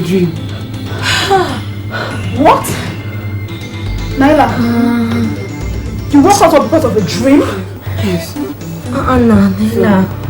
a dream. What? Naila? You woke up because of a dream? Yes. No, Naila.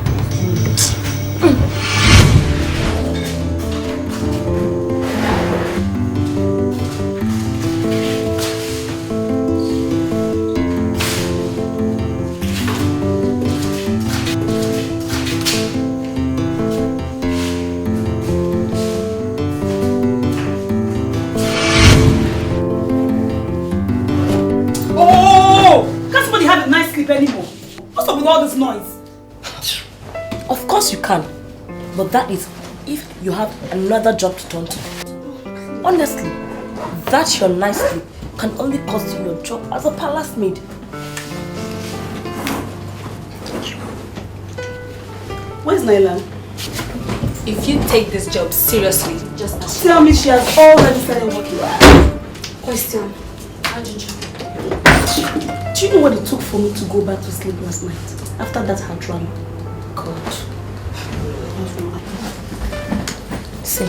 Anymore. What's up with all this noise? Of course you can, but that is if you have another job to turn to. Honestly, that your night sleep can only cost you your job as a palace maid. Where's Naila? If you take this job seriously, just tell me she has already started working. Question. How did you? Do you know what it took for me to go back to sleep last night? After that hard drama. God. See,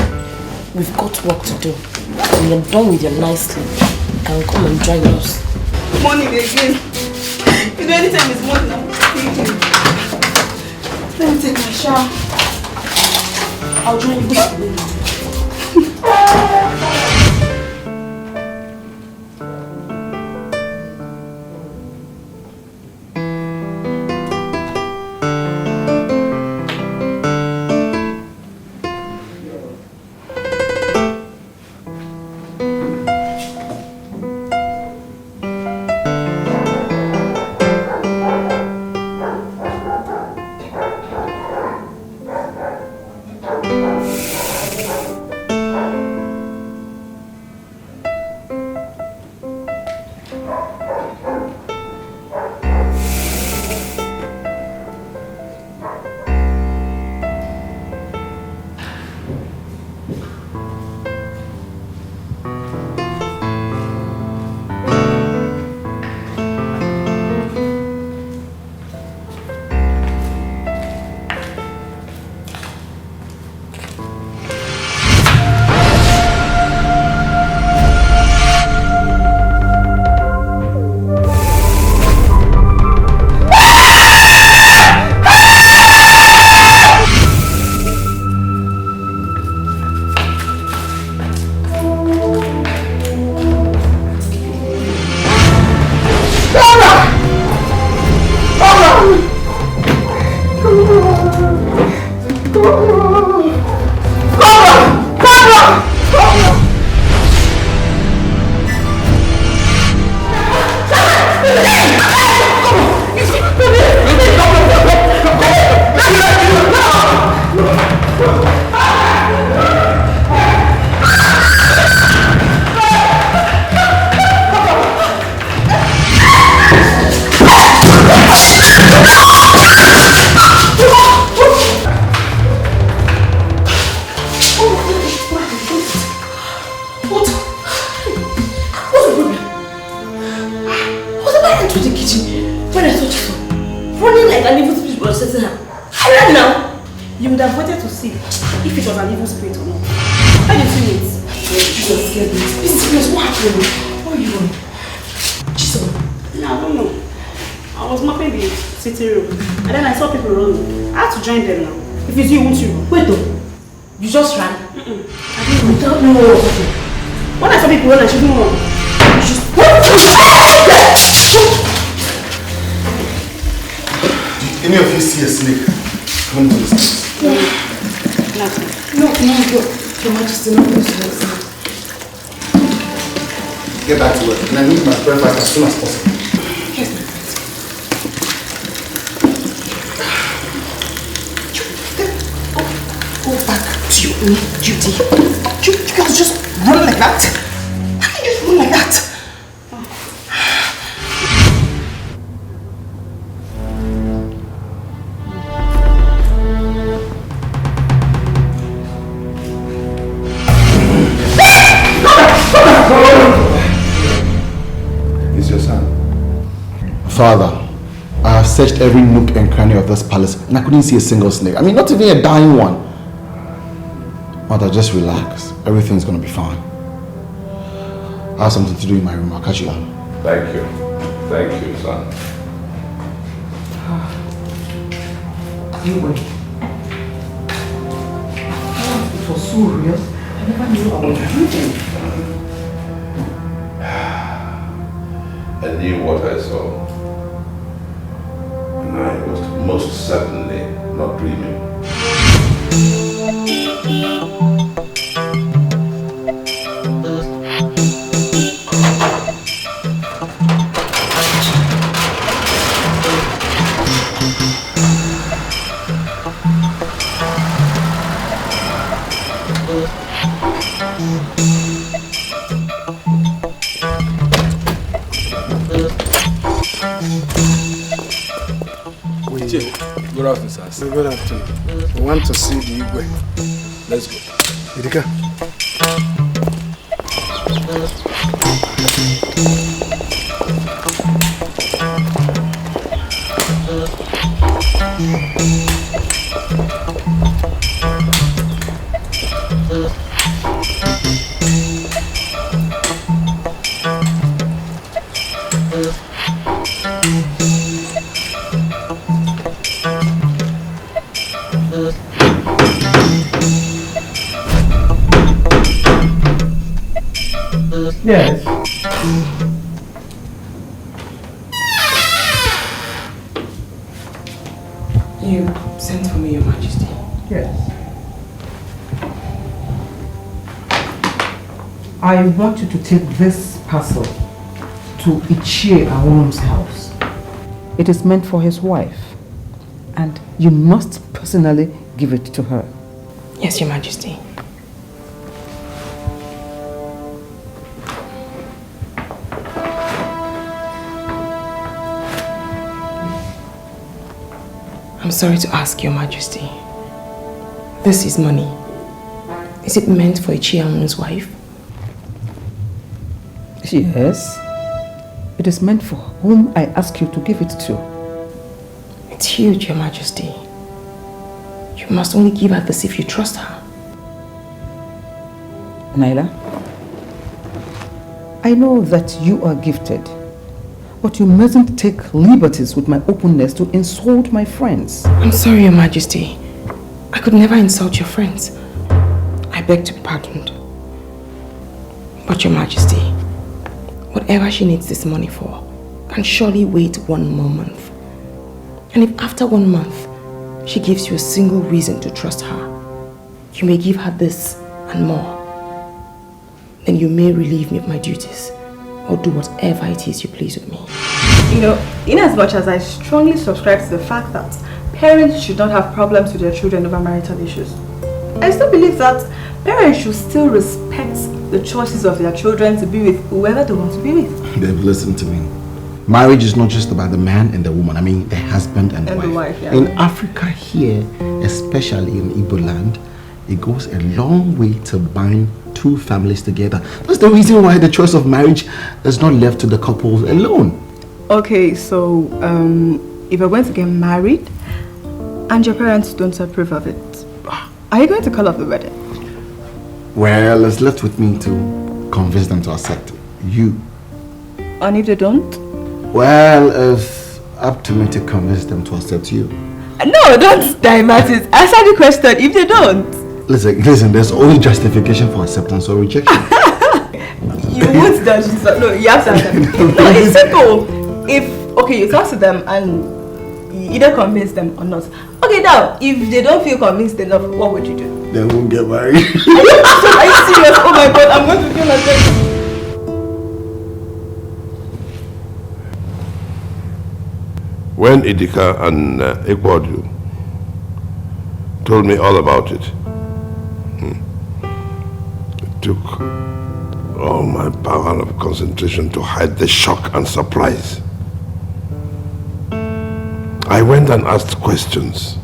we've got work to do. When you're done with your nice sleep, you can come and join us. Morning again. You know, anytime it's morning, I'm thinking. Let me take my shower. I'll join you this morning. Get back to work, and I need my breakfast as soon as possible. Yes, go back to your own duty. You can't just run like that. How can you just run like that? Father, I have searched every nook and cranny of this palace and I couldn't see a single snake. I mean, not even a dying one. Mother, just relax. Everything's gonna be fine. I have something to do in my room. I'll catch you later. Thank you. Thank you, son. You wait. It was so real. I never knew I was dreaming. I knew what I saw. And I was most certainly not dreaming. Good afternoon, sir. Good afternoon. We want to see the Igwe. Let's go. Idika. Yes. You sent for me, Your Majesty. Yes. I want you to take this parcel to Ichie Awolum's house. It is meant for his wife, and you must personally give it to her. Yes, Your Majesty. I'm sorry to ask, Your Majesty. This is money. Is it meant for Ichiamun's wife? Yes. It is meant for whom I ask you to give it to. It's huge, Your Majesty. You must only give her this if you trust her. Naila, I know that you are gifted, but you mustn't take liberties with my openness to insult my friends. I'm sorry, Your Majesty. I could never insult your friends. I beg to be pardoned. But Your Majesty, whatever she needs this money for can surely wait 1 more month. And if after 1 month she gives you a single reason to trust her, you may give her this and more. Then you may relieve me of my duties or do whatever it is you please with me. You know, in as much as I strongly subscribe to the fact that parents should not have problems with their children over marital issues, I still believe that parents should still respect the choices of their children to be with whoever they want to be with. They've listened to me. Marriage is not just about the man and the woman. I mean, the husband and the wife. Yeah. In Africa here, especially in Igbo land, it goes a long way to bind 2 families together. That's the reason why the choice of marriage is not left to the couple alone. Okay, so if you're going to get married and your parents don't approve of it, are you going to call off the wedding? Well, it's left with me to convince them to accept you. And if they don't? Well, it's up to me to convince them to accept you. No, don't divert it. Answer the question if they don't. Listen, there's always justification for acceptance or rejection. You won't dodge this. No, you have to answer. No, it's simple. If, okay, you talk to them and you either convince them or not. Okay, now, if they don't feel convinced enough, what would you do? They won't get married. Are you serious? Oh my God, I'm going to kill myself. When Idika and Ikwodu told me all about it, it took all my power of concentration to hide the shock and surprise. I went and asked questions,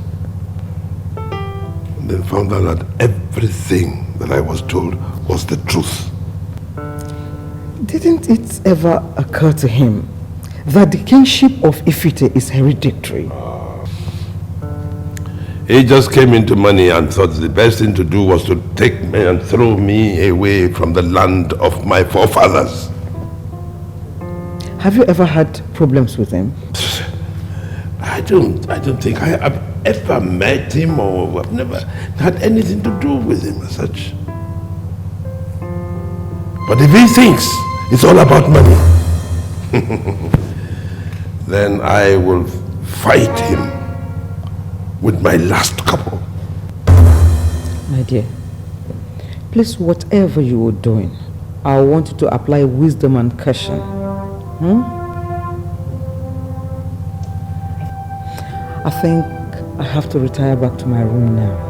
and then found out that everything that I was told was the truth. Didn't it ever occur to him that the kingship of Ifite is hereditary? He just came into money and thought the best thing to do was to take me and throw me away from the land of my forefathers. Have you ever had problems with him? I don't think I have ever met him, or I've never had anything to do with him as such. But if he thinks it's all about money, then I will fight him with my last couple. My dear, please, whatever you are doing, I want you to apply wisdom and caution. I think I have to retire back to my room now.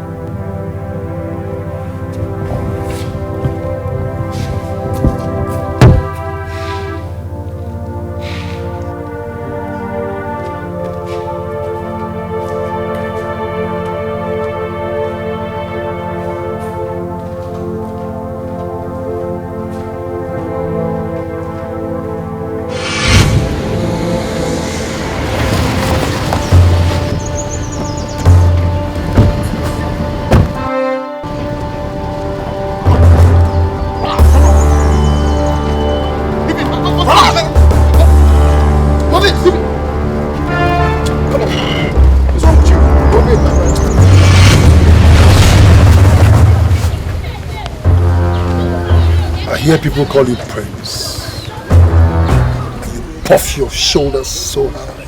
I hear people call you Prince. And you puff your shoulders so high.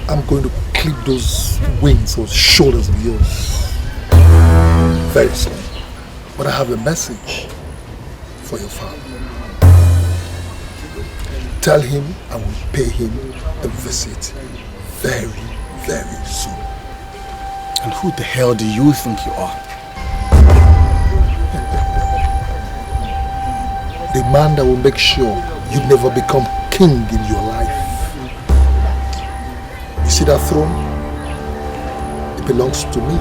I'm going to clip those wings or shoulders of yours very soon. But I have a message for your father. Tell him I will pay him a visit very, very soon. And who the hell do you think you are? The man that will make sure you never become king in your life. You see that throne? It belongs to me.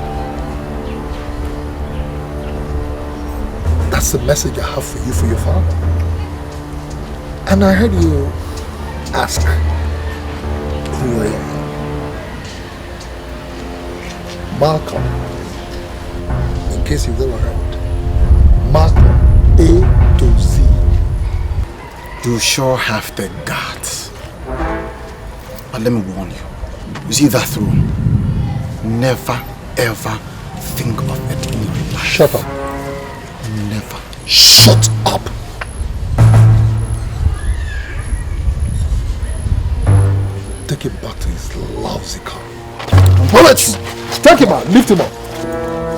That's the message I have for you, for your father. And I heard you ask who I am. Malcolm, in case you've never heard. Malcolm, A to Z. You sure have the guts. But let me warn you. You see that throne? Never ever think of it in your life. Shut up. Never. Shut up! Take him back to his lousy car. Bullets! Take him out, lift him up.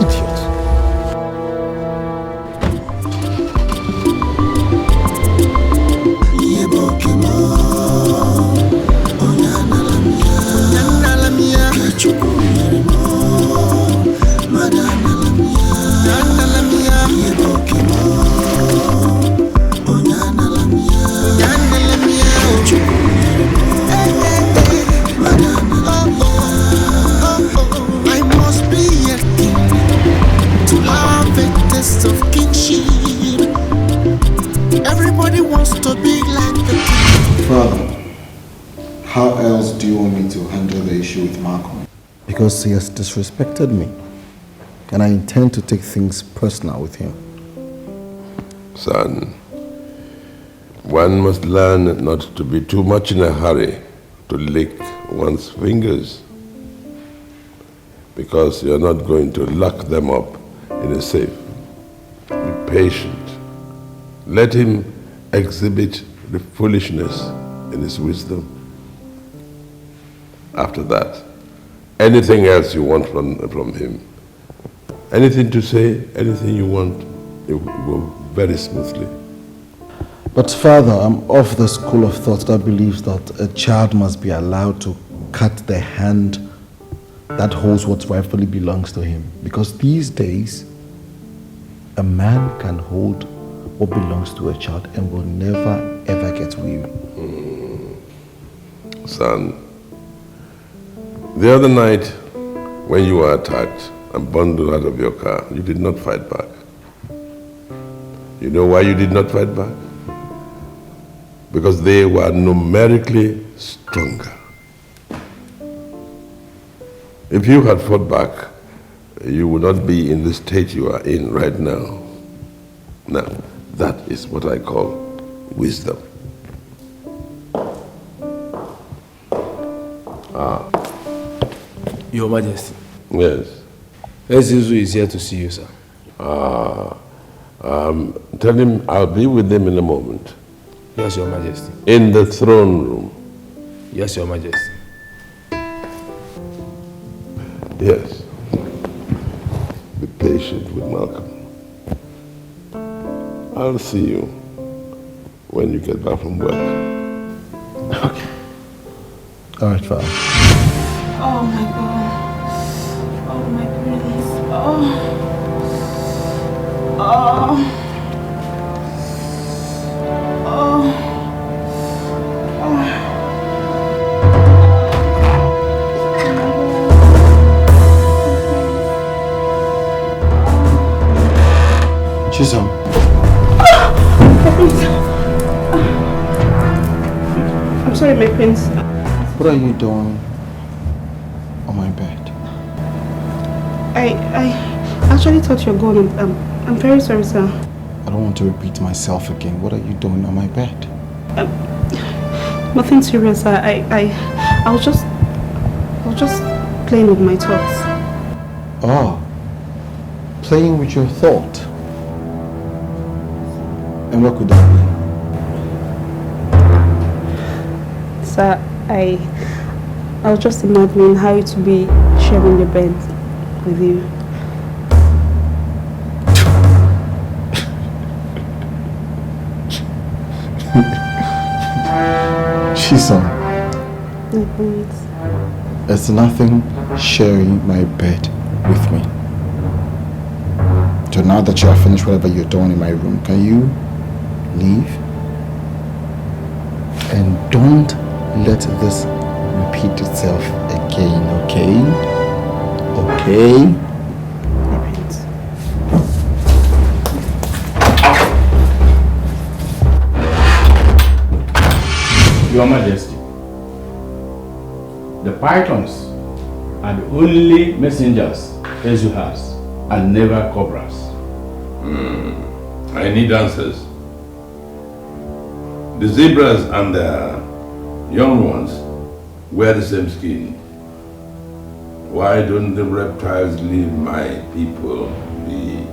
Idiot. Of kinship. Everybody wants to be like the king. Father, how else do you want me to handle the issue with Malcolm? Because he has disrespected me, and I intend to take things personal with him. Son, one must learn not to be too much in a hurry to lick one's fingers, because you're not going to lock them up in a safe. Be patient. Let him exhibit the foolishness in his wisdom. After that, anything else you want from him, anything to say, anything you want, it will go very smoothly. But Father, I'm of the school of thought that believes that a child must be allowed to cut the hand that holds what rightfully belongs to him. Because these days, a man can hold what belongs to a child and will never ever get weary. Son, the other night when you were attacked and bundled out of your car, you did not fight back. You know why you did not fight back? Because they were numerically stronger. If you had fought back, you would not be in the state you are in right now. Now, that is what I call wisdom. Your Majesty. Yes. Ezizu is here to see you, sir. Tell him I'll be with him in a moment. Yes, Your Majesty. In the throne room. Yes, Your Majesty. Yes. Be patient with Malcolm. I'll see you when you get back from work. Okay. All right, Father. Oh my God. Oh my goodness. Oh. Chisholm. I'm sorry, my prince. What are you doing on my bed? I actually thought you were going. I'm very sorry, sir. I don't want to repeat myself again. What are you doing on my bed? Nothing serious, sir. I was just playing with my thoughts. Oh, playing with your thought. And what could that be? Sir, I was just imagining how it would be sharing the bed with you. Chisholm. No, thanks. There's nothing sharing my bed with me. So now that you have finished whatever you're doing in my room, can you leave? And don't let this repeat itself again, okay? Okay? Your Majesty, the pythons are the only messengers Ezu has, and never cobras. I need answers. The zebras and the young ones wear the same skin. Why don't the reptiles leave my people be?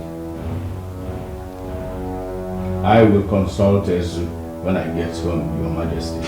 I will consult Ezu when I get home, Your Majesty.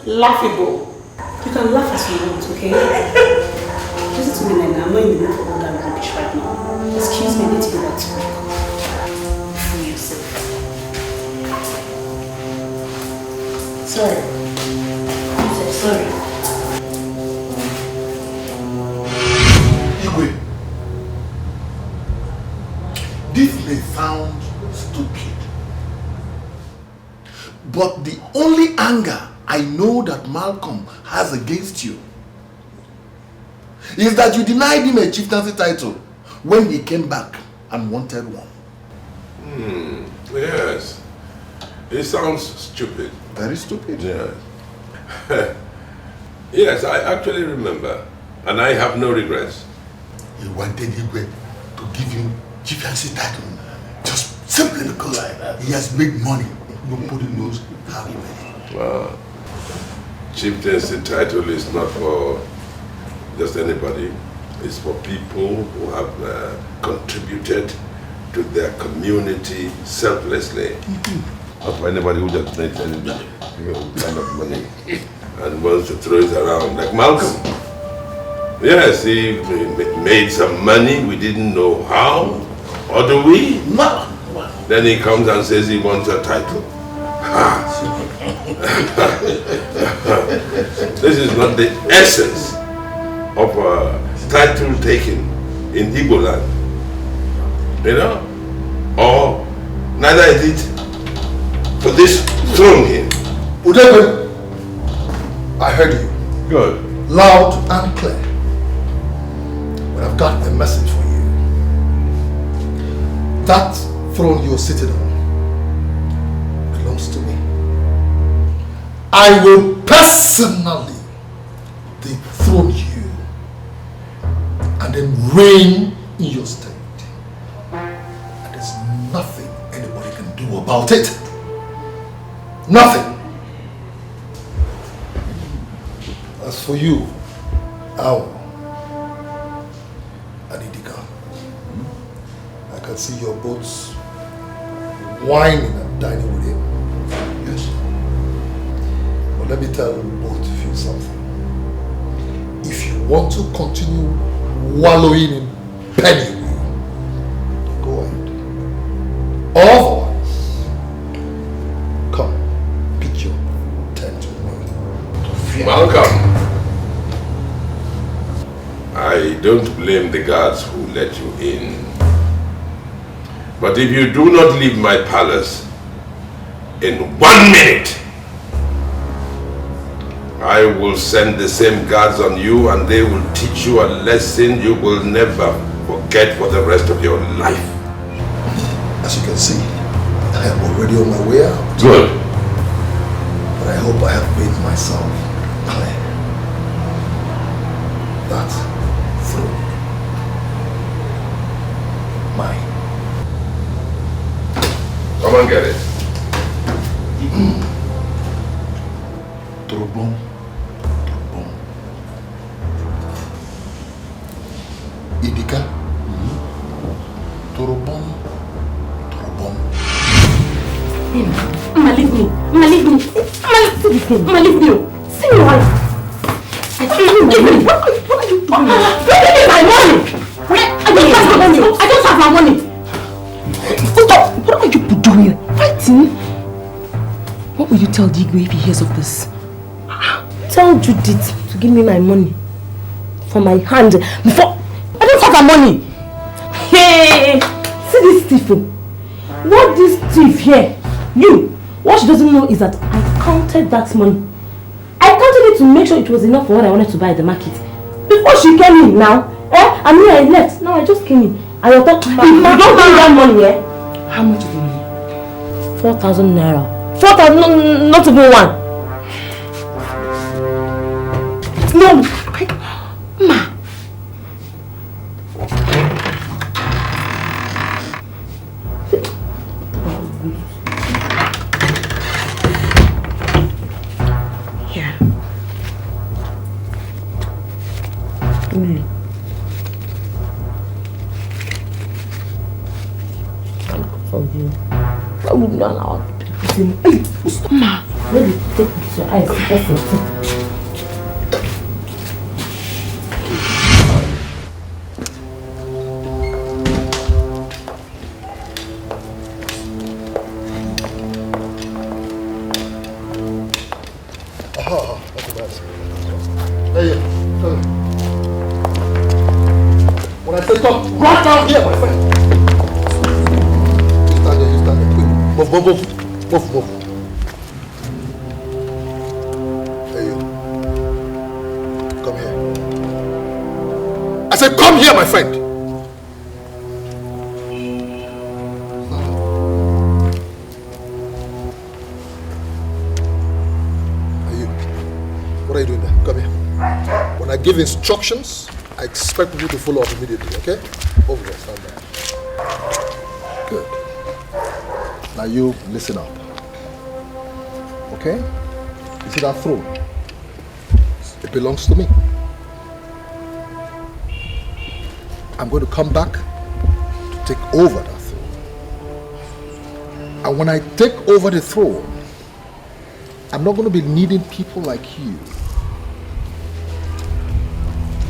Laughable. You can laugh as you want, okay? Listen to me, Nana. I'm not in the mood for all that rubbish right now. Excuse me, I need to go back to work. For yourself. Sorry. I'm so sorry. Igwe, this may sound stupid, but the only anger I know that Malcolm has against you is that you denied him a chieftaincy title when he came back and wanted one. Yes. It sounds stupid. Very stupid. Yes. Yes, I actually remember. And I have no regrets. He wanted Igwe to give him chieftaincy title just simply because he has made money. Nobody knows how he made it. Wow. Chieftaincy title is not for just anybody. is for people who have contributed to their community selflessly. Not for anybody who just needs any kind of money and wants to throw it around. Like Malcolm. Yes, he made some money, we didn't know how. Or do we? No. Then he comes and says he wants a title. This is not the essence of a title taken in Igbo land. You know? Or neither is it for this throne here. Udebe, I heard you. Good. Loud and clear. But I've got a message for you. That throne you're sitting on belongs to me. I will personally dethrone you and then reign in your state. And there's nothing anybody can do about it. Nothing. As for you, Ao and Idika, I can see your boats whining and dining with him. Yes. But let me tell both of you something. If you want to continue wallowing in penury, go ahead. Otherwise, come, pick your tent with me. Malcolm, I don't blame the guards who let you in. But if you do not leave my palace in 1 minute, I will send the same guards on you and they will teach you a lesson you will never forget for the rest of your life. As you can see, I am already on my way out. Good. But I hope I have made myself clear. That throne, mine. Come and get it. Trobon. Idika. Torobon. Mama, leave me. Mama, leave me. Mama, leave me. See me why. What are you doing? Where did my money? I don't have my money. I don't have my money. Stop. What are you doing? Fighting? What will you tell Digwe if he hears of this? Tell Judith to give me my money for my hand before I don't have my money. Hey, see this thief. What this thief here? What she doesn't know is that I counted that money. I counted it to make sure it was enough for what I wanted to buy at the market. Before she came in now, and when I left, now I just came in. And I thought, if you don't bring that money, how much is the money? 4,000 naira. 4,000, not even one. No, Ma. Here. For you. I would not allow it. Ma, let me take it to your eyes. When I say come, right down here, my friend. You stand there, quick. Move. Hey you. Come here. I said come here, my friend. Hey you. What are you doing there? Come here. When I give instructions, I expect you to follow up immediately, okay? Over there, stand there. Good. Now you listen up. Okay? You see that throne? It belongs to me. I'm going to come back to take over that throne. And when I take over the throne, I'm not going to be needing people like you.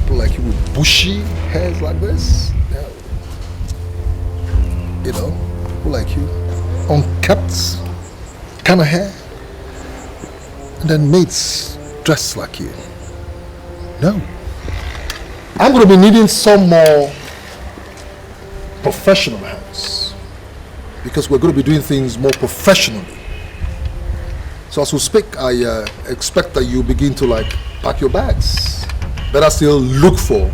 People like you with bushy hairs like this. No. You know, people like you, unkept kind of hair. And then mates dressed like you. No. I'm going to be needing some more professional hands. Because we're going to be doing things more professionally. So as we speak, I expect that you begin to pack your bags. Better still look for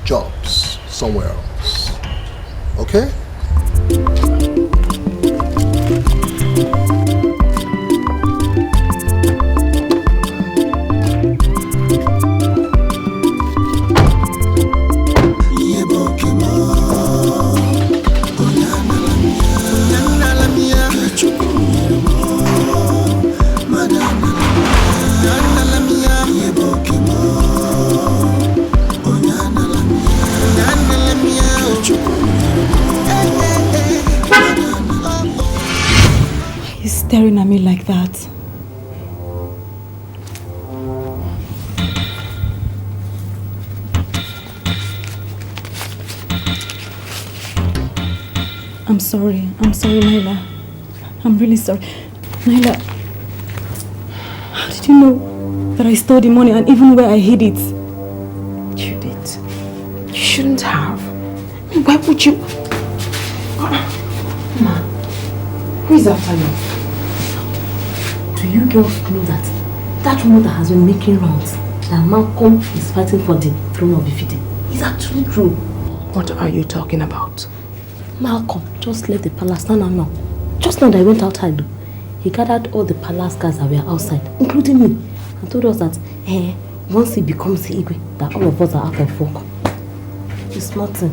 jobs somewhere else. Okay? Staring at me like that. I'm sorry, Naila. I'm really sorry. Naila, how did you know that I stole the money and even where I hid it? You did. You shouldn't have. Why would you? Ma, who is after you? Do you girls know that rumor that has been making rounds that Malcolm is fighting for the throne of Ifite is actually true? What are you talking about? Malcolm just left the palace. No. Just now that I went outside, he gathered all the palace guys that were outside, including me, and told us that once he becomes the Igwe, that all of us are out of work. It's nothing.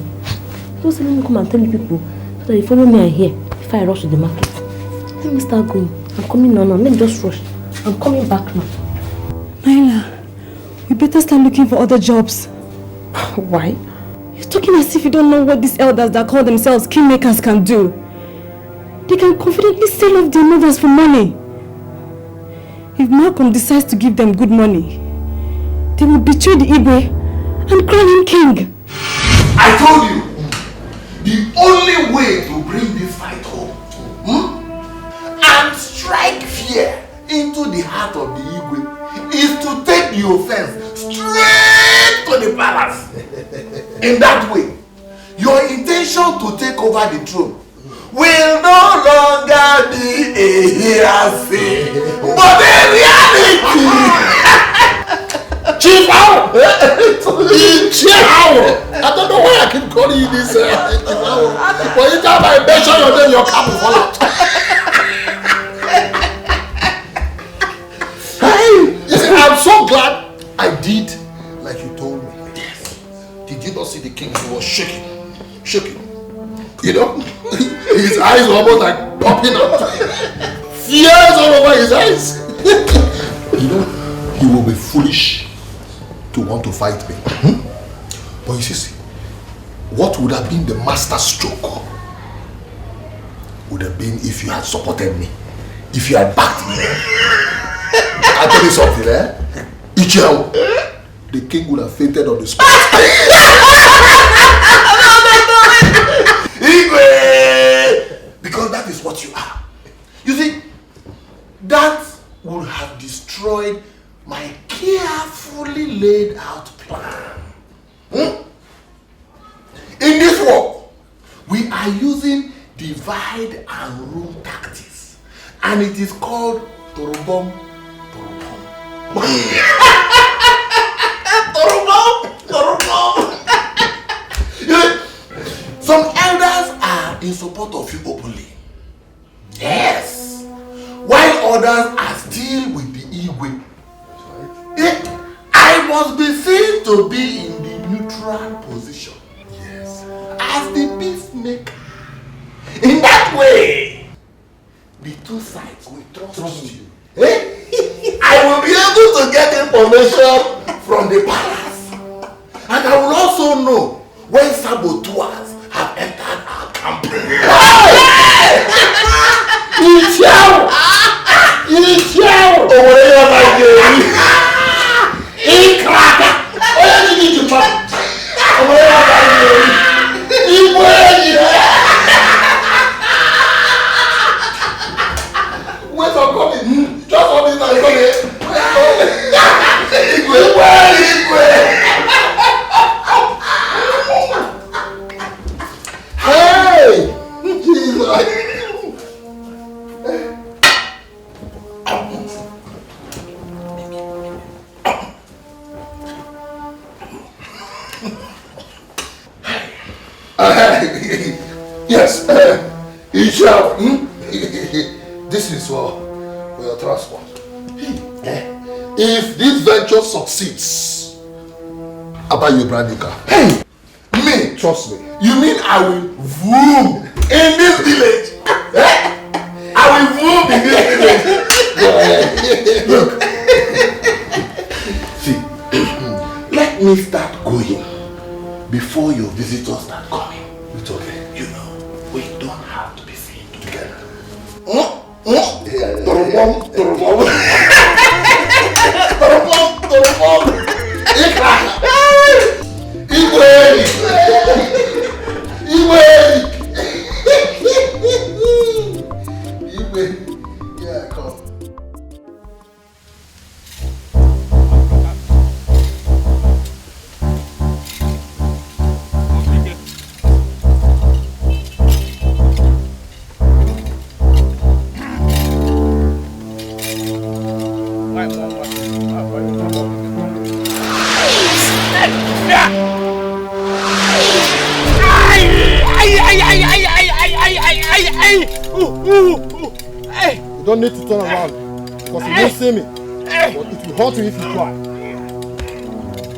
Just let me come and tell you people so that you follow me and here if I rush to the market. Let me start going. I'm coming now. Let me just rush. I'm coming back now. Naila, we better start looking for other jobs. Why? You're talking as if you don't know what these elders that call themselves kingmakers can do. They can confidently sell off their mothers for money. If Malcolm decides to give them good money, they will betray the Igwe and crown him king. I told you, the only way to bring this fight home and strike fear into the heart of the Igwe is to take the offense straight to the palace. In that way, your intention to take over the throne will no longer be a hearsay, but a reality. Chief Owl! Chief Owl! I don't know why I keep calling you this Chief Owl. But you time I mention your name, your cap will fall out. Hey! Listen, I'm so glad I did like you told me. Yes. Did you not see the king? He was shaking. You know? His eyes were almost like popping out. Tears all over his eyes. You know, he will be foolish to want to fight me. But you see, what would have been the master stroke would have been if you had supported me, if you had backed me. I'll tell you something, Ichel, the king would have fainted on the spot. Because that is what you are. You see, that would have destroyed my carefully laid out plan. In this war, we are using divide and rule tactics, and it is called Torobom. Some elders are in support of you openly. Yes. While others are still with the Igwe. I must be seen to be in the neutral position. Yes. As the peacemaker. In that way, the two sides will trust you. I will be able to get information from the palace. And I will also know when saboteurs have entered our camp. Wait, I'm coming. Just hold it, I'm coming. Hey! Jesus! Yes, Ishao, this is for your transport. If this venture succeeds, I'll buy you a brand new car. Hey! Me, trust me. You mean I will vroom in this village? I will vroom in this village. Look. See, let me start going before your visitors start coming. It's okay. You know, we don't have to be seen together. Yeah, come. You don't need to turn around because you won't see me. But it will hurt you if you try.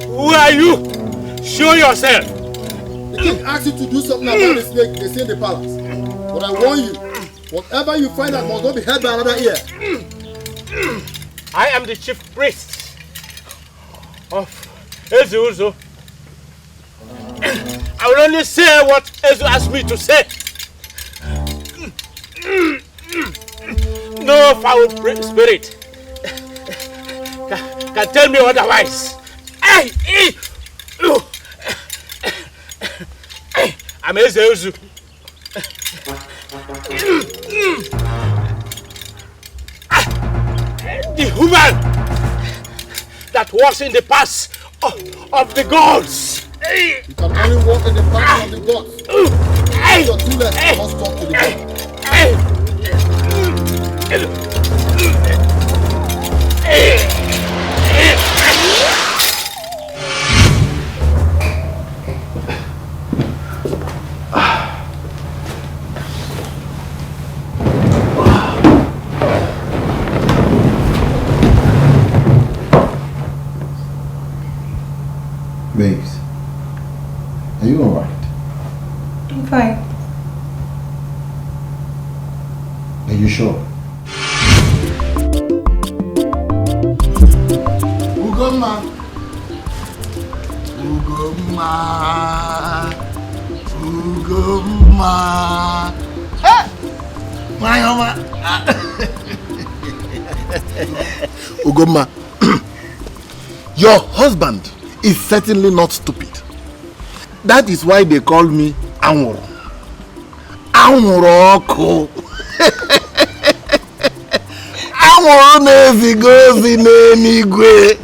Who are you? Show yourself. The king asked you to do something about the snake they see in the palace. But I warn you, whatever you find out must not be heard by another ear. I am the chief priest of Ezuzo. I will only say what Ezu asked me to say. No foul spirit can tell me otherwise. I'm Ezu. The human that walks in the paths of the gods. You can only walk in the path of the gods. Your two legs must talk to the gods. Babes, are you alright? I'm fine. Are you sure? Ugoma. Ugoma. Ugoma. Hey! My mama. Ugoma, your husband is certainly not stupid. That is why they call me Anwuro. Anwuroko. Anwuro nezigozi nenigwe.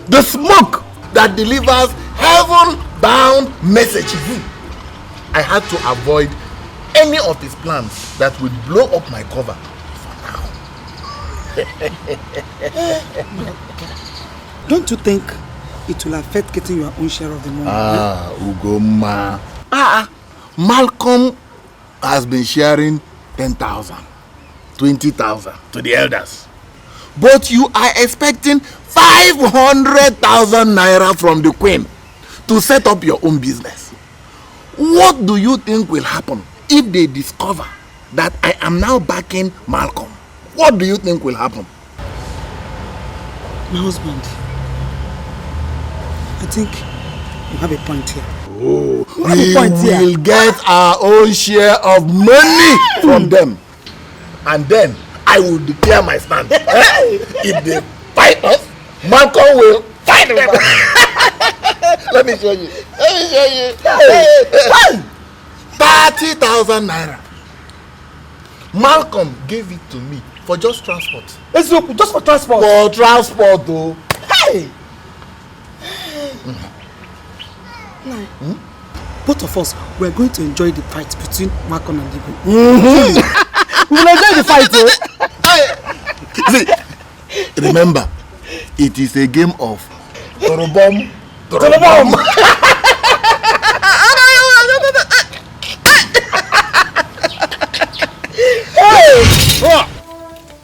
The smoke that delivers heaven-bound messages. I had to avoid any of his plans that would blow up my cover for now. Don't you think it will affect getting your own share of the money? Ugoma. Malcolm has been sharing 10,000, 20,000 to the elders. But you are expecting 500,000 naira from the queen to set up your own business. What do you think will happen if they discover that I am now backing Malcolm? What do you think will happen? My husband, I think you have a point here. We will get our own share of money from them. And then I will declare my stand. If they fight us, Malcolm will fight them. Let me show you. 30,000 naira. Malcolm gave it to me for just transport. Just for transport? For transport, though. Hey! Both of us, we're going to enjoy the fight between Malcolm and Igwe. We will enjoy the fight, See, remember, it is a game of Torobom.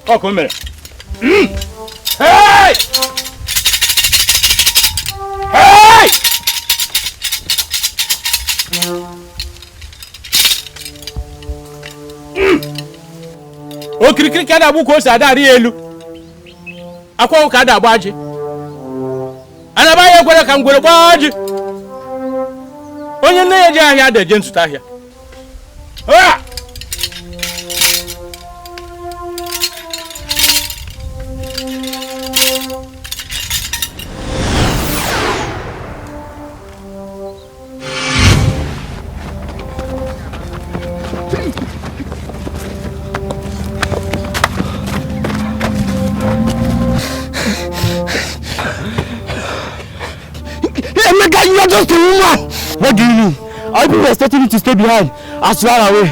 Oh, come here. Hey! Hey! O kirikiri ka da bu ko sa da ri elu. Akwa ka da gbaji. Ana ba ye gwere ka ngwere gbaji. Onye nne ye je ahia da je nsuta ahia. Ah! You are just a woman! What do you mean? Our people expecting you to stay behind as you are away.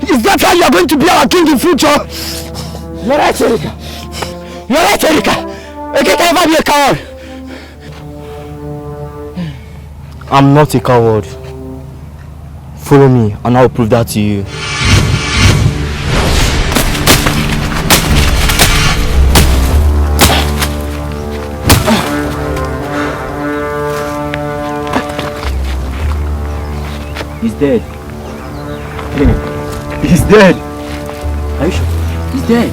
Is that how you are going to be our king in future? You're right, Erika. You're right, Erika. Erika can never be a coward. I'm not a coward. Follow me and I'll prove that to you. He's dead. He's dead. Are you sure? He's dead.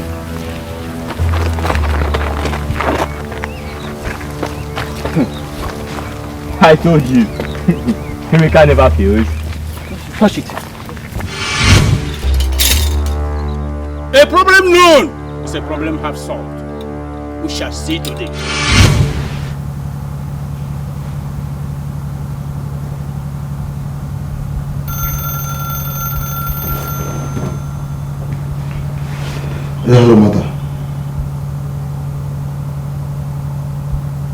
I told you. Himika never fails. Touch it. A problem known is a problem half solved. We shall see today. Hello, mother.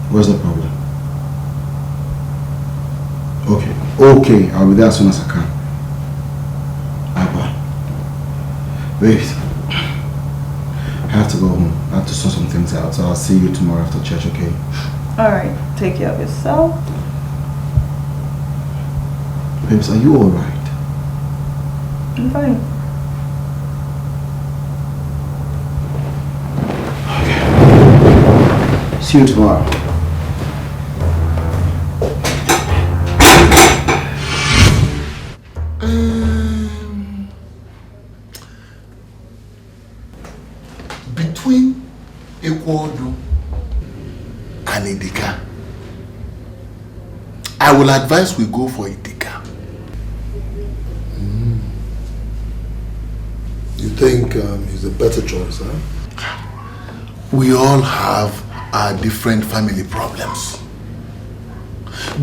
Where's the problem? Okay, I'll be there as soon as I can. Abba. Wait. I have to go home. I have to sort some things out, so I'll see you tomorrow after church, okay? Alright, take care of yourself. Babes, are you alright? I'm fine. See you tomorrow. Between Ekwodo and Idika, I will advise we go for Idika. You think he's a better choice, huh? We all have our different family problems.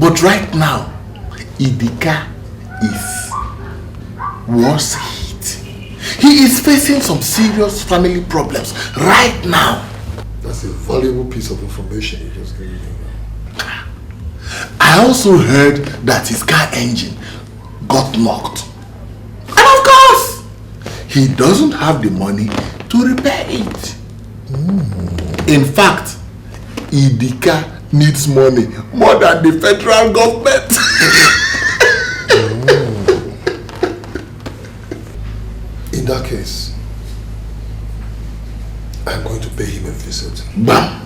But right now, Idika is worse hit. He is facing some serious family problems right now. That's a valuable piece of information you just gave me. I also heard that his car engine got knocked. And of course, he doesn't have the money to repair it. In fact, Idika needs money more than the federal government. In that case, I'm going to pay him a visit. Bam!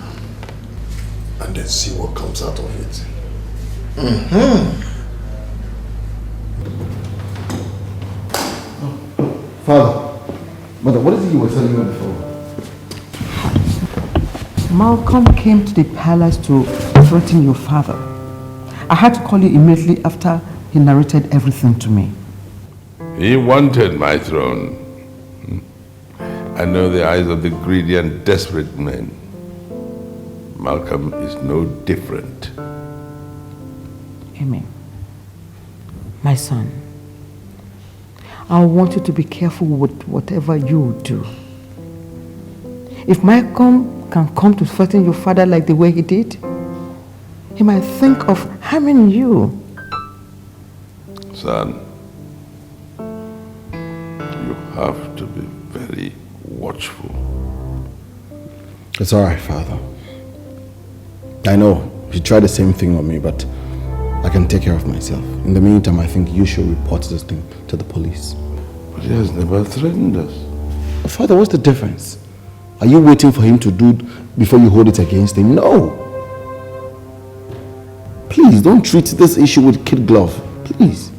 And then see what comes out of it. Father, mother, what is it you were telling me on the phone? Malcolm came to the palace to threaten your father. I had to call you immediately after he narrated everything to me. He wanted my throne. I know the eyes of the greedy and desperate men. Malcolm is no different. Amen. My son, I want you to be careful with whatever you do. If Malcolm can come to threaten your father like the way he did, he might think of harming you. Son, you have to be very watchful. It's all right, Father. I know you tried the same thing on me, but I can take care of myself. In the meantime, I think you should report this thing to the police. But he has never threatened us. Father, what's the difference? Are you waiting for him to do it before you hold it against him? No. Please, don't treat this issue with kid glove. Please.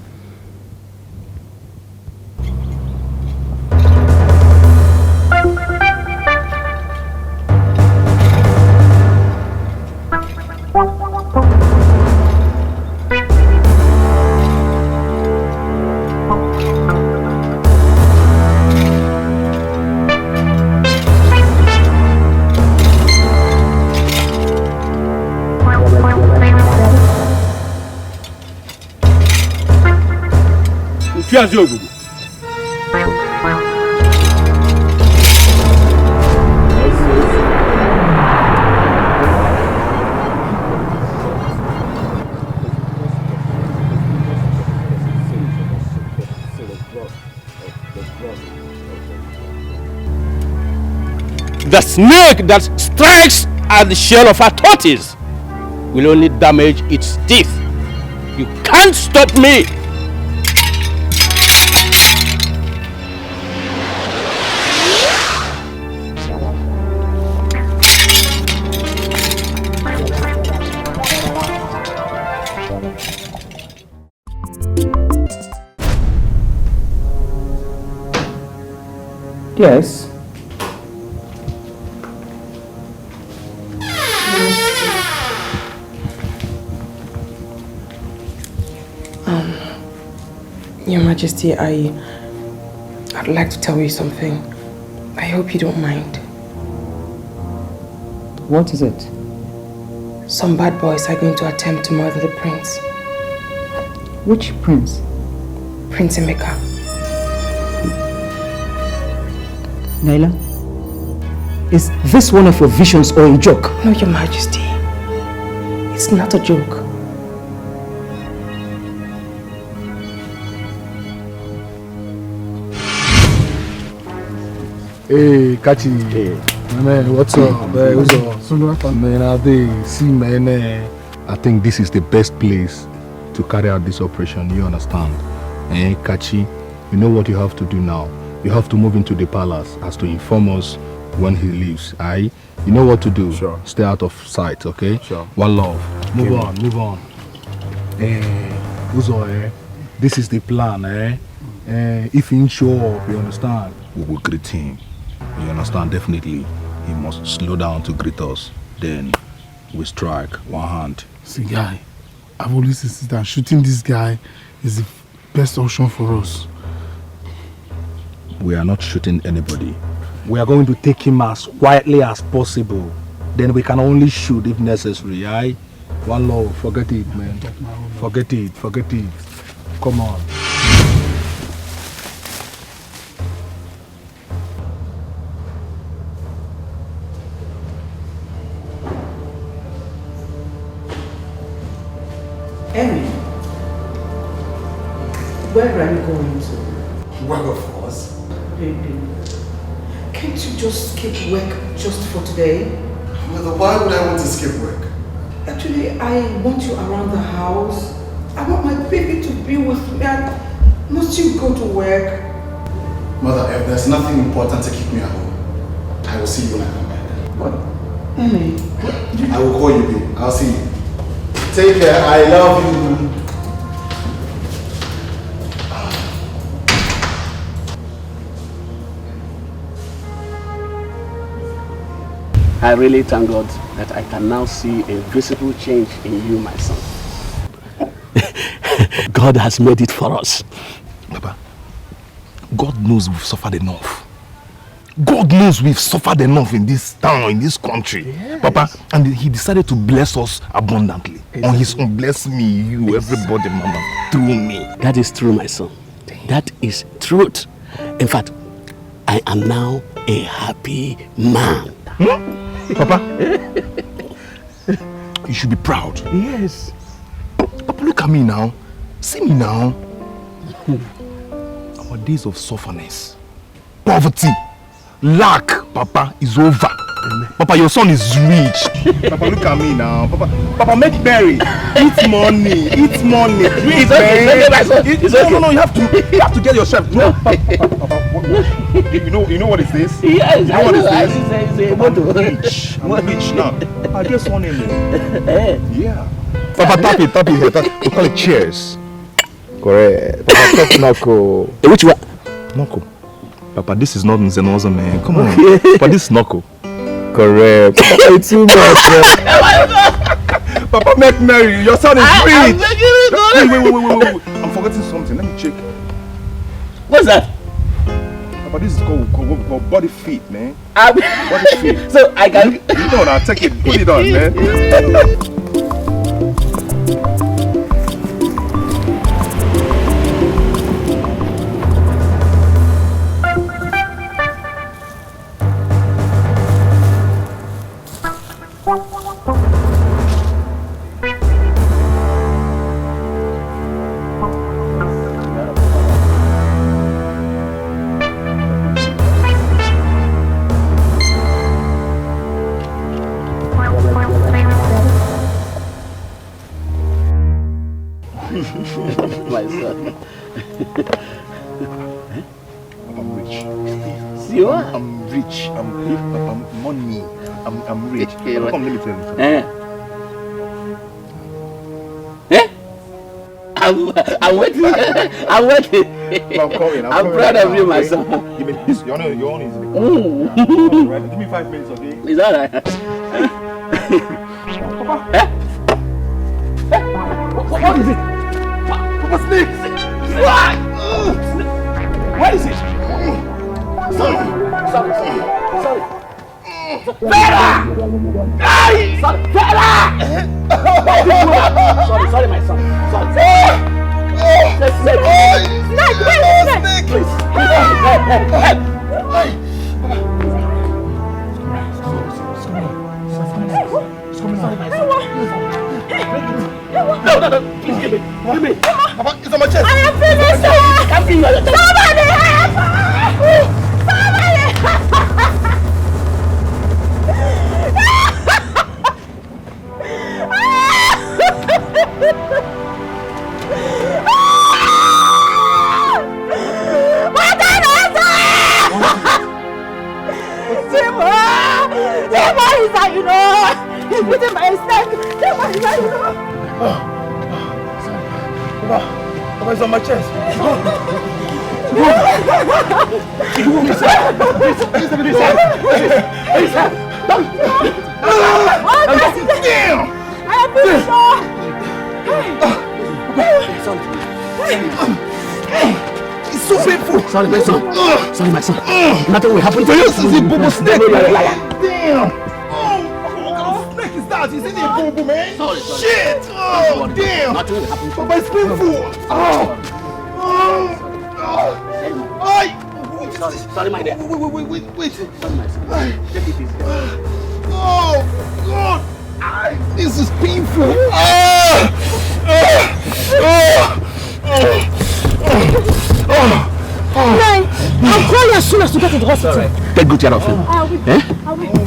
The snake that strikes at the shell of a tortoise will only damage its teeth. You can't stop me! Yes. Your Majesty, I'd like to tell you something. I hope you don't mind. What is it? Some bad boys are going to attempt to murder the prince. Which prince? Prince Emeka. Naila, is this one of your visions or a joke? No, Your Majesty. It's not a joke. Hey, Kachi. Hey. Man, what's up? What's up? Man, I think this is the best place to carry out this operation, you understand? Hey, Kachi, you know what you have to do now? You have to move into the palace as to inform us when he leaves, aye? You know what to do? Sure. Stay out of sight, okay? Sure. One love. Move on, move on. Uzo, this is the plan, if he show up, you understand? We will greet him. You understand? Definitely, he must slow down to greet us. Then we strike one hand. See, guy, I've always insisted that shooting this guy is the best option for us. We are not shooting anybody. We are going to take him as quietly as possible. Then we can only shoot if necessary, aye? One love, forget it, man. Forget it, forget it. Come on. Emmy, where are you going to? Well, of course. Baby, can't you just skip work just for today? Mother, why would I want to skip work? Actually, I want you around the house. I want my baby to be with me. Must you go to work? Mother, if there's nothing important to keep me at home, I will see you when I come back. What? Emmy, I will call you, babe. I'll see you. Take care. I love you. I really thank God that I can now see a visible change in you, my son. God has made it for us. Papa, God knows we've suffered enough. God knows we've suffered enough in this town, in this country. Yes. Papa, and he decided to bless us abundantly. Exactly. On his own, bless me, you, everybody, Mama, through me. That is true, my son. That is truth. In fact, I am now a happy man. Papa, you should be proud. Yes. Papa, look at me now. See me now. Our days of sufferness, poverty, lack, Papa, is over. Papa, your son is rich. Papa, look at me now. Papa, make berry. Eat money. Eat money. Drink, it's okay. No, you have to get yourself. No, Papa, you know what is this? Yes, you know what is this? I'm rich now. I just want him. Yeah. Papa, tap it here. We call it cheers. Correct. Papa, talk knuckle. Which one? Knuckle. Papa, this is not Nzenoza, man. Come on. Papa, this is knuckle. Correct. Papa, it's too much. Papa, make merry. Your son is rich. Wait. I'm forgetting something. Let me check. What's that? Papa, this is called body fit, man. Body fit. So I can... You know now, take it. Put it on, man. My son. I'm rich. You are? I'm rich. I'm money. I'm rich. Come, let me tell you. I'm waiting. I'm waiting. I'm coming. I'm proud of you, my son. Give me this. Your own is right. Give me 5 minutes, okay? Is that right? What is it? Papa, snake! What? What is it? Sorry. Fera! Hey! Fera! Sorry, my son. Sorry. Snake! Please. It's coming out. No. Please give me. Papa, it's on my chest. I am finished. Can't feel it. Somebody help me! He's beating my snake. Papa, it's on my chest. Damn! I am finished. It's so painful. Sorry, my son. Nothing will happen to you. This is a bubble snake. You're a liar. Damn. Snake is that? Is it a bubble, man? Sorry. Shit. Oh, damn. Nothing will happen to you. Papa, it's painful. Sorry, my dear. Wait. Sorry, my son. Take it easy. Oh, God. This is painful. I'll call you as soon as you get to the hospital. Right. Take good care of him. I will. I will.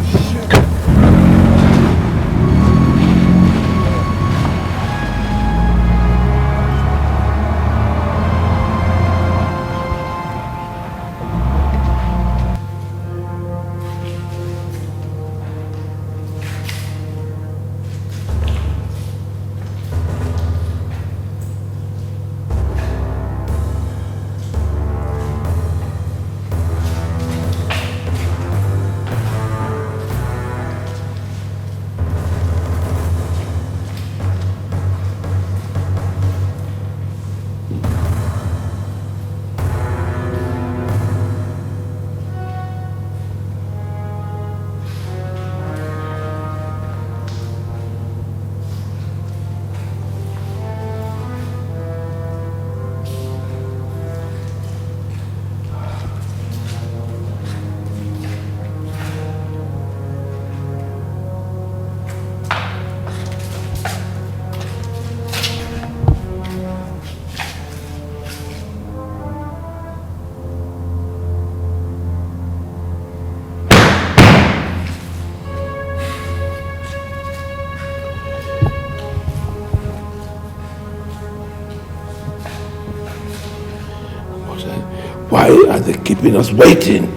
Why are they keeping us waiting?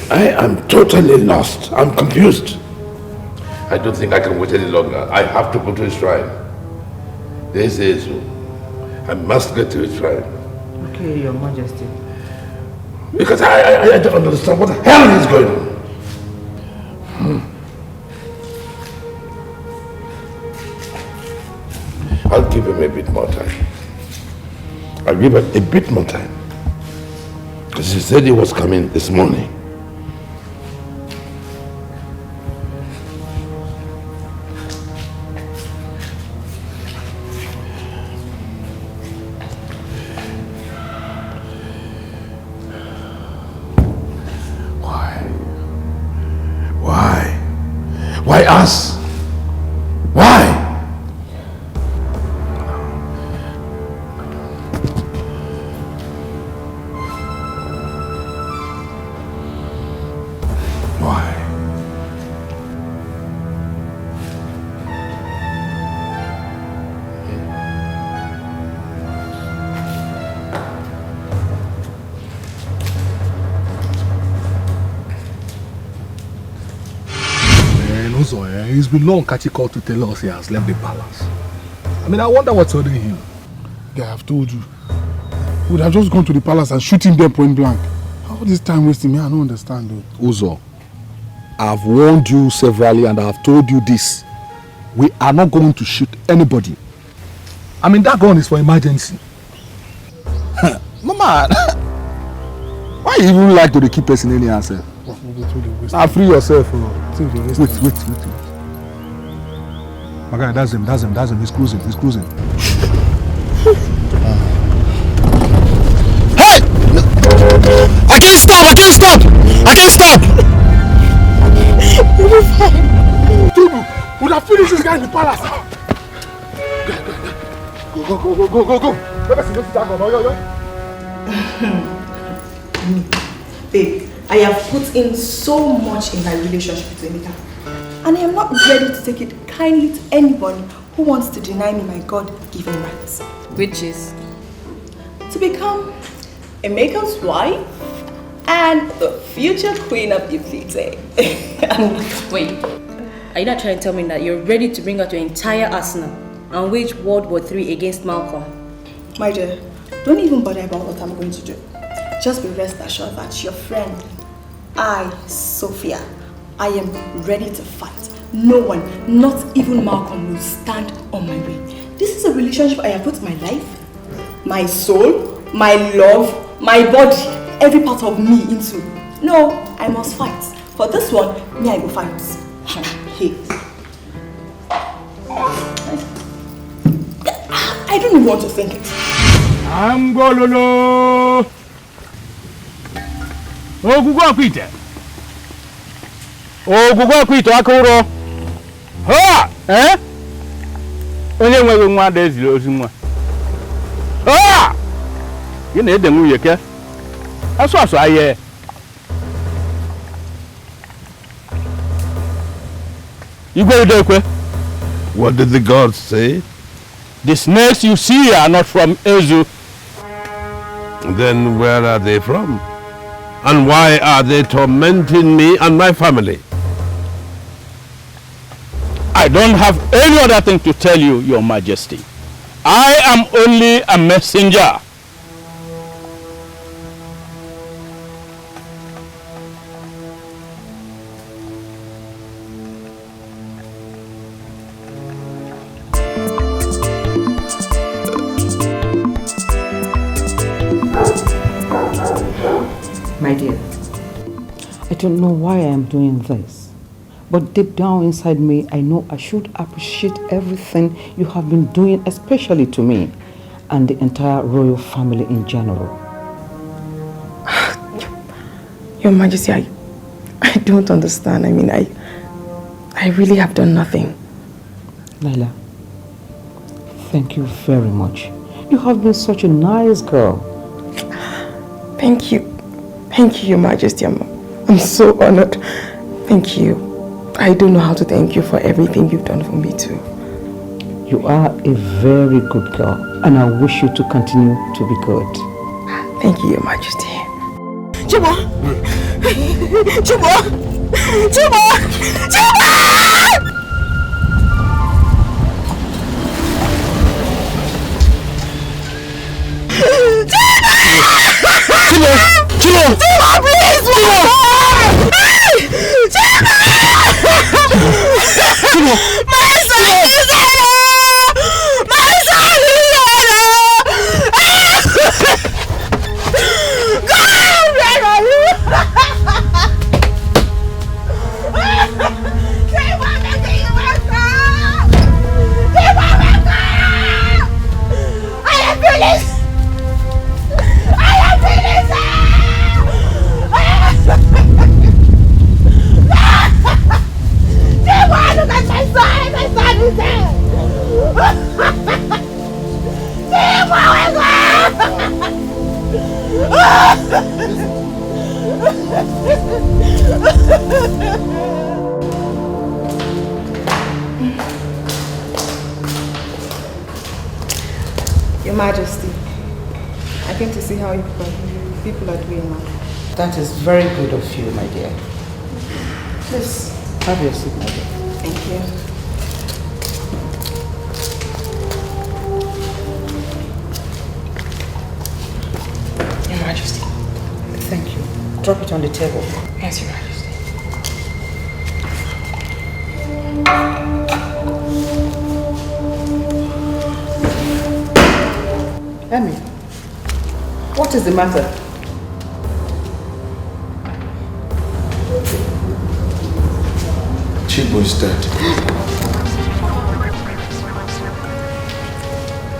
I am totally lost. I'm confused. I don't think I can wait any longer. I have to go to his shrine. This is... I must get to his shrine. Okay, Your Majesty. Because I don't understand what the hell is going on. I'll give him a bit more time. I'll give him a bit more time. Because he said he was coming this morning. Why us? Why? Why? Also, it's been long Kachi called to tell us he has left the palace. I mean, I wonder what's holding him. Yeah, I've told you. We would have just gone to the palace and shoot him there point blank. All this time wasting me, I don't understand though. Uzo, I've warned you severally and I've told you this. We are not going to shoot anybody. I mean, that gun is for emergency. Mama, why you even like to keep us in any answer? Now free yourself. Wait. My guy, that's him. He's cruising. Hey! I can't stop! You'll be fine. Tubu, we'll have finished this guy in the palace. Go. Babe, I have put in so much in my relationship with Emeka. And I am not ready to take it kindly to anyone who wants to deny me my God-given rights. Which is? To become Emeka's wife and the future queen of Ifite. Wait, are you not trying to tell me that you're ready to bring out your entire arsenal and wage World War III against Malcolm? My dear, don't even bother about what I'm going to do. Just be rest assured that your friend, I, Sophia, I am ready to fight. No one, not even Malcolm, will stand on my way. This is a relationship I have put my life, my soul, my love, my body, every part of me into. No, I must fight. For this one, me I go fight. Hey. I don't even want to think it. Angololo. Ogugwa kwite akuro. Ha! Onye nwe nwa da ezilo ozi nwa. Ha! Gịnị ede nwunye ke? Asọ aye. Igwe idekwe. What did the gods say? The snakes you see are not from Ezu. Then where are they from? And why are they tormenting me and my family? I don't have any other thing to tell you, Your Majesty. I am only a messenger. My dear, I don't know why I am doing this, but deep down inside me, I know I should appreciate everything you have been doing, especially to me and the entire royal family in general. Your Majesty, I don't understand. I mean, I really have done nothing. Laila, thank you very much. You have been such a nice girl. Thank you. Thank you, Your Majesty. I'm so honored. Thank you. I don't know how to thank you for everything you've done for me too. You are a very good girl, and I wish you to continue to be good. Thank you, Your Majesty. Chibo! Chibo! Chibo! Chibo! Chibo! Chibo! Chibo, please! Chibo! Chibo! My son is here! My son is Your Majesty, I came to see how people are doing now. That is very good of you, my dear. Please, have your seat, my dear. Thank you. Your Majesty. Thank you. Drop it on the table. Yes, Your Majesty. Emmy, what is the matter? Chibo is dead.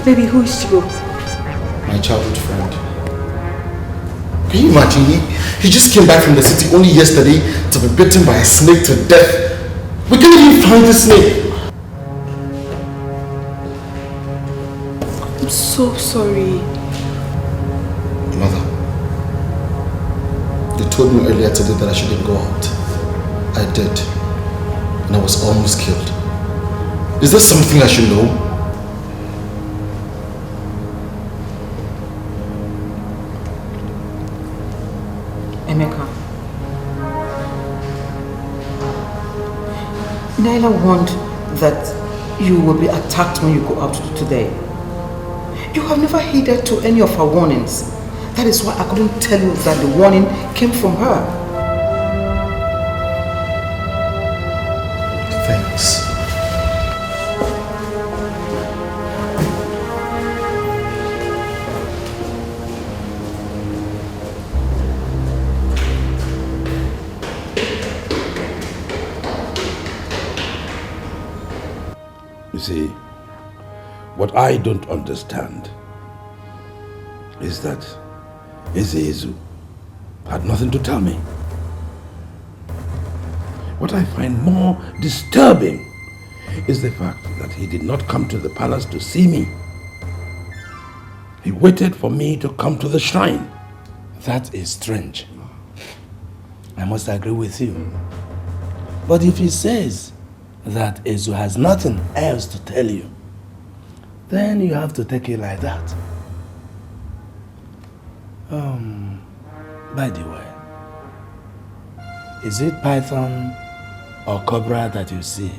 Baby, who is Chibo? My childhood friend. Can you imagine? He just came back from the city only yesterday to be bitten by a snake to death. We can't even find the snake. I'm so sorry. Mother, you told me earlier today that I shouldn't go out. I did. And I was almost killed. Is there something I should know? Emeka, Naila warned that you will be attacked when you go out today. You have never heeded to any of her warnings. That is why I couldn't tell you that the warning came from her. Thanks. You see, what I don't understand is that Ezezu had nothing to tell me. What I find more disturbing is the fact that he did not come to the palace to see me. He waited for me to come to the shrine. That is strange. I must agree with you. But if he says that Ezu has nothing else to tell you, then you have to take it like that. By the way, is it python or cobra that you see?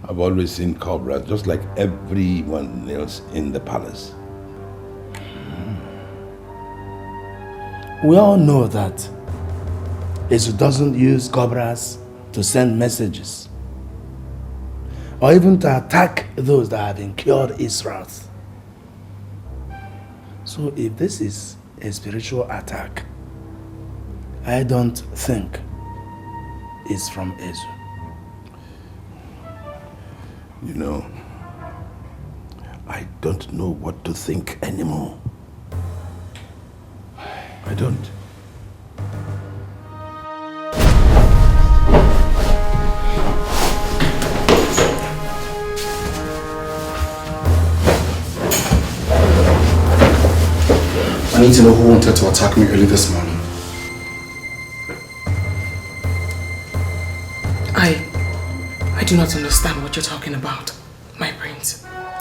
I've always seen cobra, just like everyone else in the palace. We all know that Ezu doesn't use cobras to send messages or even to attack those that have incurred his wrath. So if this is a spiritual attack, I don't think it's from Ezu. You know, I don't know what to think anymore. I don't. I need to know who wanted to attack me early this morning. I do not understand what you're talking about, my prince.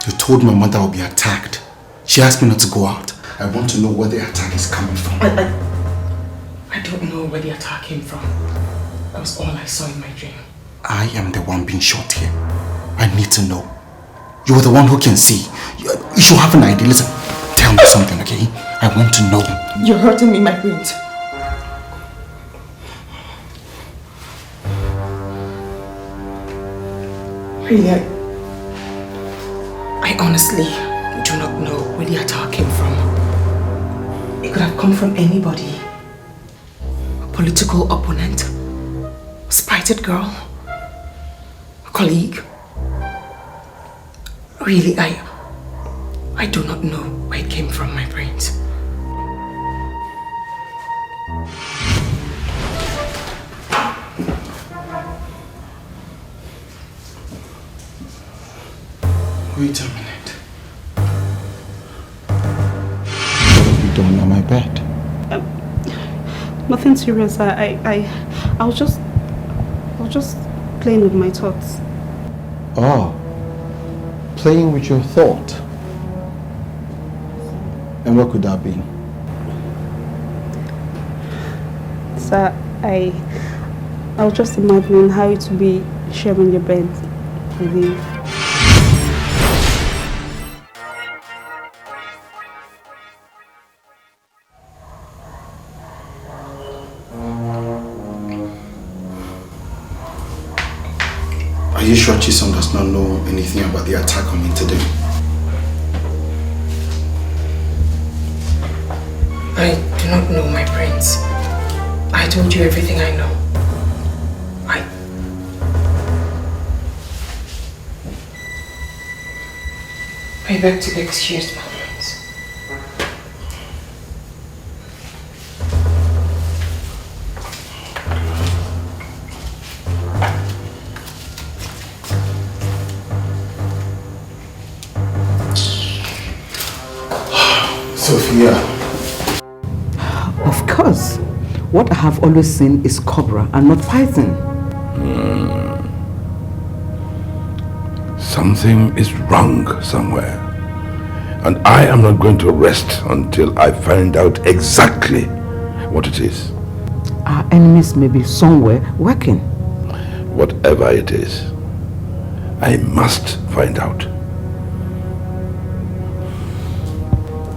You told my mother I will be attacked. She asked me not to go out. I want to know where the attack is coming from. I don't know where the attack came from. That was all I saw in my dream. I am the one being shot here. I need to know. You are the one who can see. You should have an idea. Listen, tell me something, okay? I want to know. You're hurting me, my prince. Really, I honestly do not know where the attack came from. It could have come from anybody. A political opponent, a spirited girl, a colleague. Really, I do not know where it came from, my brains. Wait a minute. You don't know my bed? Nothing serious. I was just playing with my thoughts. Oh, playing with your thought. And what could that be? Sir, I was just imagining how it would be sharing your bed with you. Are you sure Chisom does not know anything about the attack on me today? I do not know, my prince. I told you everything I know. I beg to be excused, my prince. Sophia. Of course. What I have always seen is cobra and not python. Something is wrong somewhere. And I am not going to rest until I find out exactly what it is. Our enemies may be somewhere working. Whatever it is, I must find out.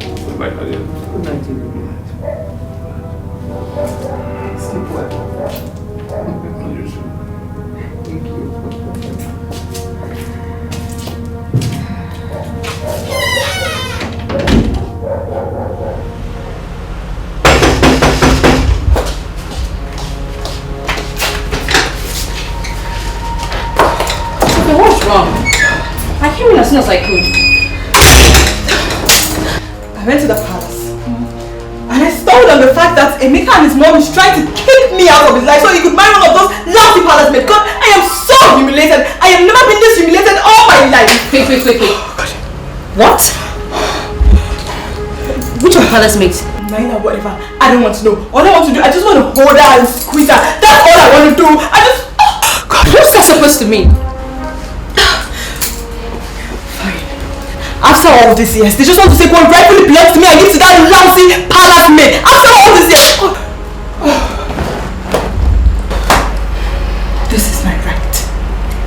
Good night, Nadia. Good night, sleep well. Thank you. What's wrong? I came in as soon as I could. I went to the palace and I stumbled on the fact that Emeka and his mom is trying to kick me out of his life so he could marry one of those lousy palace mates. God, I am so humiliated. I have never been this humiliated all my life. Wait. What? Which of palace mates? Naina, whatever. I don't want to know. All I want to do, I just want to hold her and squeeze her. That's all I want to do. I just... God, what's that supposed to mean? After all these years, they just want to say what rightfully belongs to me and give to that lousy palace maid. After all these years. This is my right.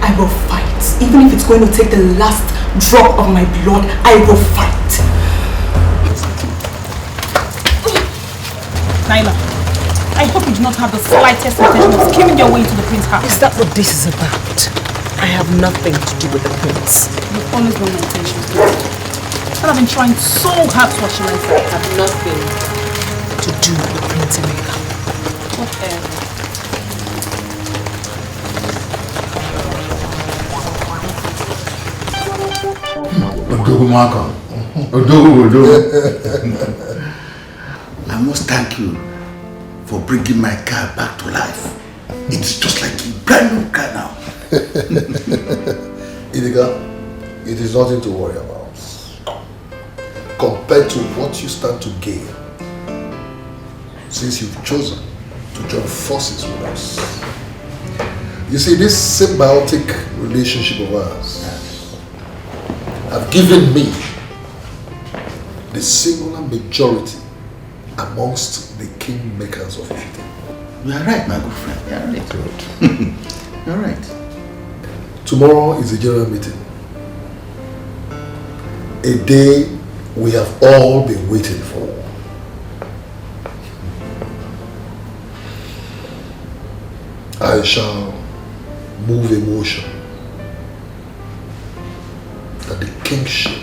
I will fight. Even if it's going to take the last drop of my blood, I will fight. Naila, I hope you do not have the slightest intention of skimming your way into the prince's house. Is that what this is about? I have nothing to do with the prince. You've always known my intentions, and I've been trying so hard to actualize that. I have nothing to do with Prince Emeka. Whatever. I must thank you for bringing my car back to life. It's just like a brand new car now. Idiga, it is nothing to worry about. Compared to what you stand to gain, since you've chosen to join forces with us. You see, this symbiotic relationship of ours have given me the singular majority amongst the kingmakers of Ifite. You are right, my good friend. You are right. You are right. Tomorrow is a general meeting. A day we have all been waiting for. I shall move a motion that the kingship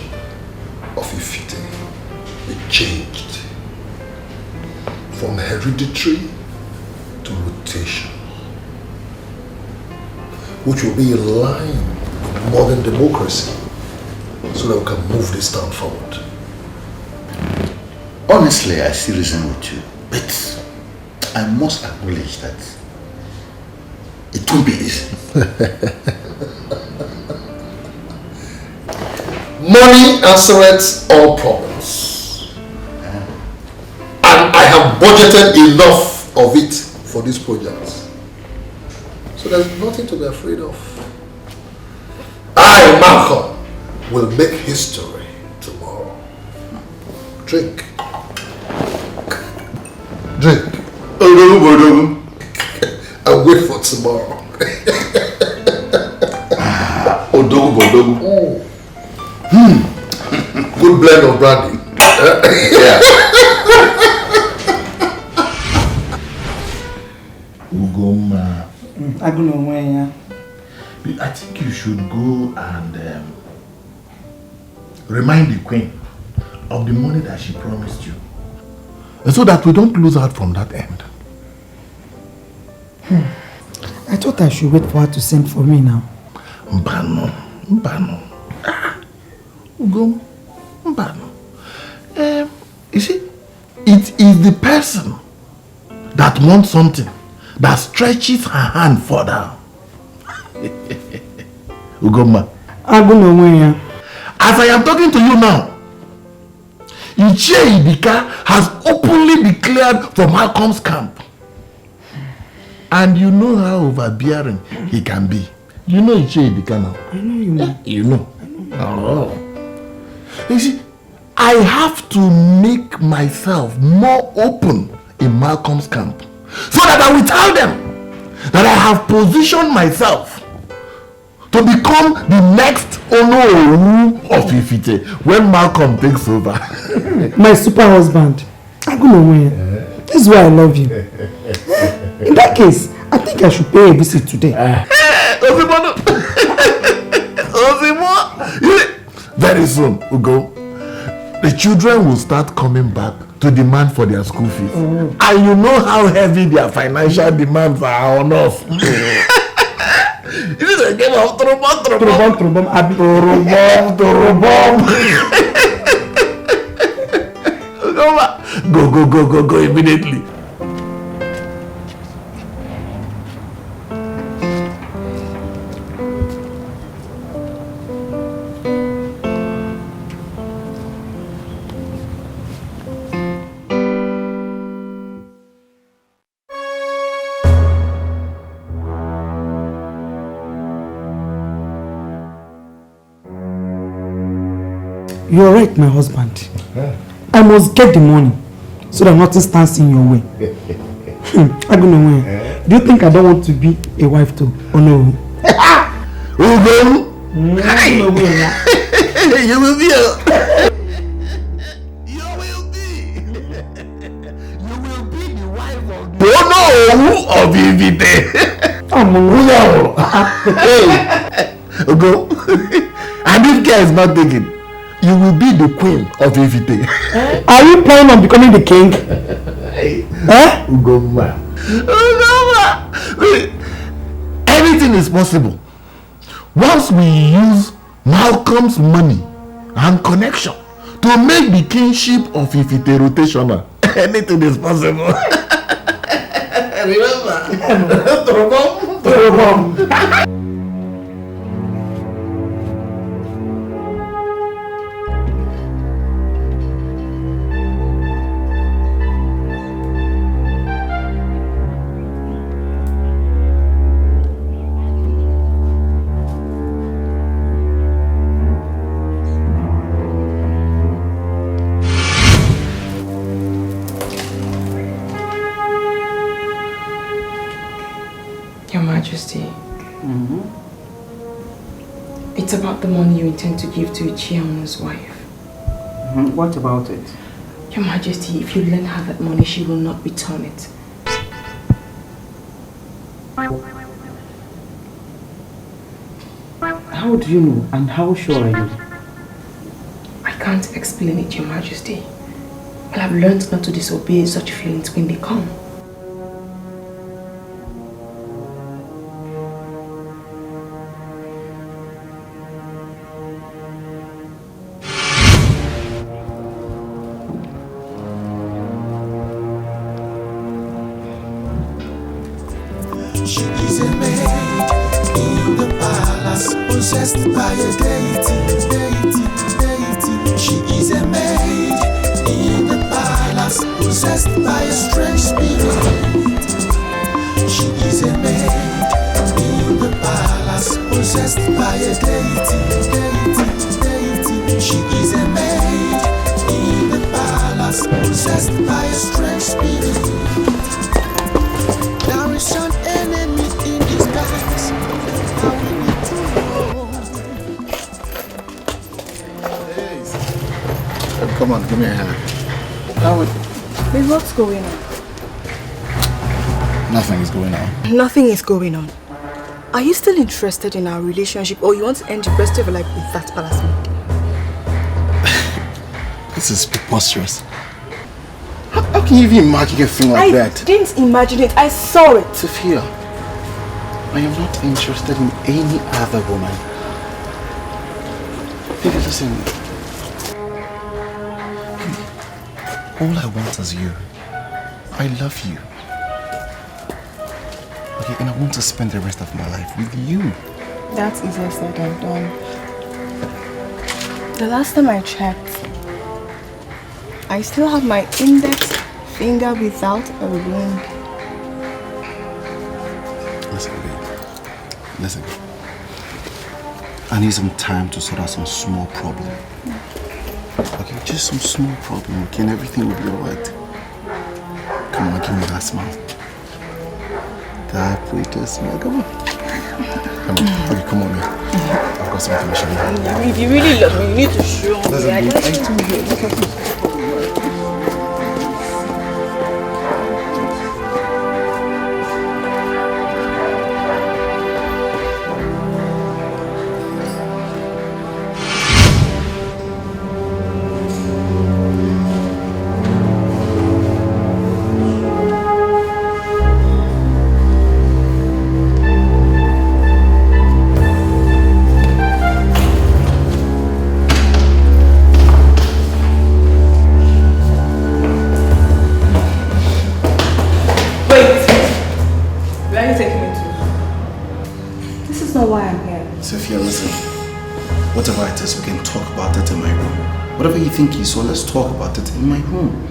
of Ifite be changed from hereditary to rotation, which will be in line with modern democracy, so that we can move this town forward. Honestly, I still reason with you, but I must acknowledge that it won't be easy. Money answers all problems. And I have budgeted enough of it for this project. So there's nothing to be afraid of. I, Malcolm, will make history tomorrow. Drink. Drink. And wait for tomorrow. Good blend of brandy. Yeah. Ugoma. I don't know when. I think you should go and remind the queen of the money that she promised you, so that we don't lose out from that end. I thought I should wait for her to send for me now. Mbano. Ugo. Mbano. You see, it is the person that wants something that stretches her hand further. Ugoma. As I am talking to you now, Ichie Ibika has openly declared for Malcolm's camp. And you know how overbearing he can be. You know Ichie Ibika now. I know you know. You know. Oh. You see, I have to make myself more open in Malcolm's camp, so that I will tell them that I have positioned myself to become the next Ono of Ifite when Malcolm takes over. My super husband. This is why I love you. In that case, I think I should pay a visit today. Very soon, Ugo, the children will start coming back to demand for their school fees. And you know how heavy their financial demands are on us. It is a game of Trobom. Go immediately. You're right, my husband. I must get the money so that nothing stands in your way. I don't know when. Do you think I don't want to be a wife too? Oh no. You will be of Ifite. Go. And if care is not taken, you will be the queen of Ifite. Are you planning on becoming the king? Ugoma. Anything is possible once we use Malcolm's money and connection to make the kingship of Ifite rotational. Anything is possible. Remember? It's about the money you intend to give to Ichiamu's wife. What about it? Your Majesty, if you lend her that money, she will not return it. How do you know and how sure are you? I can't explain it, Your Majesty. But I've learned not to disobey such feelings when they come. She is a maid in the palace, possessed by a deity. She is a maid in the palace, possessed by a strange spirit. She is a maid in the palace, possessed by a deity. She is a maid in the palace, possessed by a strange spirit. There is an enemy in disguise. How we need to know. Come on, give me a hand. Babe, what's going on? Nothing is going on. Nothing is going on. Are you still interested in our relationship, or you want to end the rest of your life with that palace maid? This is preposterous. How can you even imagine a thing like that? I didn't imagine it, I saw it. Sophia, I am not interested in any other woman. Baby, listen. All I want is you. I love you. Okay, and I want to spend the rest of my life with you. That's easier said than done. The last time I checked, I still have my index finger without a ring. Listen, babe. Listen. I need some time to sort out some small problem. Okay, just some small problem, okay, and everything will be alright. Come on, give me that smile. That pretty smile, come on. Come on, okay, come on, man. I've got something to show you. If you really love me, you need to show me. Listen, babe, Sophia, listen. Whatever it is, we can talk about it in my room. Whatever you think is so, let's talk about it in my room.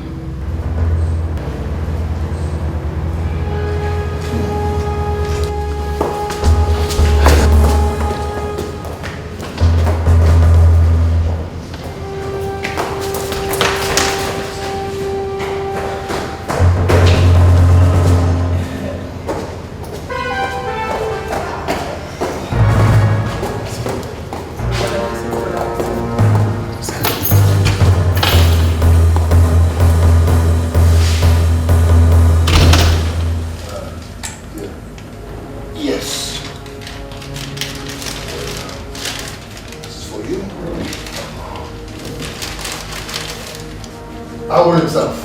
Howard himself.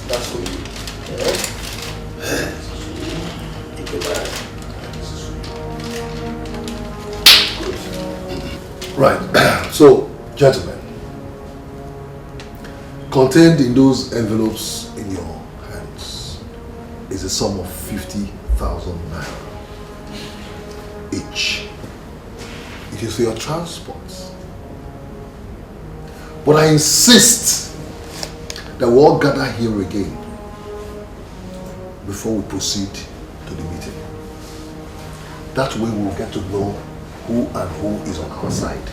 That's for you. Right. So, gentlemen, contained in those envelopes in your hands is a sum of 50,000 naira each. It is for your transport. But I insist that we all gather here again before we proceed to the meeting. That way we will get to know who and who is on our side.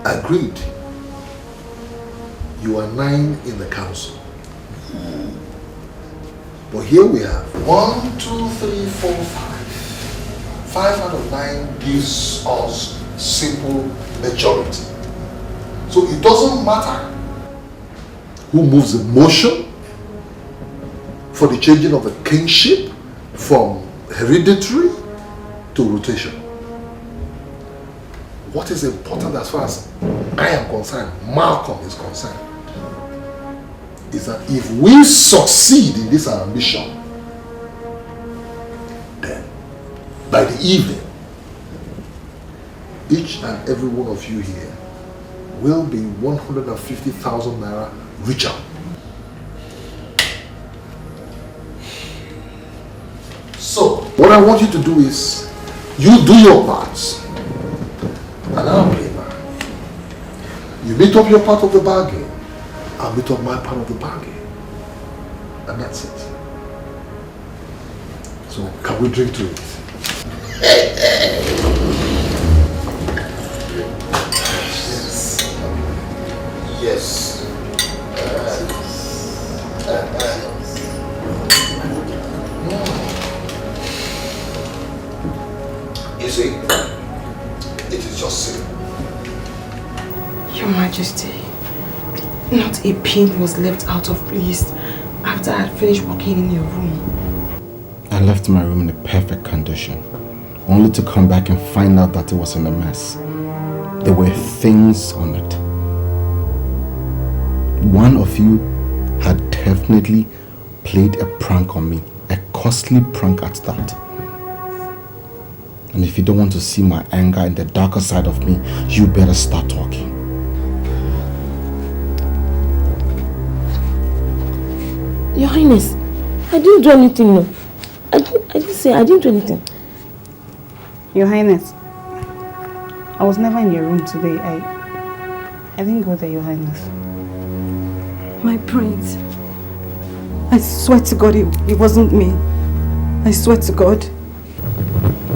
Agreed. You are 9 in the council. But here we have 1, 2, 3, 4, 5. 5 out of 9 gives us simple majority. So it doesn't matter who moves the motion for the changing of a kingship from hereditary to rotation. What is important as far as I am concerned, Malcolm is concerned, is that if we succeed in this ambition, then by the evening, each and every one of you here will be 150,000 naira richer. So, what I want you to do is, you do your parts, and I'll play mine. You meet up your part of the bargain, I'll meet up my part of the bargain. And that's it. So, can we drink to it? Yes. You see, it is just simple. Your Majesty, not a pin was left out of place after I had finished working in your room. I left my room in a perfect condition, only to come back and find out that it was in a mess. There were things on it. One of you had definitely played a prank on me, a costly prank at that. And if you don't want to see my anger and the darker side of me, you better start talking. Your Highness, I didn't do anything, no. I didn't do anything. Your Highness, I was never in your room today. I didn't go there, Your Highness. My prince. I swear to God, it wasn't me. I swear to God.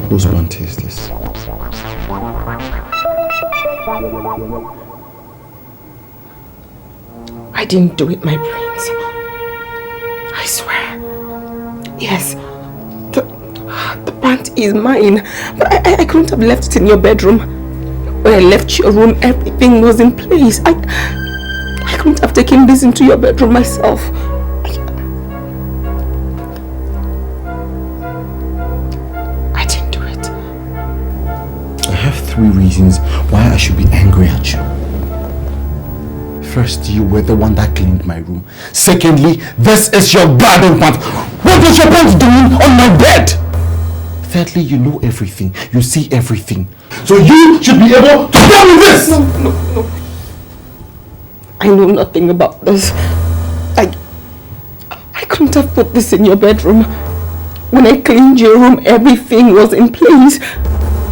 Whose bounty is this? I didn't do it, my prince. I swear. Yes. The pant is mine. But I couldn't have left it in your bedroom. When I left your room, everything was in place. I couldn't have taken this into your bedroom myself. I didn't do it. I have 3 reasons why I should be angry at you. First, you were the one that cleaned my room. Secondly, this is your garden pant. What was your pants doing on my bed? Thirdly, you know everything. You see everything. So you should be able to tell me this! No. I know nothing about this. I couldn't have put this in your bedroom. When I cleaned your room, everything was in place.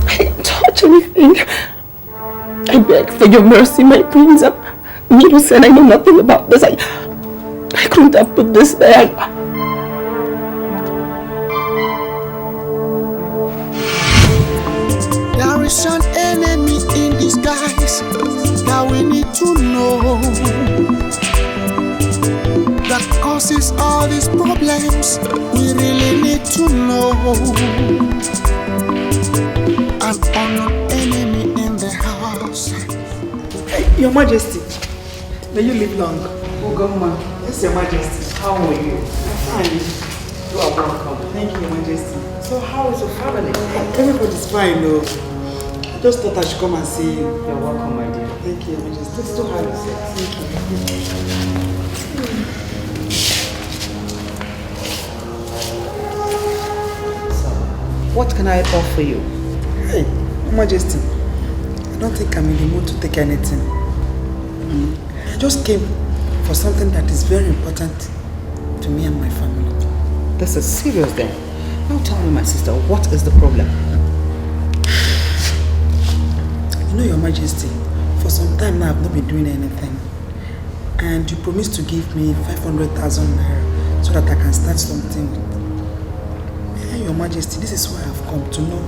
I didn't touch anything. I beg for your mercy, my prince. I'm innocent. I know nothing about this. I couldn't have put this there. There is an enemy in disguise that we need to know, that causes all these problems. We really need to know. An unknown enemy in the house. Hey, Your Majesty, may you live long. Oh, Governor. Yes, Your Majesty. How are you? I'm fine. You are welcome. Thank you, Your Majesty. So, how is your family? Everybody's fine, though. I just thought I should come and see you. You're welcome, my dear. Thank you, Your Majesty. Let's do have yourself. Thank you. So, what can I offer you? Hey, Your Majesty. I don't think I'm in the mood to take anything. I just came for something that is very important to me and my family. This is serious then. Now tell me, my sister, what is the problem? You know, Your Majesty, for some time now I've not been doing anything. And you promised to give me 500,000 naira so that I can start something. Yeah, Your Majesty, this is why I've come to know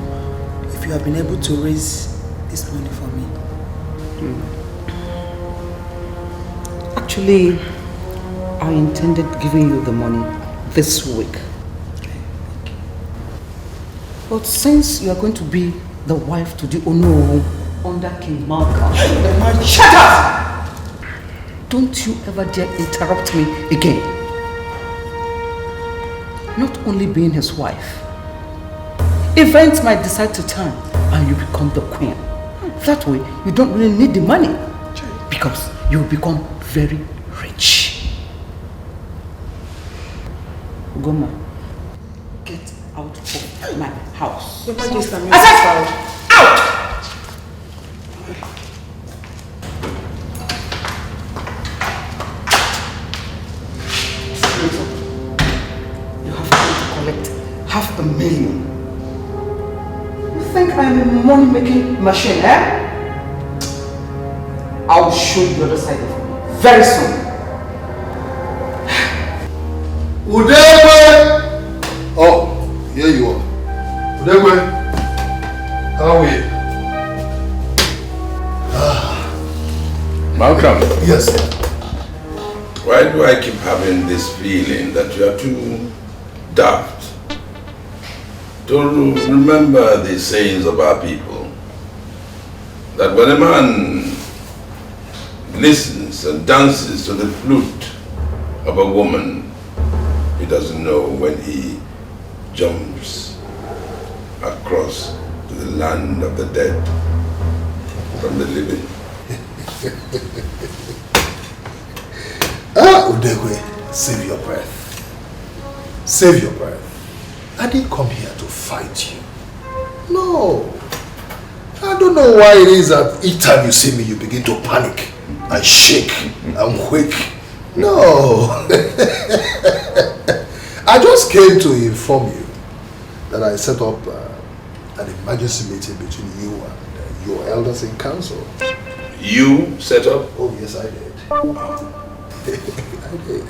if you have been able to raise this money for me. Actually, I intended giving you the money this week. But since you are going to be the wife to the Ono under King Malcolm, shut up! Don't you ever dare interrupt me again. Not only being his wife, events might decide to turn and you become the queen. That way, you don't really need the money because you will become very rich. Ugoma, get out of my house. Your Majesty, I'm out! You have come to collect $500,000. You think I'm a money-making machine, eh? I'll show you the other side of it very soon. Udegwe! Oh, here you are. Udegwe, how are you? Malcolm. Yes, sir. Why do I keep having this feeling that you are too daft to remember the sayings of our people? That when a man listens and dances to the flute of a woman, he doesn't know when he jumps across to the land of the dead from the living. Udegwe, save your breath. Save your breath. I didn't come here to fight you. No. I don't know why it is that each time you see me, you begin to panic and shake and quake. No. I just came to inform you that I set up an emergency meeting between you and your elders in council. You set up? Oh, yes, I did. I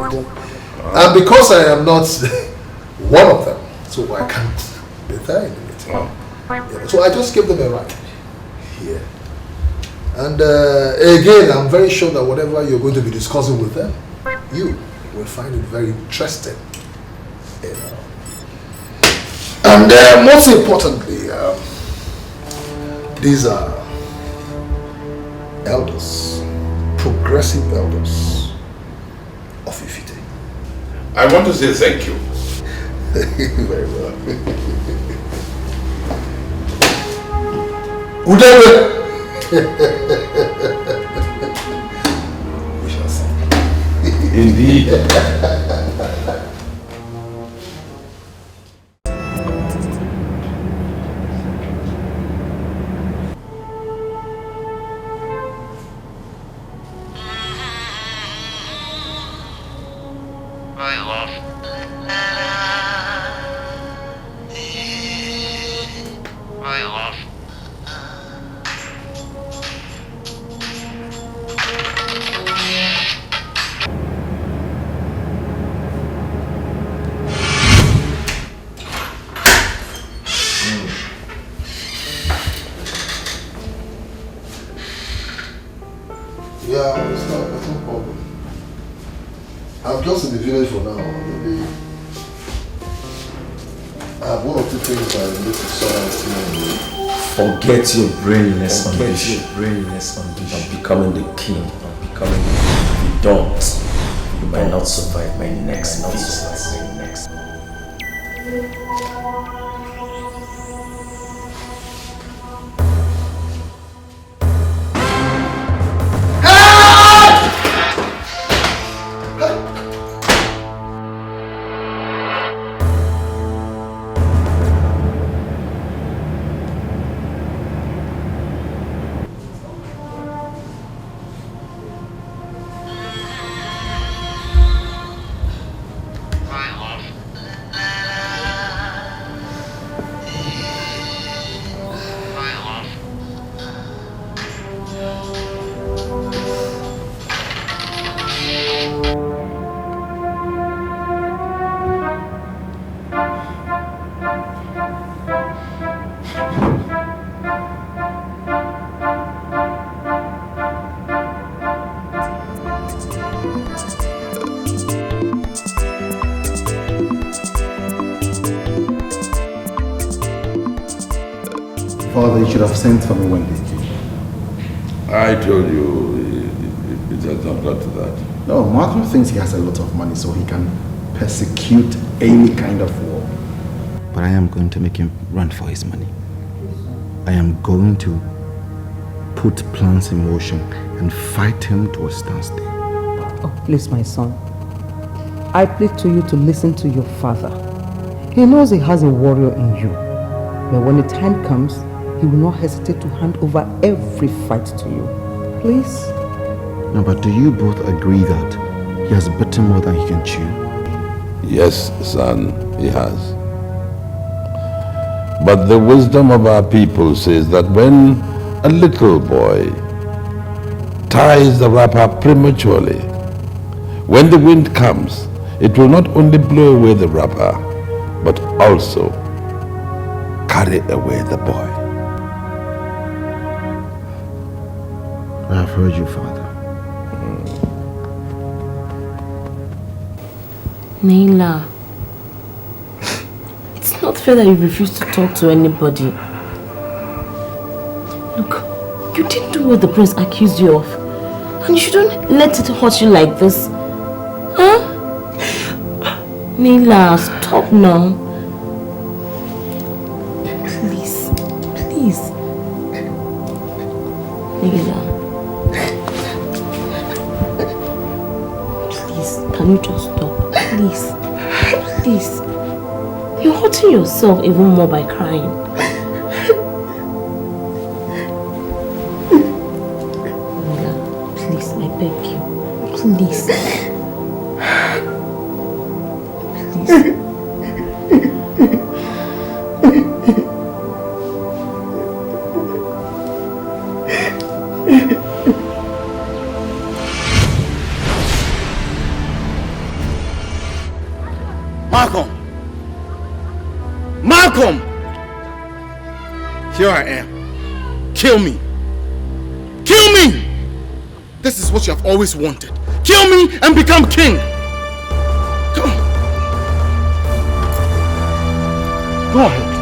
did. And because I am not one of them, so I can't be there in the meeting. Yeah, so I just gave them a ride here. And again, I'm very sure that whatever you're going to be discussing with them, you will find it very interesting. You know. And most importantly, these are elders, progressive elders of Ifite. I want to say thank you. Very well. Udegwe! We shall see. Indeed. Yeah, it's not, that's no problem. I'm just in the village for now. Maybe I have one or two things I need to sort out. Forget your brainless ambition. I'm becoming the king. If you don't, you might not survive my next visit. Father, you should have sent for me when this came. I told you it has not got to that. No, Matthew thinks he has a lot of money so he can persecute any kind of war. But I am going to make him run for his money. I am going to put plans in motion and fight him to a standstill. Oh, please, my son. I plead to you to listen to your father. He knows he has a warrior in you. But when the time comes, he will not hesitate to hand over every fight to you. Please? No, but do you both agree that he has bitten more than he can chew? Yes, son, he has. But the wisdom of our people says that when a little boy ties the wrapper prematurely, when the wind comes, it will not only blow away the wrapper, but also carry away the boy. I have heard you, Father. Naila, it's not fair that you refuse to talk to anybody. Look, you didn't do what the prince accused you of. And you shouldn't let it hurt you like this. Huh? Naila, stop now. Please, please. Naila. Please, can you just stop? Please. Please. You're hurting yourself even more by crying. Naila, please, I beg you. Please. Malcolm! Malcolm! Here I am. Kill me. Kill me! This is what you have always wanted. Kill me and become king. Come on. Go ahead.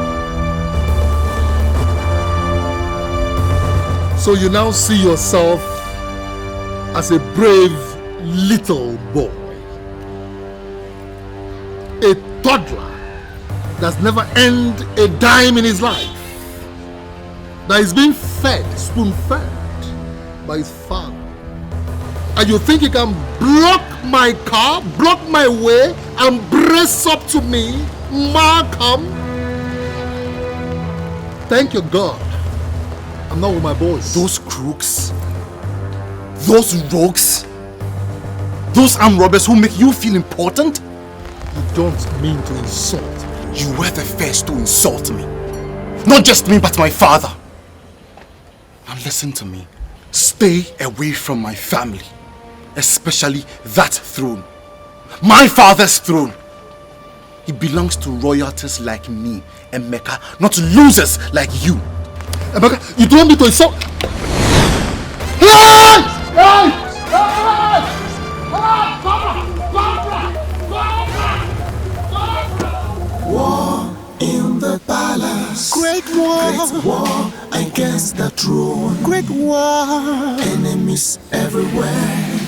So you now see yourself as a brave little boy. A toddler that's never earned a dime in his life. That is being fed, spoon-fed by his father. And you think you can block my car, block my way, and brace up to me, Malcolm? Thank you, God. I'm not with my boys. Those crooks, those rogues, those armed robbers who make you feel important? You don't mean to insult me. You were the first to insult me. Not just me, but my father. Now listen to me. Stay away from my family. Especially that throne. My father's throne. It belongs to royalties like me, Emeka, not losers like you. Emeka, you don't need to insult. Hey! Hey! War in the palace. Great war against the throne. Great war. Enemies everywhere.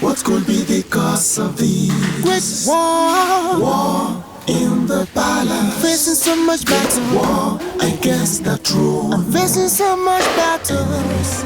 What could be the cause of these? Great war. War in the palace. I'm facing so much battle. War against the throne. I'm facing so much battles.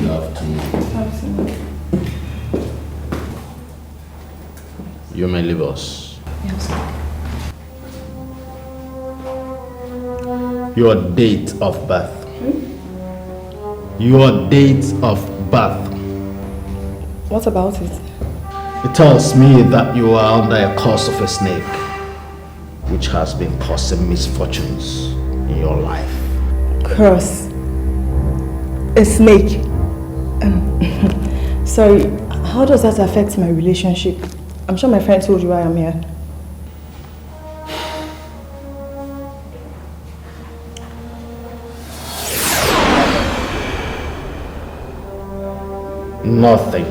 have to leave. Absolutely. You may leave us. Yes. Your date of birth. Your date of birth. What about it? It tells me that you are under a curse of a snake, which has been causing misfortunes in your life. Curse. A snake. Sorry, how does that affect my relationship? I'm sure my friend told you why I'm here. Nothing,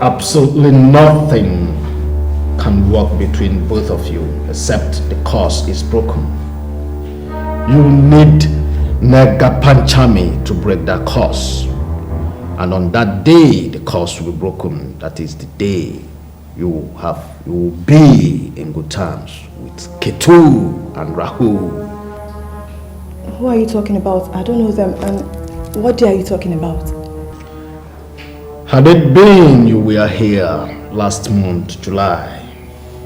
absolutely nothing can work between both of you except the curse is broken. You need Nagapanchami to break that curse. And on that day, the curse will be broken. That is the day you will be in good terms with Ketu and Rahu. Who are you talking about? I don't know them. And what day are you talking about? Had it been you were here last month, July,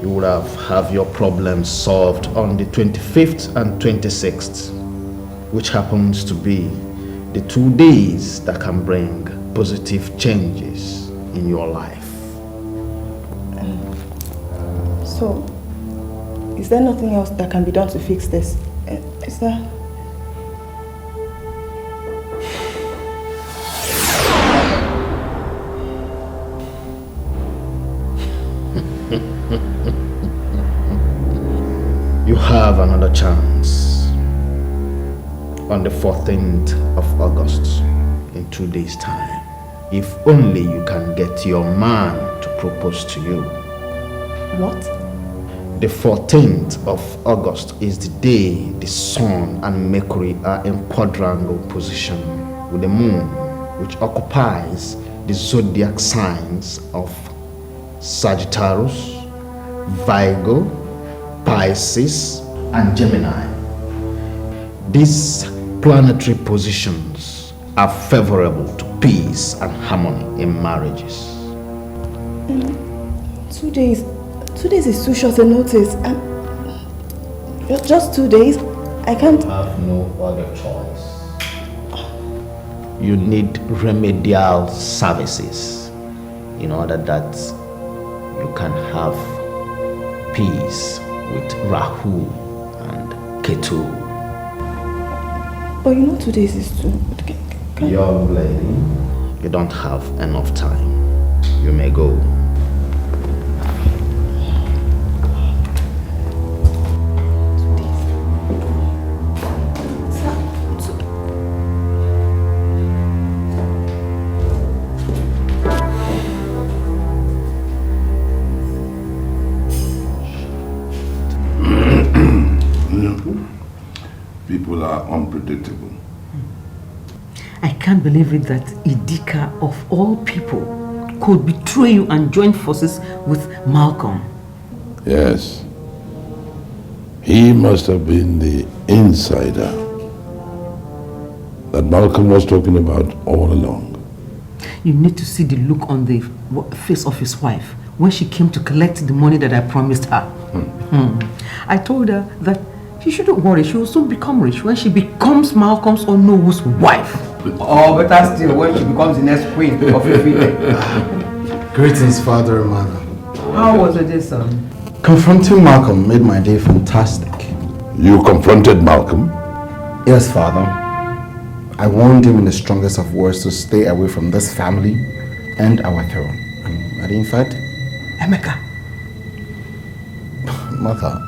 you would have your problems solved on the 25th and 26th, which happens to be the 2 days that can bring positive changes in your life. So, is there nothing else that can be done to fix this? Is there? You have another chance on the 14th of August in 2 days' time. If only you can get your man to propose to you. What? The 14th of August is the day the Sun and Mercury are in quadrangle position with the Moon, which occupies the zodiac signs of Sagittarius, Virgo, Pisces, and Gemini. These planetary positions are favorable to peace and harmony in marriages. 2 days. 2 days is too short a notice. Just 2 days? I can't. You have no other choice. You need remedial services in order that you can have peace with Rahu and Ketu. But you know 2 days is too... Young lady, you don't have enough time. You may go. People are unpredictable. I can't believe it that Idika, of all people, could betray you and join forces with Malcolm. Yes. He must have been the insider that Malcolm was talking about all along. You need to see the look on the face of his wife when she came to collect the money that I promised her. I told her that she shouldn't worry, she will soon become rich when she becomes Malcolm's Onowo's wife. Or better still, when she becomes the next queen of Ife. Greetings, father and mother. How was it, son? Confronting Malcolm made my day fantastic. You confronted Malcolm? Yes, father. I warned him in the strongest of words to stay away from this family and our throne. And in fact... Emeka. Mother...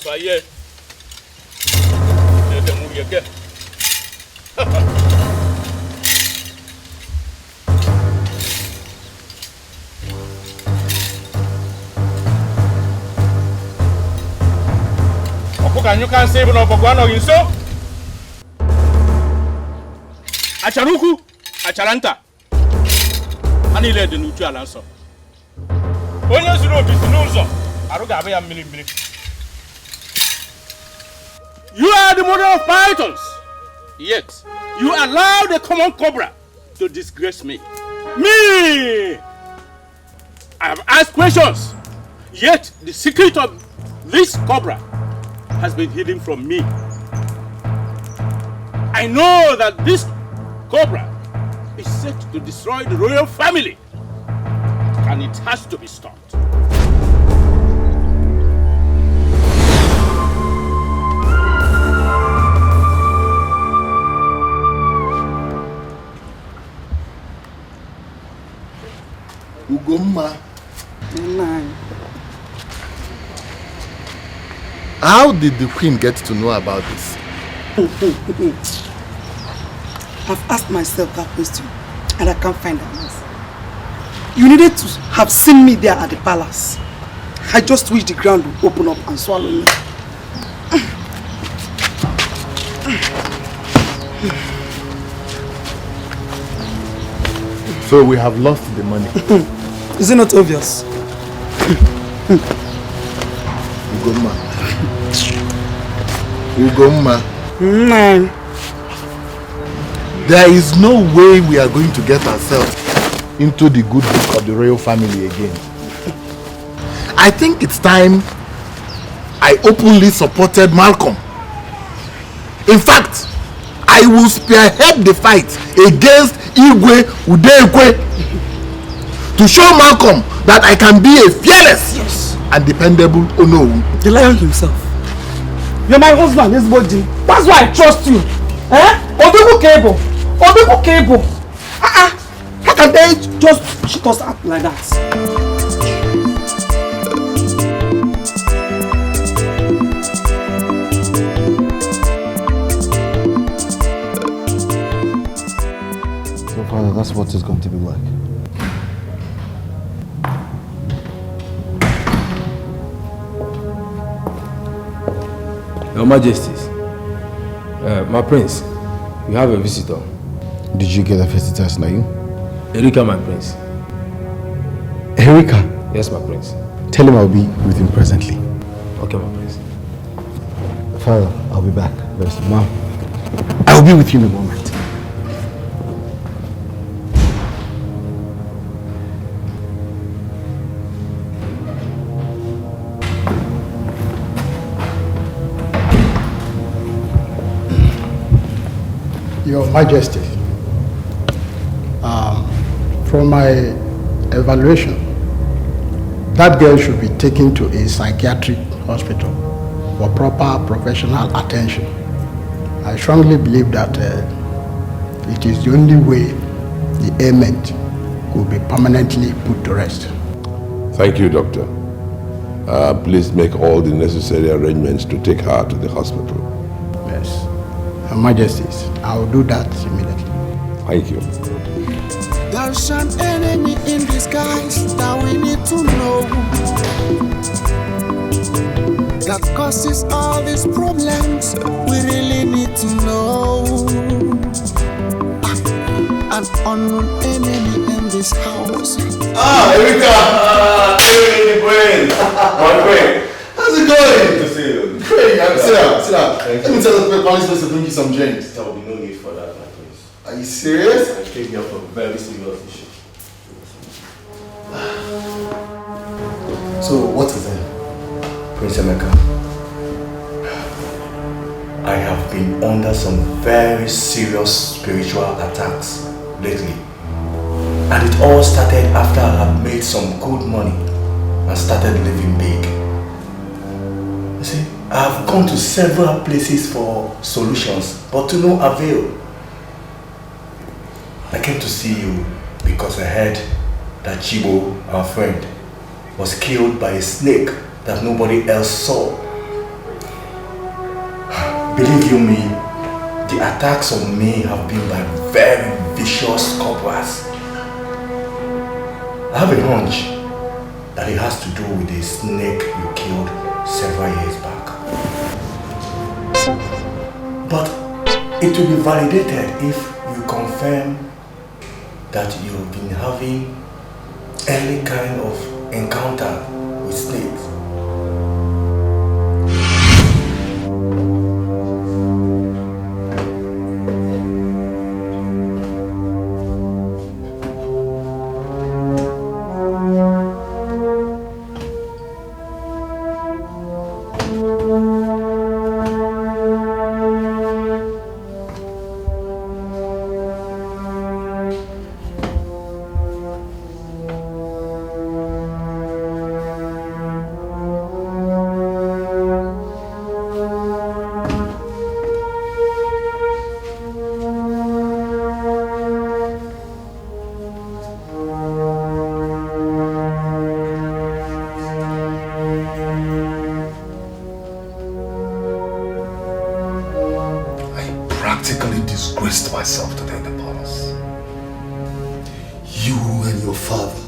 Faye. Let them move again. Can you can't save no Pogwano in so? Acharuku, Acharanta. Honey led the neutral answer. When you see no business, Arugabe and Millie. You are the mother of pythons, yet you allow the common cobra to disgrace me. Me! I have asked questions, yet the secret of this cobra has been hidden from me. I know that this cobra is set to destroy the royal family, and it has to be stopped. Ugomma. How did the queen get to know about this? I've asked myself that question and I can't find an answer. You needed to have seen me there at the palace. I just wish the ground would open up and swallow me. So we have lost the money. Is it not obvious? Ugomma. There is no way we are going to get ourselves into the good book of the royal family again. I think it's time I openly supported Malcolm. In fact, I will spearhead the fight against Igwe Udekwe to show Malcolm that I can be a fearless and dependable Ono. The lion himself. You're my husband, this body. That's why I trust you. Obiku Cable. Obiku Cable. How can they just shit us out like that? So Father, that's what it's going to be like. Your Majesties, my prince, we have a visitor. Did you get a visitor, Nayu? Erika, my prince. Erika? Yes, my prince. Tell him I'll be with him presently. Okay, my prince. Father, I'll be back very soon. Mom, I'll be with you in a moment. Your Majesty, from my evaluation, that girl should be taken to a psychiatric hospital for proper professional attention. I strongly believe that it is the only way the ailment could be permanently put to rest. Thank you, Doctor. Please make all the necessary arrangements to take her to the hospital. Yes. Your Majesties, I will do that immediately. Thank you. There's an enemy in disguise that we need to know, that causes all these problems. We really need to know. An unknown enemy in this house. Erika! Hey, Queen! My Queen! How's it going? Good to see you. Great, sit down, sit down. Let me tell the police to bring you some drinks. There will be no need for that, my prince. Are you serious? I came here for a very serious issue. So, what is it? Prince Emeka, I have been under some very serious spiritual attacks lately. And it all started after I had made some good money and started living big. You see, I have gone to several places for solutions, but to no avail. I came to see you because I heard that Chibo, our friend, was killed by a snake that nobody else saw. Believe you me, the attacks on me have been by very vicious cobras. I have a hunch that it has to do with the snake you killed several years back. But it will be validated if you confirm that you've been having any kind of encounter with snakes. Myself today in the palace. You and your father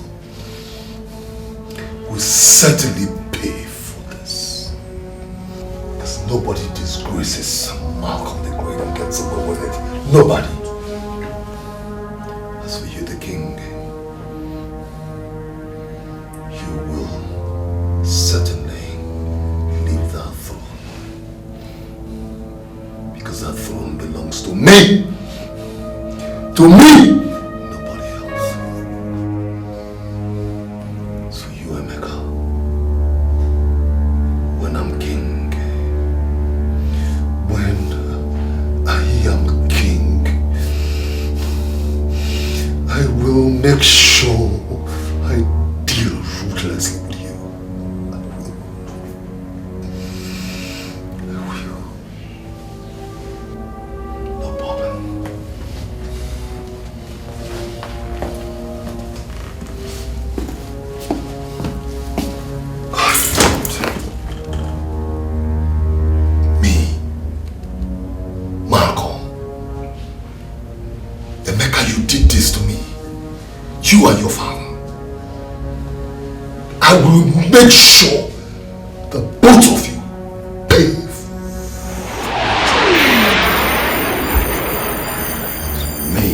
will certainly pay for this. Because nobody disgraces Malcolm the Great and gets away with it. Nobody. As for you, the king, you will certainly leave that throne. Because that throne belongs to me. To me! Nobody else. So you, Emeka, when I'm king, when I am king, I will make sure I deal ruthlessly with you. I will. No problem. You and your father. I will make sure that both of you pay. Me,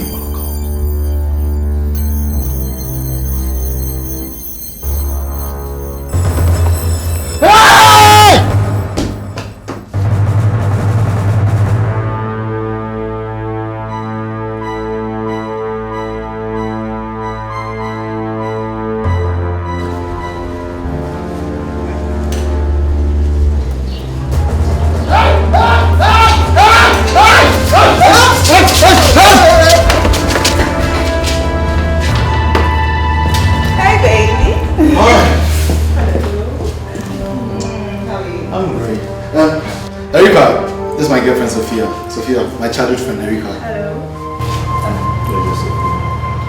Sophia, my childhood friend Erika. Hello.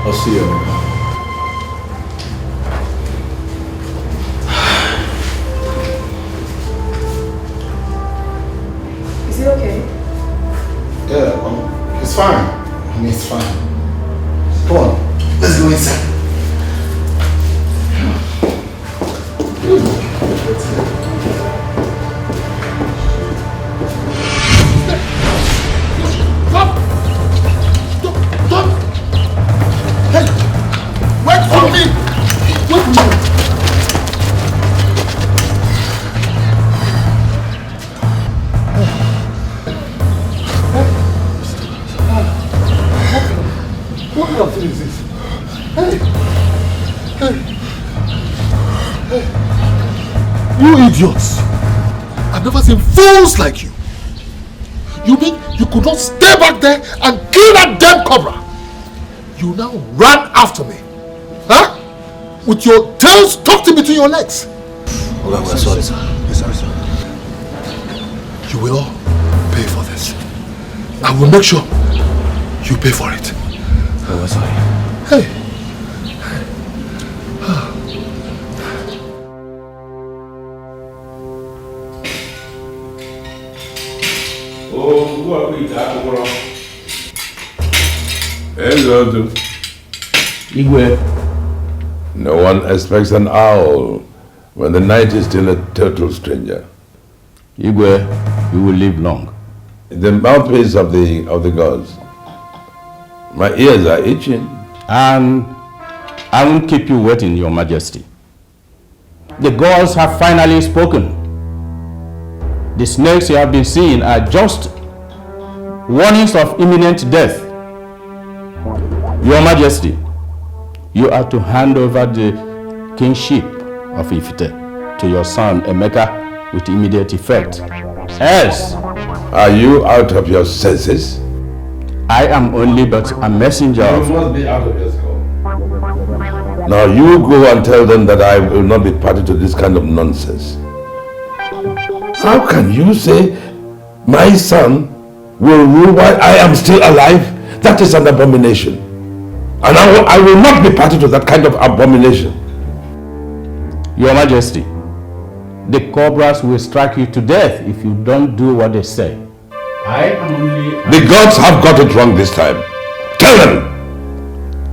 I'll see you. Is he okay? Yeah, he's fine. I mean, he's fine. Come on, let's go inside. Idiots! I've never seen fools like you. You mean you could not stay back there and kill that damn cobra? You now ran after me. Huh? With your tails tucked in between your legs. Okay, we're sorry, sir. We're sorry, sir. You will all pay for this. I will make sure you pay for it. Oh, we're sorry. Hey. Chigozu. Igwe. No one expects an owl when the night is still a total stranger. Igwe, you will live long. The mouthpiece of the gods. My ears are itching. And I won't keep you waiting, Your Majesty. The gods have finally spoken. The snakes you have been seeing are just warnings of imminent death. Your Majesty, you are to hand over the kingship of Ifite to your son Emeka with immediate effect. Else, are you out of your senses? I am only but a messenger of... You must be out of your skull. Now you go and tell them that I will not be party to this kind of nonsense. How can you say my son will rule while I am still alive? That is an abomination. And I will not be party to that kind of abomination. Your Majesty, the cobras will strike you to death if you don't do what they say. I am only... The gods have got it wrong this time. Tell them!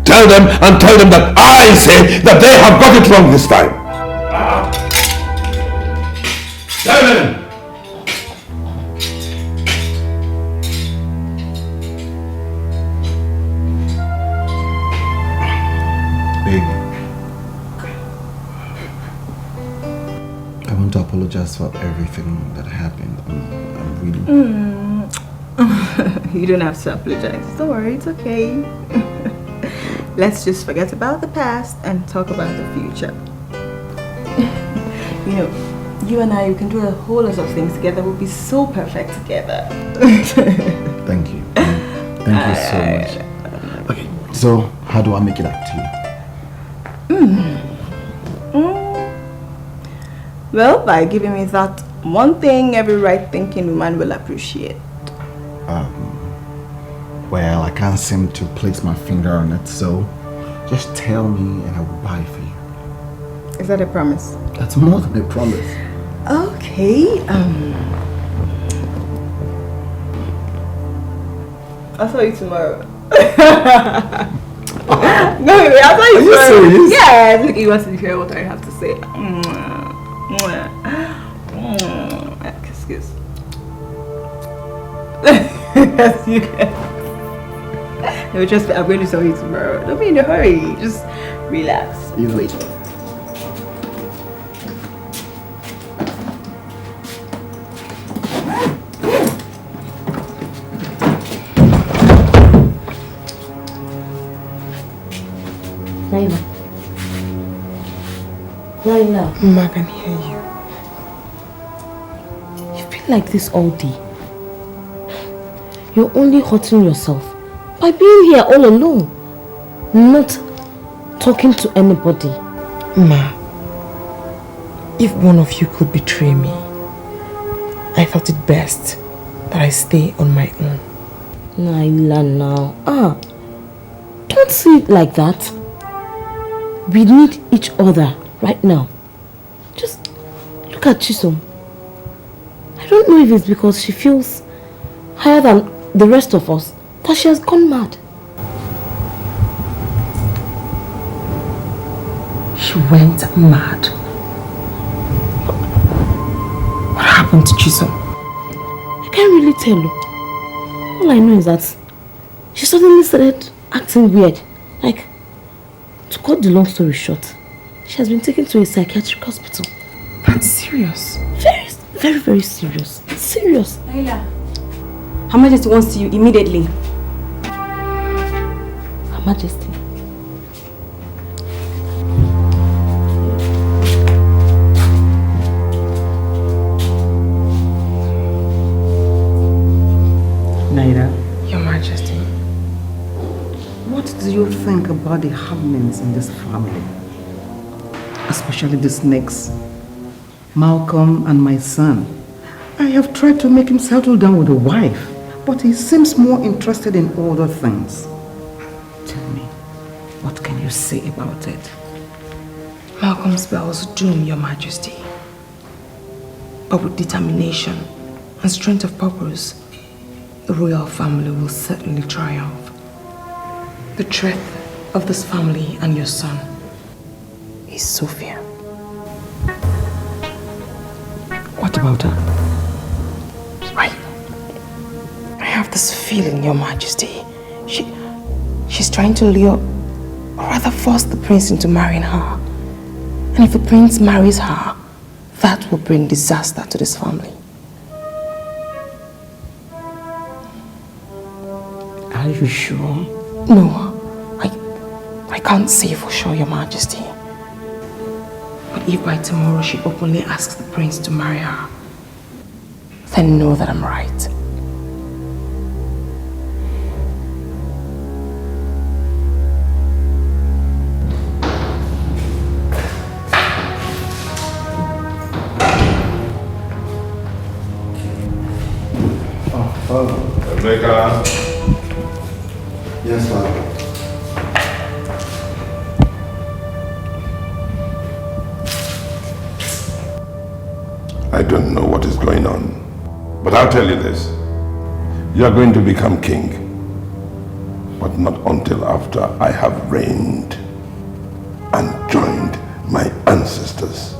Tell them and tell them that I say that they have got it wrong this time. Tell them! I want to apologize for everything that happened. I'm really... You don't have to apologize. Don't worry, it's okay. Let's just forget about the past and talk about the future. You know, you and I, we can do a whole lot of things together. We'll be so perfect together. Thank you. Thank you so much. Okay, so how do I make it up to you? Well, by giving me that one thing every right-thinking woman will appreciate. Well, I can't seem to place my finger on it, so just tell me and I will buy for you. Is that a promise? That's more than a promise. Okay, I'll tell you tomorrow. No, wait, I'll tell you tomorrow. Are you serious? Yeah, look, you want to hear what I have to say. Excuse. Yes, you can. No, just I'm going to tell you tomorrow. Don't be in a hurry. Just relax. Wait. Naila. Mama, I can hear you. You've been like this all day. You're only hurting yourself by being here all alone, not talking to anybody. Ma, if one of you could betray me, I thought it best that I stay on my own. Naila, now. Don't see it like that. We need each other right now. Just look at Chisom. I don't know if it's because she feels higher than the rest of us that she has gone mad. She went mad. What happened to Chisom? I can't really tell you. All I know is that she suddenly started acting weird. Like, to cut the long story short, she has been taken to a psychiatric hospital. That's serious. Very, very, very serious. Serious. Naila, Her Majesty wants you immediately. Her Majesty. Naira. Your Majesty. What do you think about the happenings in this family? Especially the snakes. Malcolm and my son. I have tried to make him settle down with a wife, but he seems more interested in other things. Tell me, what can you say about it? Malcolm spells doom, Your Majesty. But with determination and strength of purpose, the royal family will certainly triumph. The threat of this family and your son is Sophia. What about her? I have this feeling, Your Majesty. She's trying to lure, or rather force the prince into marrying her. And if the prince marries her, that will bring disaster to this family. Are you sure? No, I can't say for sure, Your Majesty. But if by tomorrow she openly asks the prince to marry her, then know that I'm right. Emeka. Yes, Father. I don't know what is going on, but I'll tell you this. You are going to become king, but not until after I have reigned and joined my ancestors.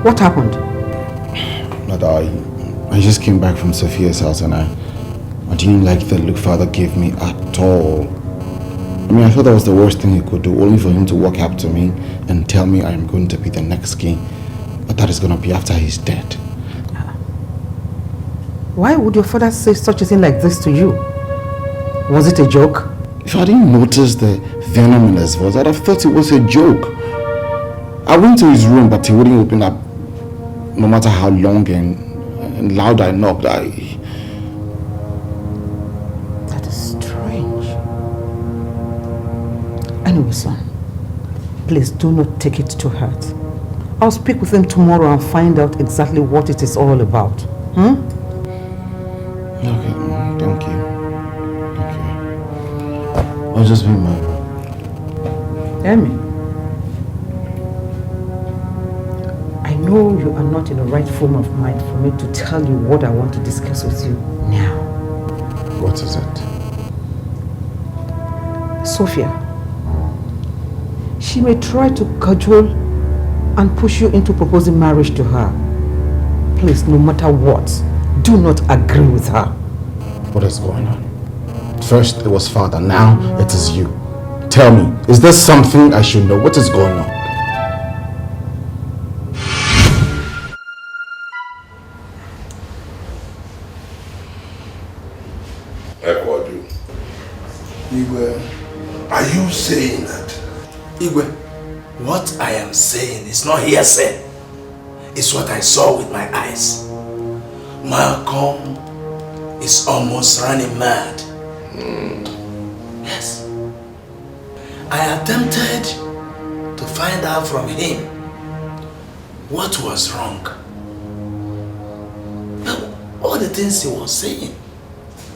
What happened? But I just came back from Sophia's house and I didn't like the look Father gave me at all. I mean, I thought that was the worst thing he could do, only for him to walk up to me and tell me I'm going to be the next king. But that is going to be after he's dead. Why would your father say such a thing like this to you? Was it a joke? If I didn't notice the venom in his voice, I'd have thought it was a joke. I went to his room, but he wouldn't open up. No matter how long and loud I knocked, That is strange. Anyway, son, please do not take it to heart. I'll speak with him tomorrow and find out exactly what it is all about. Okay, thank you. I'll just be mine. Amy, I know you are not in the right frame of mind for me to tell you what I want to discuss with you now. What is it? Sophia, she may try to cajole and push you into proposing marriage to her. Please, no matter what, do not agree with her. What is going on? First it was Father, now it is you. Tell me, is there something I should know? What is going on? Ekwadu, Igwe, are you saying that? Igwe, what I am saying is not hearsay. It's what I saw with my eyes. Malcolm is almost running mad. Yes. I attempted to find out from him what was wrong. But all the things he was saying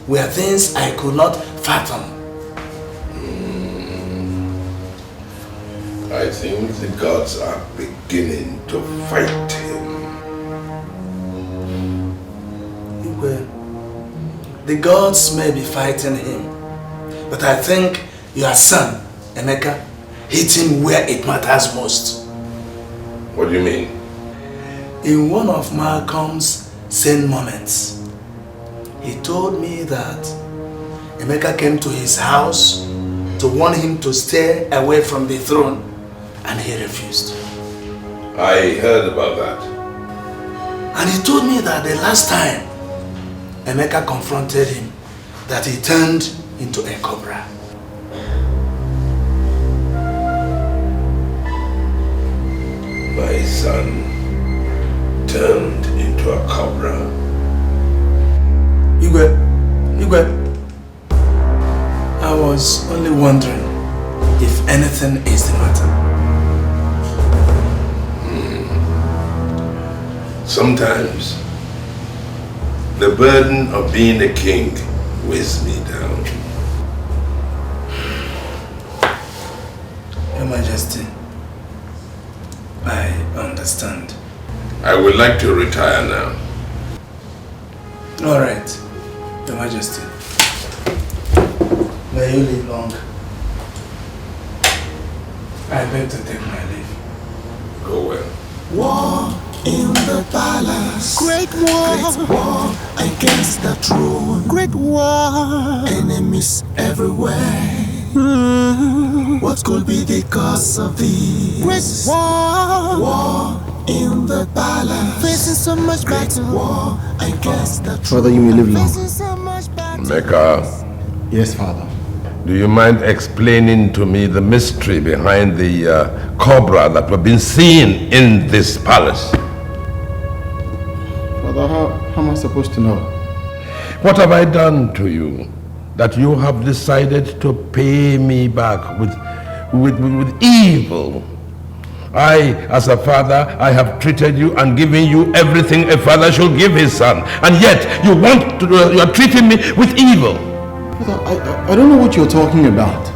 were things I could not fathom. I think the gods are beginning to fight him. The gods may be fighting him, but I think your son, Emeka, hit him where it matters most. What do you mean? In one of Malcolm's sane moments, he told me that Emeka came to his house to warn him to stay away from the throne, and he refused. I heard about that. And he told me that the last time Emeka confronted him, that he turned into a cobra. my son turned into a cobra. Igwe, I was only wondering if anything is the matter. Sometimes the burden of being a king weighs me down. Your Majesty, I understand. I would like to retire now. All right, Your Majesty. May you live long. I beg to take my leave. Go well. War in the palace. Great war against the throne. Great war. Enemies everywhere. What could be the cause of this? Great war. War in the palace. Facing so much battle. War against the throne. Father, you may live long. Mecca. Yes, Father. Do you mind explaining to me the mystery behind the cobra that we've been seeing in this palace? Father, how am I supposed to know? What have I done to you that you have decided to pay me back with evil? I, as a father, I have treated you and given you everything a father should give his son, and yet you are treating me with evil. Father, I don't know what you're talking about.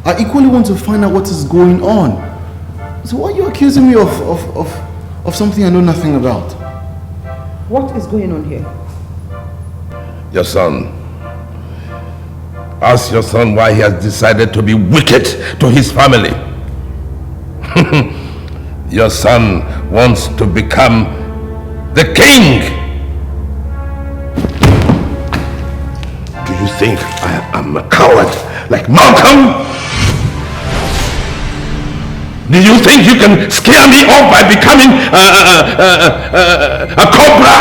I equally want to find out what is going on. So why are you accusing me of something I know nothing about? What is going on here? Your son. Ask your son why he has decided to be wicked to his family. Your son wants to become the king. Do you think I am a coward like Malcolm? Do you think you can scare me off by becoming a cobra?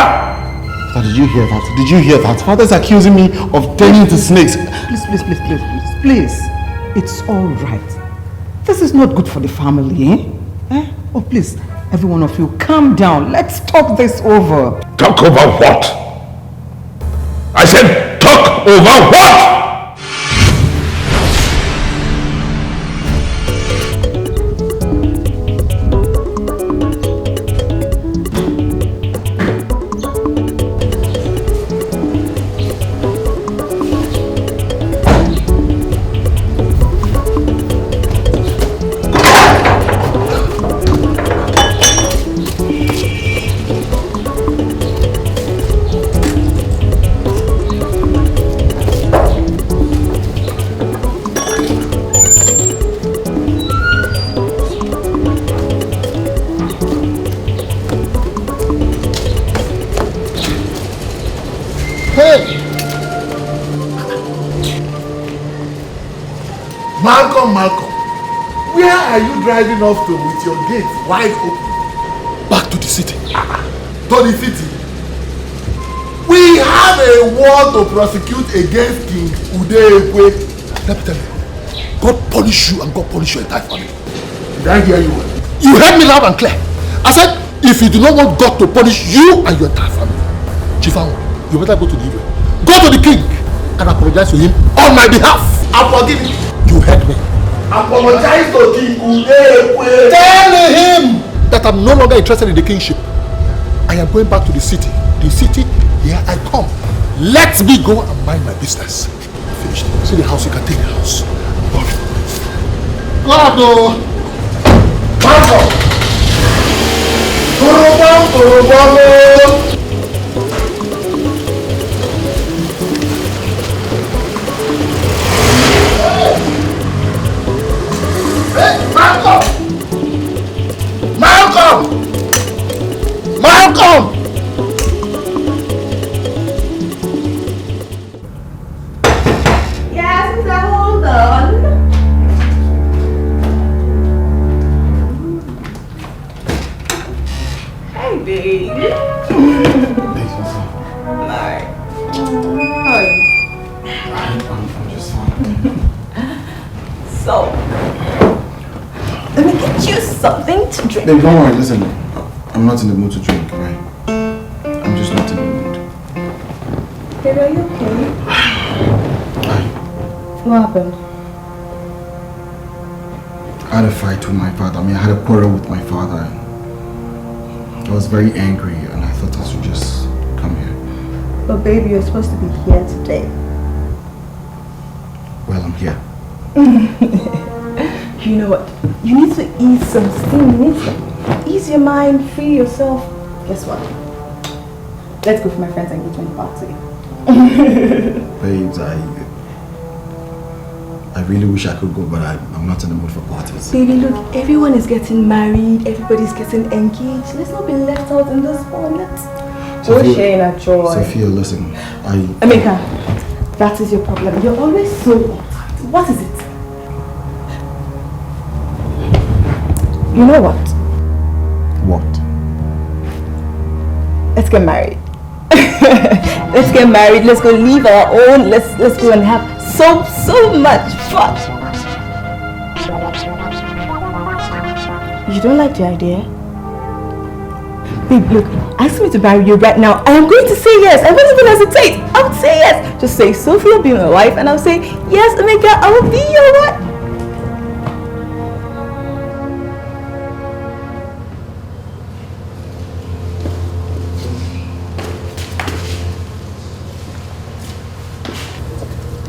Father, did you hear that? Did you hear that? Father's accusing me of turning into snakes. Please. It's all right. This is not good for the family, eh? Oh, please, every one of you, calm down. Let's talk this over. Talk over what? I said, talk over what? Malcolm, where are you driving off to with your gates wide open? Back to the city. To the city? We have a war to prosecute against King Udekwe. Let me tell you, God punish you and God punish your entire family. Did I hear you well? You heard me loud and clear. I said, if you do not want God to punish you and your entire family, Chief Anwo, you better go to the evil. Go to the king and apologize to him on my behalf. I'm forgiving you. You heard me. Apologize to King Udekwe. Tell him that I'm no longer interested in the kingship. I am going back to the city. The city, here I come. Let me go and mind my business. Finished. See the house, you can take the house. God, Marco! Hey, Malcolm! Yes, sister, hold on. Hey, baby. Hi. How are you? I'm just fine. So, Let me get you something to drink. Babe, don't worry, listen. I'm not in the mood to drink, right? I'm just not in the mood. Baby, are you okay? What happened? I had a fight with my father. I had a quarrel with my father. I was very angry and I thought I should just come here. But baby, you're supposed to be here today. Well, I'm here. You know what? You need to ease some steam. You need to ease your mind, free yourself. Guess what? Let's go for my friend's engagement party. Babes, I really wish I could go, but I'm not in the mood for parties. Baby, look, everyone is getting married, everybody's getting engaged. Let's not be left out in this one. Let's go share in our joy. Sophia, listen, Emeka, that is your problem. You're always so uptight. What is it? You know what? What? Let's get married. Let's get married. Let's go leave our own. Let's go and have so much fun. You don't like the idea? Babe, look, ask me to marry you right now. I am going to say yes. I won't even hesitate. I would say yes. Just say, Sophia, be my wife. And I'll say, yes, Emeka, I will be your wife.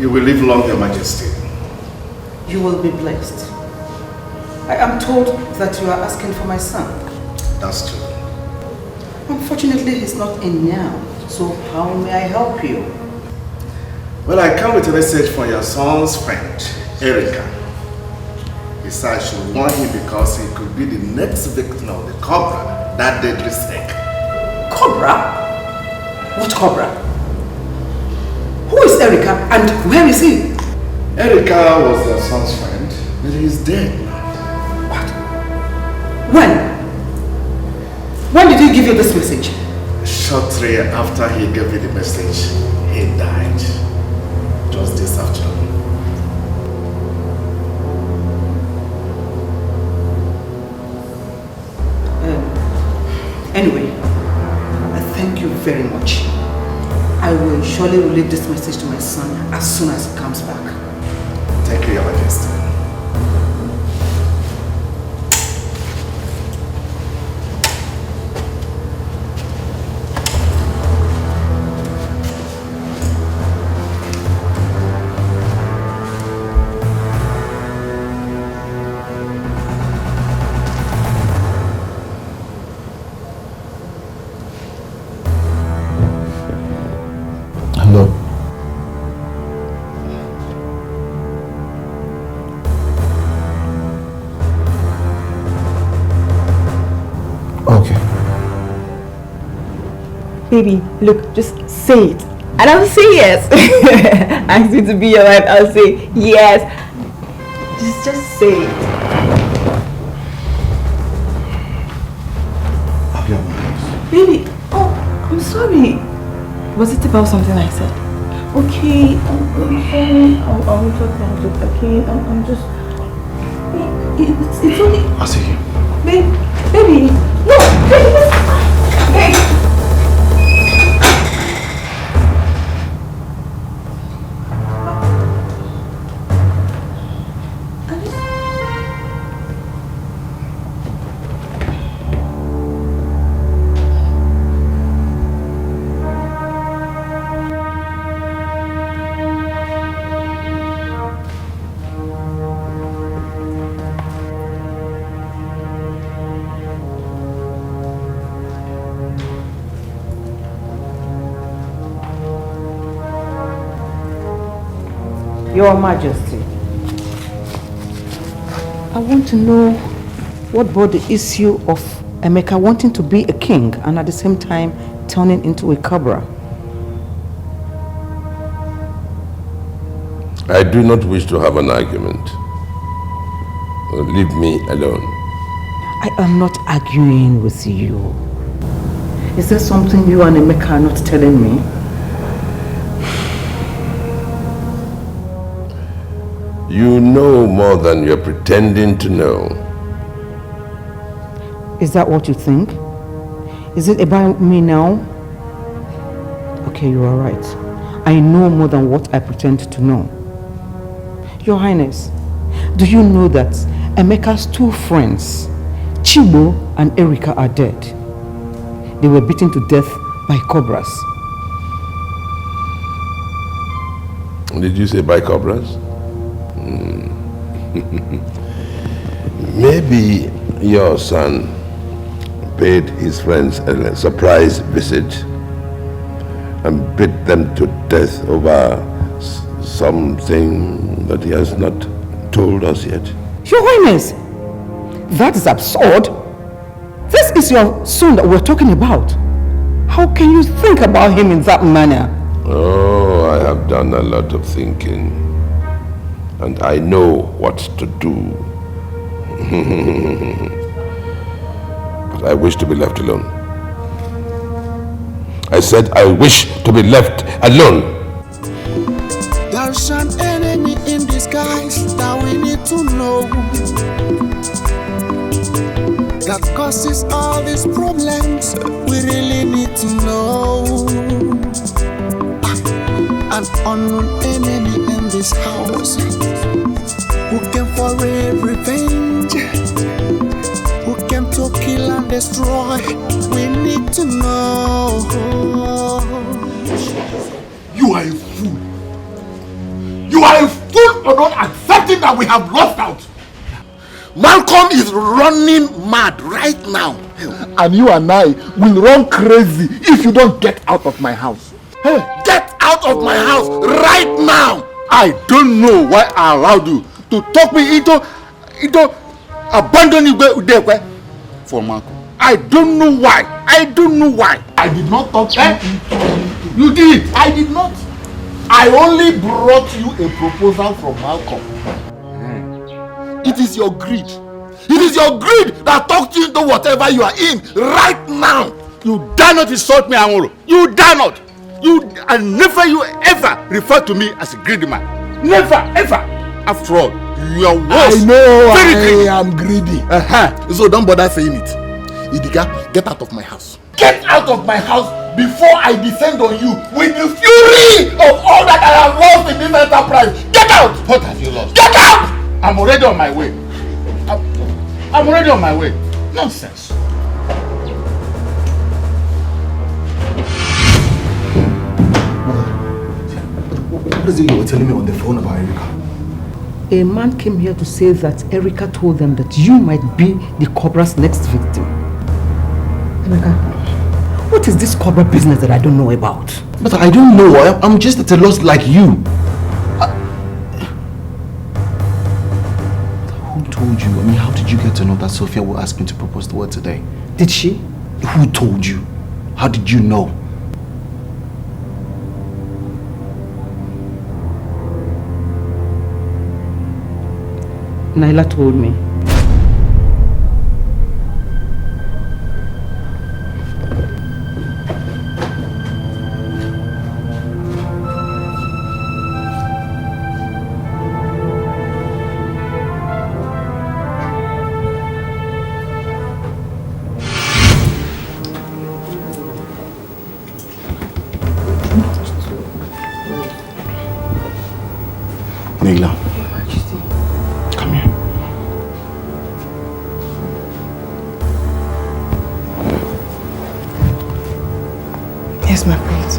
You will live long, Your Majesty. You will be blessed. I am told that you are asking for my son. That's true. Unfortunately, he's not in now. So how may I help you? Well, I come with a message from your son's friend, Erica. He said I should warn him because he could be the next victim of the cobra, that deadly snake. Cobra? What cobra? Who is Erica and where is he? Erica was your son's friend, but he's dead now. What? When? When did he give you this message? Shortly after he gave you the message, he died. Just this afternoon. Anyway, I thank you very much. I will surely relay this message to my son as soon as he comes back. Thank you, Your Majesty. Hello. Okay. Baby, look, just say it. And I'll say yes. Ask me to be your wife, I'll say yes. Just say it. I'll be at my house. Baby, oh, I'm sorry. Was it about something I said? Okay, I'm sorry. I'm talking about it. Okay, I'm just... It's only... I'll see you. Baby, no, baby. Your Majesty, I want to know what brought the issue of Emeka wanting to be a king and at the same time turning into a cobra. I do not wish to have an argument. Leave me alone. I am not arguing with you. Is there something you and Emeka are not telling me? You know more than you're pretending to know. Is that what you think? Is it about me now? Okay, you are right. I know more than what I pretend to know. Your Highness, do you know that Emeka's 2 friends, Chibo and Erika, are dead? They were beaten to death by cobras. Did you say by cobras? Maybe your son paid his friends a surprise visit and beat them to death over something that he has not told us yet. Your Highness, that is absurd. This is your son that we're talking about. How can you think about him in that manner? Oh, I have done a lot of thinking, and I know what to do. But I wish to be left alone. I said I wish to be left alone. There's an enemy in disguise that we need to know, that causes all these problems. We really need to know. An unknown enemy in this house, who came for revenge, who came to kill and destroy. We need to know. You are a fool. You are a fool for not accepting that we have lost out. Malcolm is running mad right now. And you and I will run crazy if you don't get out of my house. Hey, get out of my house right now. I don't know why I allowed you to talk me into abandoning Udekwe for Malcolm. I don't know why. I don't know why. I did not talk to you. You did. I did not. I only brought you a proposal from Malcolm. It is your greed. It is your greed that talked you into whatever you are in right now. You dare not insult me, Amoro. You dare not. And never you ever refer to me as a greedy man. Never, ever. After all, you are worse. I know I am greedy. So don't bother saying it. Idiga, get out of my house. Get out of my house before I descend on you with the fury of all that I have lost in this enterprise. Get out! What have you lost? Get out! I'm already on my way. I'm already on my way. Nonsense. What is it you were telling me on the phone about Erika? A man came here to say that Erika told them that you might be the cobra's next victim. Emeka, what is this cobra business that I don't know about? But I don't know. I'm just at a loss like you. Who told you? I mean, how did you get to know that Sophia will ask me to propose the word today? Did she? Who told you? How did you know? Naila told me. Naila, come here. Yes, my prince.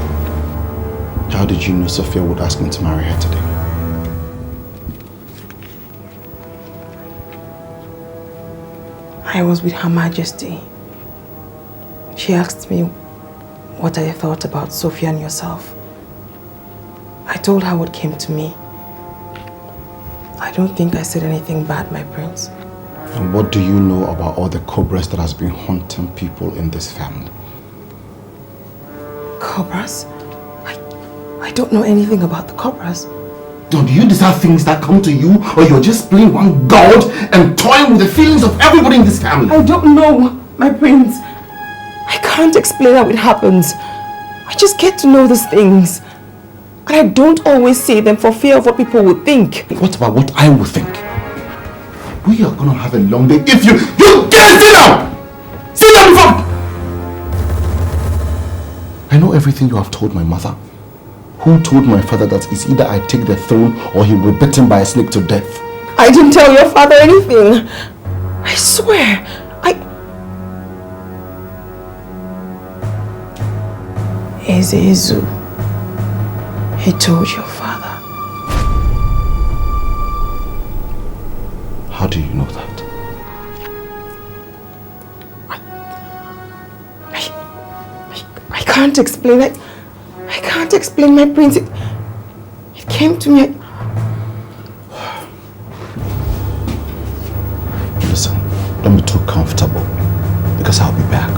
How did you know Sophia would ask me to marry her today? I was with Her Majesty. She asked me what I thought about Sophia and yourself. I told her what came to me. I don't think I said anything bad, my prince. And what do you know about all the cobras that has been haunting people in this family? Cobras? I don't know anything about the cobras. Do you deserve things that come to you, or you're just playing one god and toying with the feelings of everybody in this family? I don't know, my prince. I can't explain how it happens. I just get to know these things. And I don't always say them for fear of what people would think. What about what I will think? We are gonna have a long day if you get it now! Give up! I know everything you have told my mother. Who told my father that it's either I take the throne or he will be bitten by a snake to death? I didn't tell your father anything. I swear. Ezezu, he told your father. How do you know that? I can't explain it. I can't explain my prince. It came to me. Listen, don't be too comfortable because I'll be back.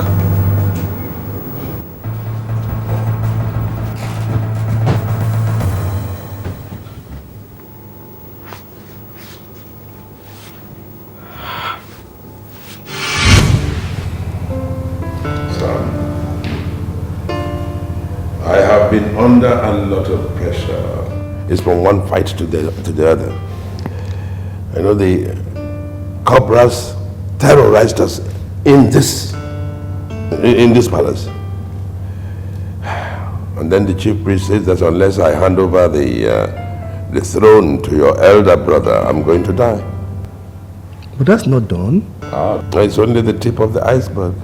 Been under a lot of pressure. It's from one fight to the other. I know the cobras terrorized us in this palace. And then the chief priest says that unless I hand over the throne to your elder brother, I'm going to die. But that's not done. It's only the tip of the iceberg.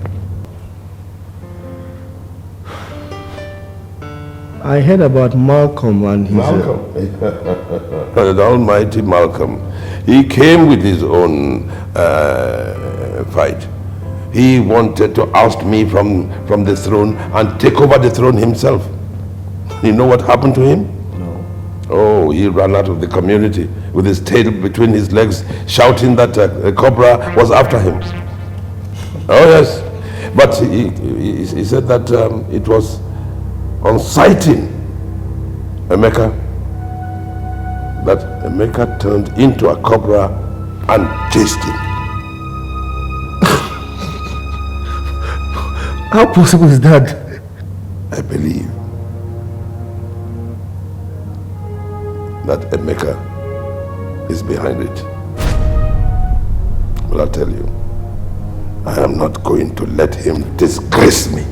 I heard about Malcolm and his... Malcolm? The almighty Malcolm. He came with his own fight. He wanted to oust me from the throne and take over the throne himself. You know what happened to him? No. Oh, he ran out of the community with his tail between his legs, shouting that a cobra was after him. Oh yes, but he said that it was on sighting Emeka, that Emeka turned into a cobra and chased him. How possible is that? I believe that Emeka is behind it. But I'll tell you, I am not going to let him disgrace me.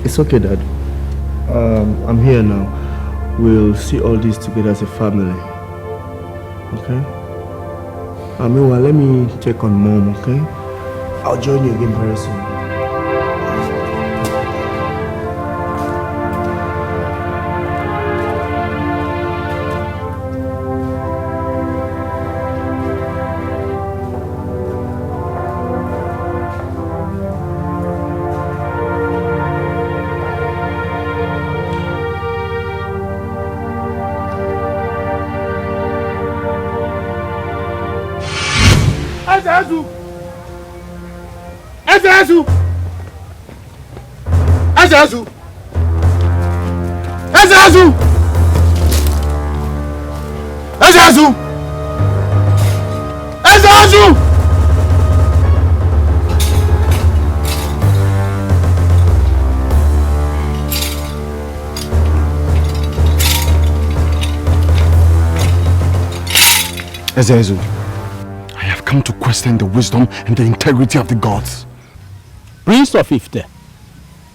It's okay, Dad. I'm here now. We'll see all this together as a family. Okay? Meanwhile, let me check on Mom, okay? I'll join you again very soon. Ezezu! Ezezu! Ezezu! Ezezu! Ezezu! Ezezu! Ezezu, I have come to question the wisdom and the integrity of the gods. Prince of Ifte,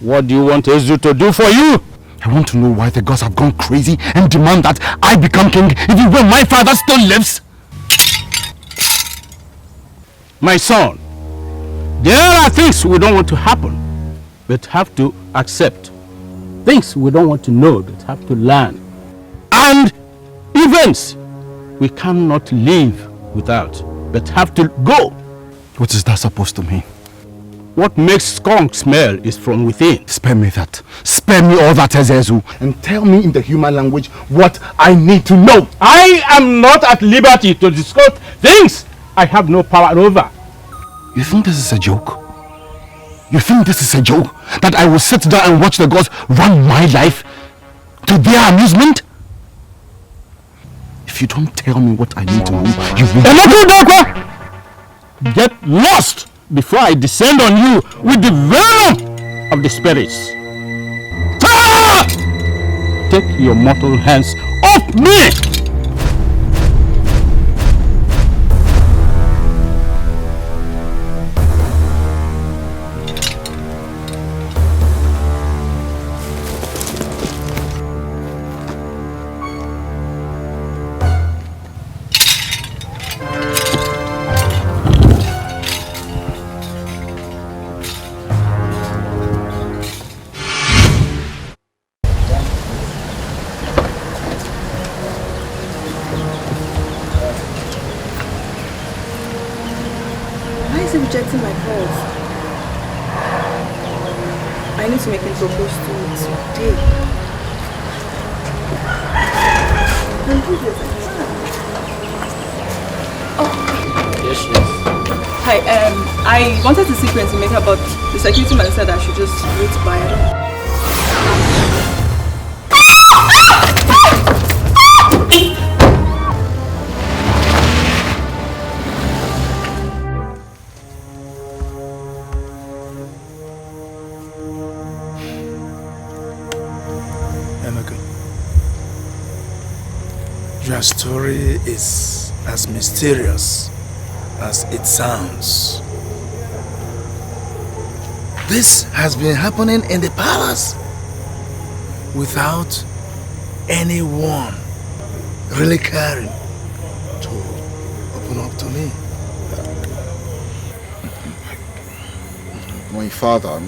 what do you want Ezu to do for you? I want to know why the gods have gone crazy and demand that I become king even when my father still lives. My son, there are things we don't want to happen, but have to accept. Things we don't want to know, but have to learn. And events we cannot live without, but have to go. What is that supposed to mean? What makes skunk smell is from within. Spare me that. Spare me all that, Ezezu, and tell me in the human language what I need to know. I am not at liberty to discuss things I have no power over. You think this is a joke? You think this is a joke? That I will sit down and watch the gods run my life to their amusement? If you don't tell me what I need to know, you will... Get lost before I descend on you with the venom of the spirits. Ah! Take your mortal hands off me! rejecting my calls? I need to make him propose to me today. Yes, Hi, I wanted to see Prince Emeka, but the security man said I should just wait by it. Your story is as mysterious as it sounds. This has been happening in the palace without anyone really caring to open up to me. My father,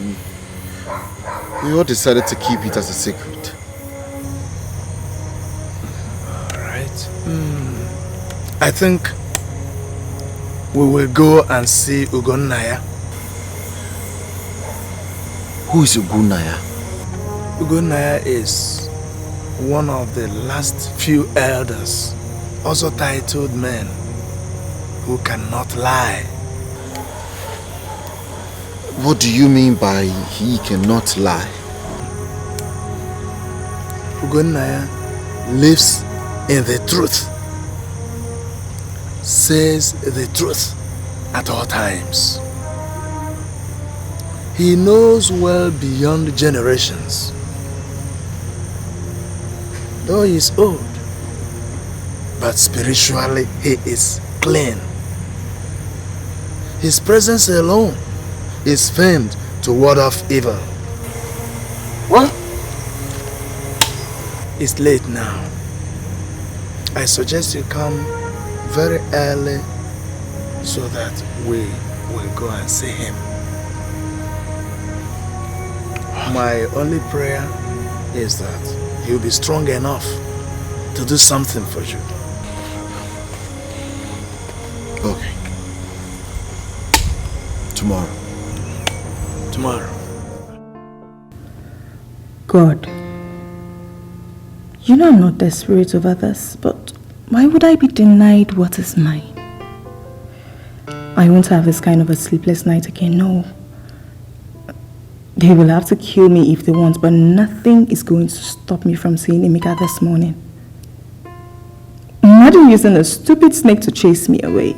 we all decided to keep it as a secret. I think we will go and see Ugonnaya. Who is Ugonnaya? Ugonnaya is one of the last few elders, also titled men, who cannot lie. What do you mean by he cannot lie? Ugonnaya lives in the truth, says the truth at all times. He knows well beyond generations. Though he is old, but spiritually he is clean. His presence alone is famed to ward off evil. What? It's late now. I suggest you come very early so that we will go and see him. My only prayer is that he'll be strong enough to do something for you. Okay. Tomorrow. Tomorrow. God, you know I'm not desperate over this, but why would I be denied what is mine? I won't have this kind of a sleepless night again, no. They will have to kill me if they want, but nothing is going to stop me from seeing Emeka this morning. Imagine using a stupid snake to chase me away.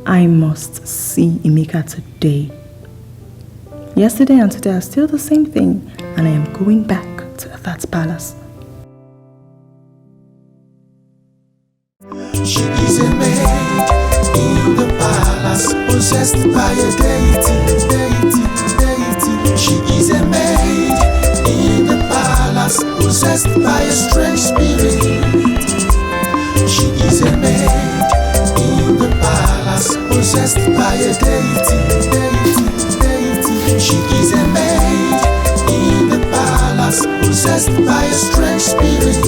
I must see Emeka today. Yesterday and today are still the same thing, and I am going back to that palace. She is a maid in the palace, possessed by a deity. She is a maid in the palace, possessed by a strange spirit. She is a maid in the palace, possessed by a deity. She is a maid in the palace, possessed by a strange spirit.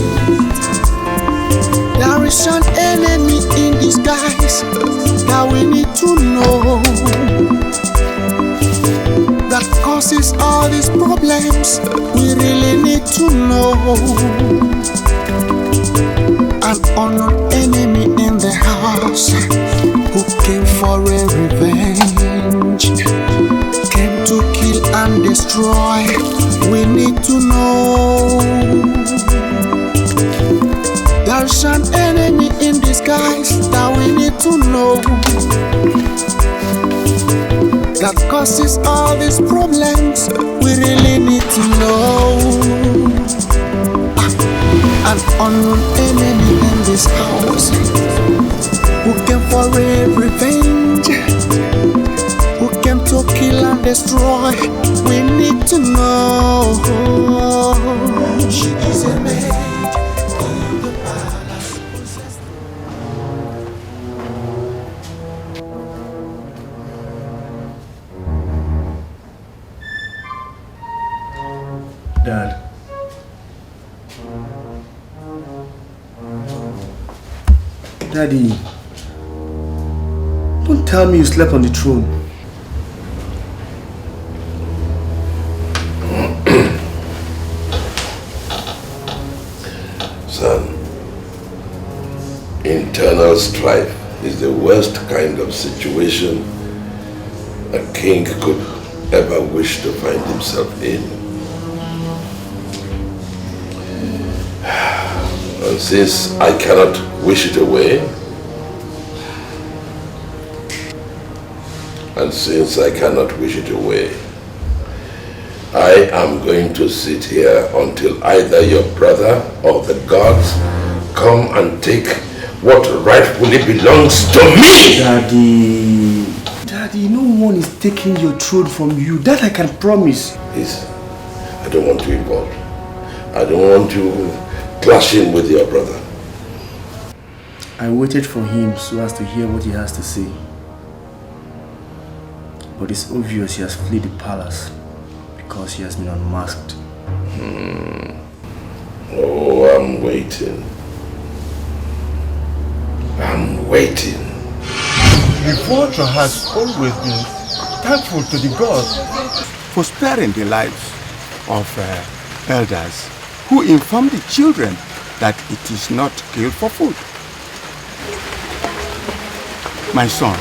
There is an enemy in disguise that we need to know, that causes all these problems. We really need to know. An unknown enemy in the house who came for a revenge, came to kill and destroy. We need to know. There's an enemy in disguise that we need to know, that causes all these problems. We really need to know. An unknown enemy in this house who came for a revenge, who came to kill and destroy. We need to know. She is a maid. Dad. Daddy. Don't tell me you slept on the throne. Son, internal strife is the worst kind of situation a king could ever wish to find himself in. And since I cannot wish it away, I am going to sit here until either your brother or the gods come and take what rightfully belongs to me! Daddy, no one is taking your throne from you. That I can promise. Please, I don't want you involved. I don't want you clashing with your brother. I waited for him so as to hear what he has to say. But it's obvious he has fled the palace because he has been unmasked. Oh, I'm waiting. I'm waiting. The vulture has always been thankful to the gods for sparing the lives of elders who inform the children that it is not killed for food. My son,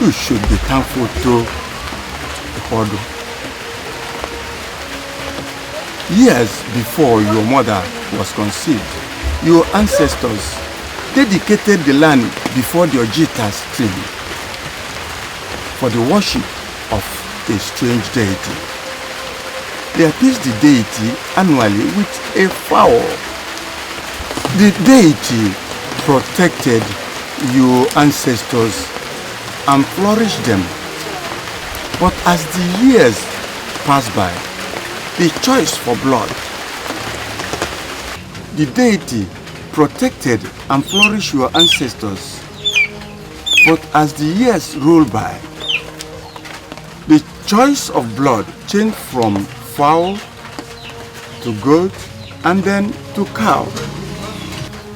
you should be thankful to the Hodo. Years before your mother was conceived, your ancestors dedicated the land before the Ojita stream for the worship of a strange deity. They appeased the deity annually with a fowl. The deity protected your ancestors and flourished them. But as the years passed by, the choice for blood, the deity protected and flourished your ancestors. But as the years rolled by, the choice of blood changed from fowl to goat and then to cow.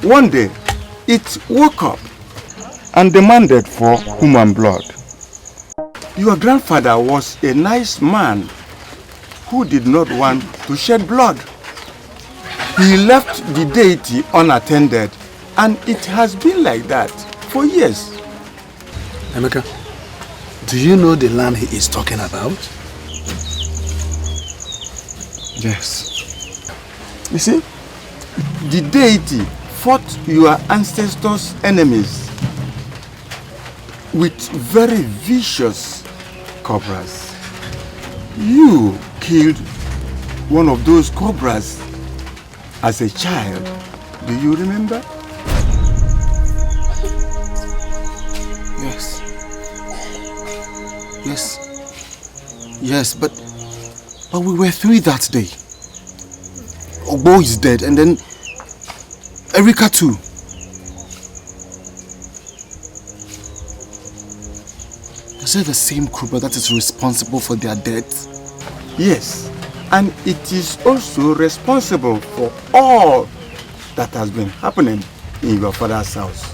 One day, it woke up and demanded for human blood. Your grandfather was a nice man who did not want to shed blood. He left the deity unattended, and it has been like that for years. Emeka, do you know the land he is talking about? Yes. You see, the deity fought your ancestors' enemies with very vicious cobras. You killed one of those cobras as a child. Do you remember? Yes. Yes, but we were through that day. Ogbo is dead, and then Erika too. Is it the same Kruba that is responsible for their death? Yes, and it is also responsible for all that has been happening in your father's house.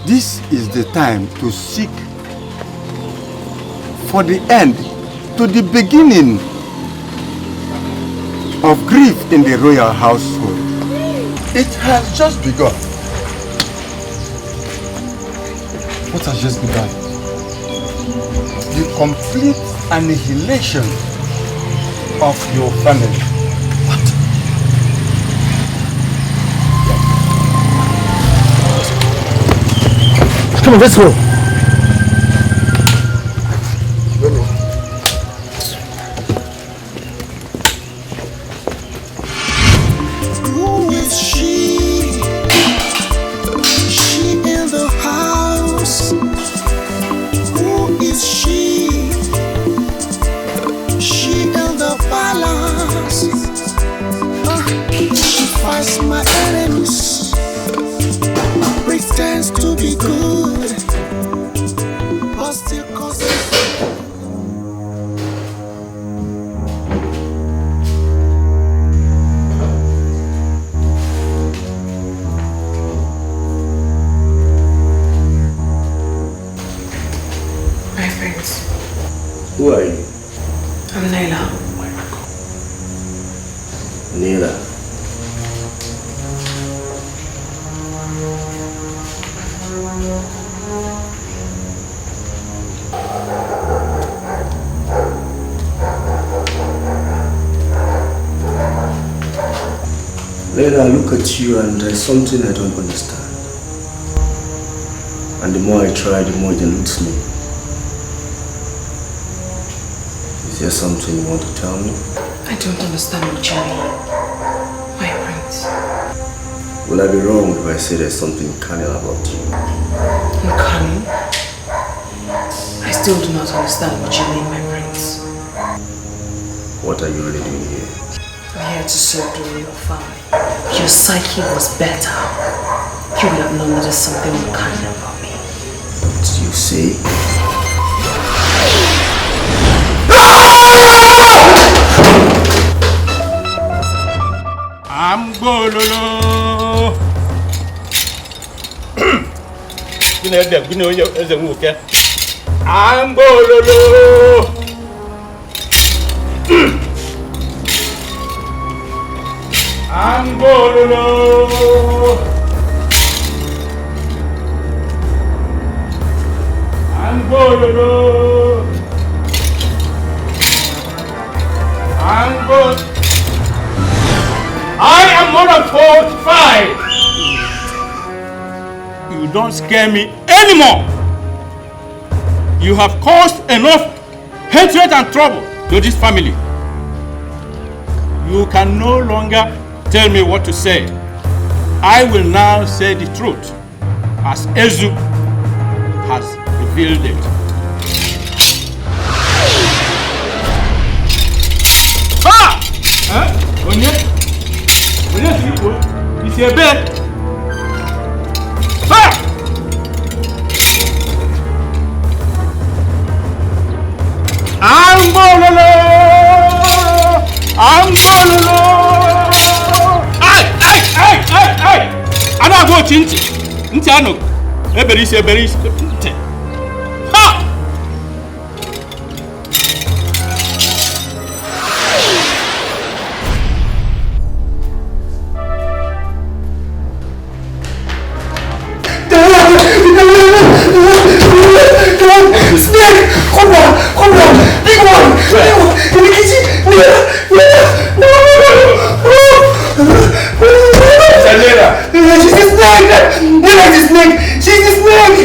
This is the time to seek for the end to the beginning of grief in the royal household. It has just begun. What has just begun? The complete annihilation of your family. Come on, let's go. Who is she? She in the house. Who is she? She in the palace. She fights my enemies. Pretends to be good. Who are you? I'm Naila. Naila. Later I look at you and there's something I don't understand. And the more I try, the more it eludes me. Is there something you want to tell me? I don't understand what you mean, my prince. Will I be wrong if I say there's something carnal about you? Carnal? I still do not understand what you mean, my prince. What are you really doing here? I'm here to serve the royal family. If your psyche was better, you would have known that there's something unkind about me. What do you say? I'm Gololo. I'm Gololo. I'm Gololo. I'm Gololo. I'm Gololo. I am more than 45. You don't scare me anymore. You have caused enough hatred and trouble to this family. You can no longer tell me what to say. I will now say the truth as Ezu has revealed it. Ah! Huh? Onye? It's a bed. Ah! I'm Gololo. Ay! I don't go chinchi. Ntiano. Eberis. Ha! Snake! Cobra! Big one! In the kitchen! No! She's the snake! Nela is the snake! She's the snake!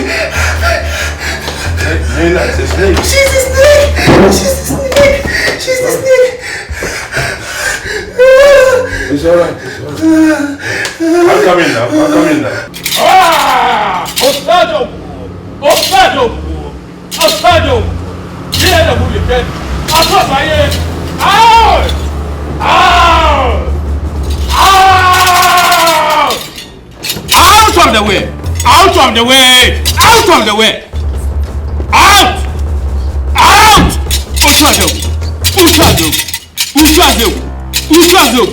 Nela is the snake? She's the snake! She's the snake! It's alright. I'm coming now. Ah! Ostado! Get the bullet head! Across my head! Out! Out of the way! Ushazo!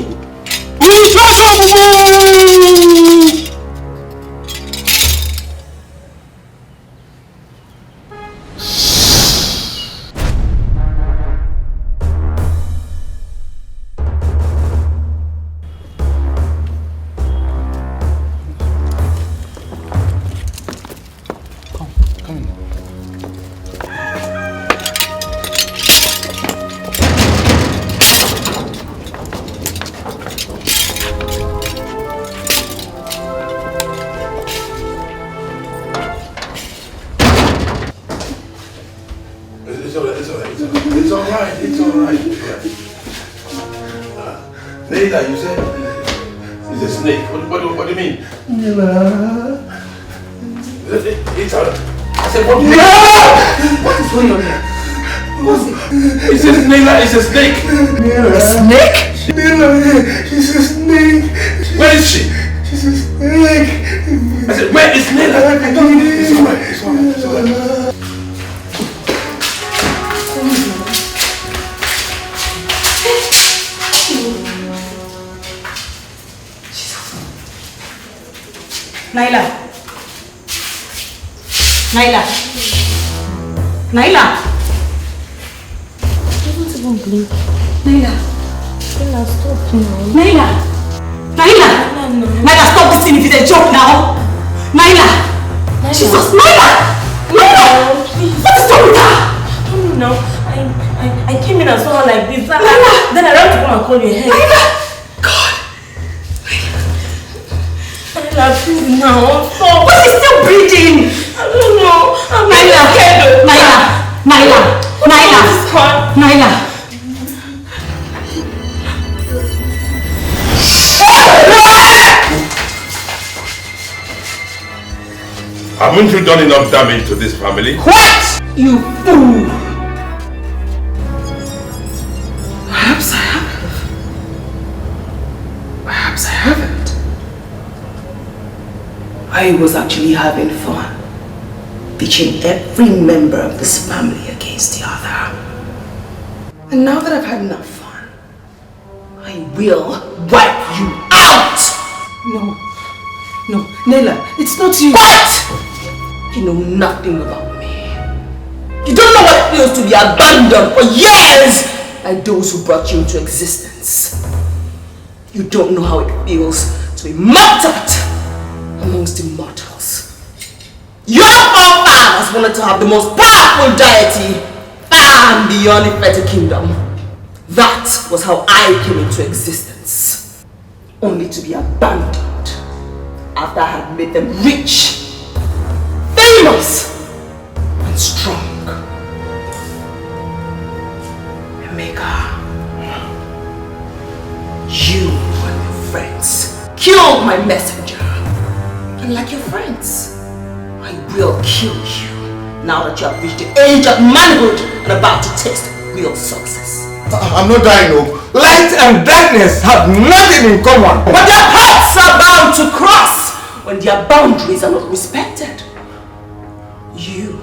It's alright. Nela, you said it's a snake. What do you mean? Nela. It's alright. I said, what do you mean? What is going on here? It says Nela is a snake. Nela. A snake? Nela, she's a snake. Where is she? She's a snake. I said, where is Nela? It's alright. Naila. Don't blink. Naila! Naila, stop now. Naila! Naila! Naila, stop this thing if it's a joke now! Naila! Jesus, Naila! Naila! What is wrong with her? No, I came in and saw her like this. Then I ran to come and call your head. Naila! God! Naila, please now. Stop. But she's still breathing! I don't know. I'm Naila! scared. Naila! Naila! Naila! Naila! Haven't you done enough damage to this family? What? You fool! Perhaps I have. Perhaps I haven't. I was actually having fun, pitching every member of this family against the other. And now that I've had enough fun, I will wipe you out! No, Naila, it's not you. What? You know nothing about me. You don't know what it feels to be abandoned for years by those who brought you into existence. You don't know how it feels to be mocked at amongst immortals. Your forefathers wanted to have the most powerful deity far and beyond the Feta kingdom. That was how I came into existence. Only to be abandoned after I had made them rich, famous, and strong. Emeka, you and your friends killed my messenger. And like your friends, I will kill you now that you have reached the age of manhood and about to taste real success. I'm not dying, no. Light and darkness have nothing in common. But their paths are bound to cross when their boundaries are not respected. You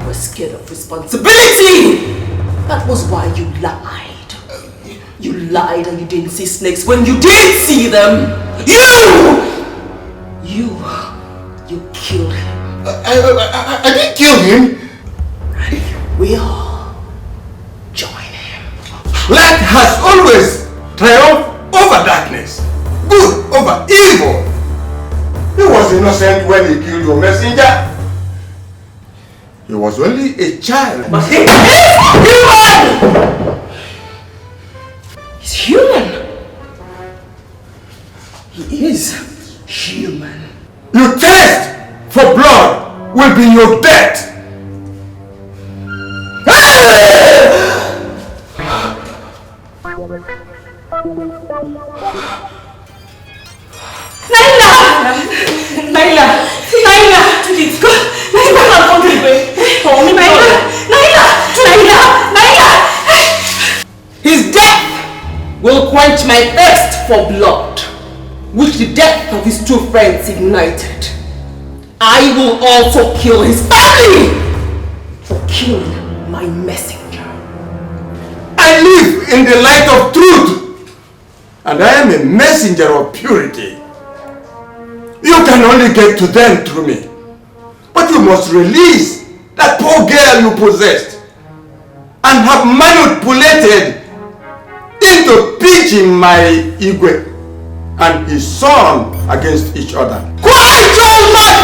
were scared of responsibility. That was why you lied. You lied and you didn't see snakes when you did see them. You killed him. I didn't kill him. We all join him. Light has always triumphed over darkness. Good over evil. He was innocent when he killed your messenger. He was only a child. But he is human! He's human. He is human. Your thirst for blood will be your death. Naila! His death will quench my thirst for blood, which the death of his two friends ignited. I will also kill his family for killing my messenger. I live in the light of truth, and I am a messenger of purity. You can only get to them through me, but you must release that poor girl you possessed and have manipulated into pitching my Igwe and his son against each other. Quiet your mouth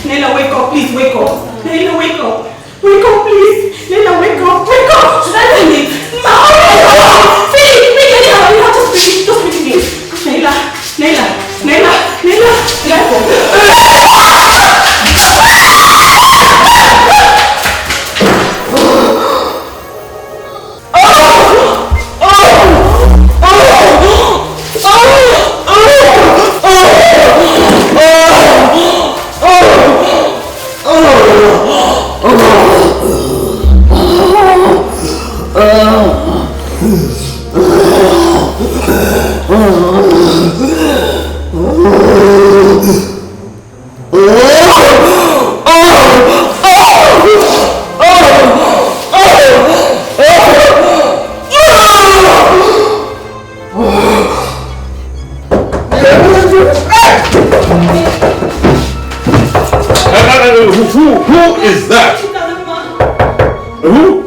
Naila, wake up, please, wake up. Naila, wake up. Wake up, please. Naila, wake up, wake up. Should I ring it? No! Speak, Naila, you have to speak. Just speak again. Naila, wake up. Who is that? Who?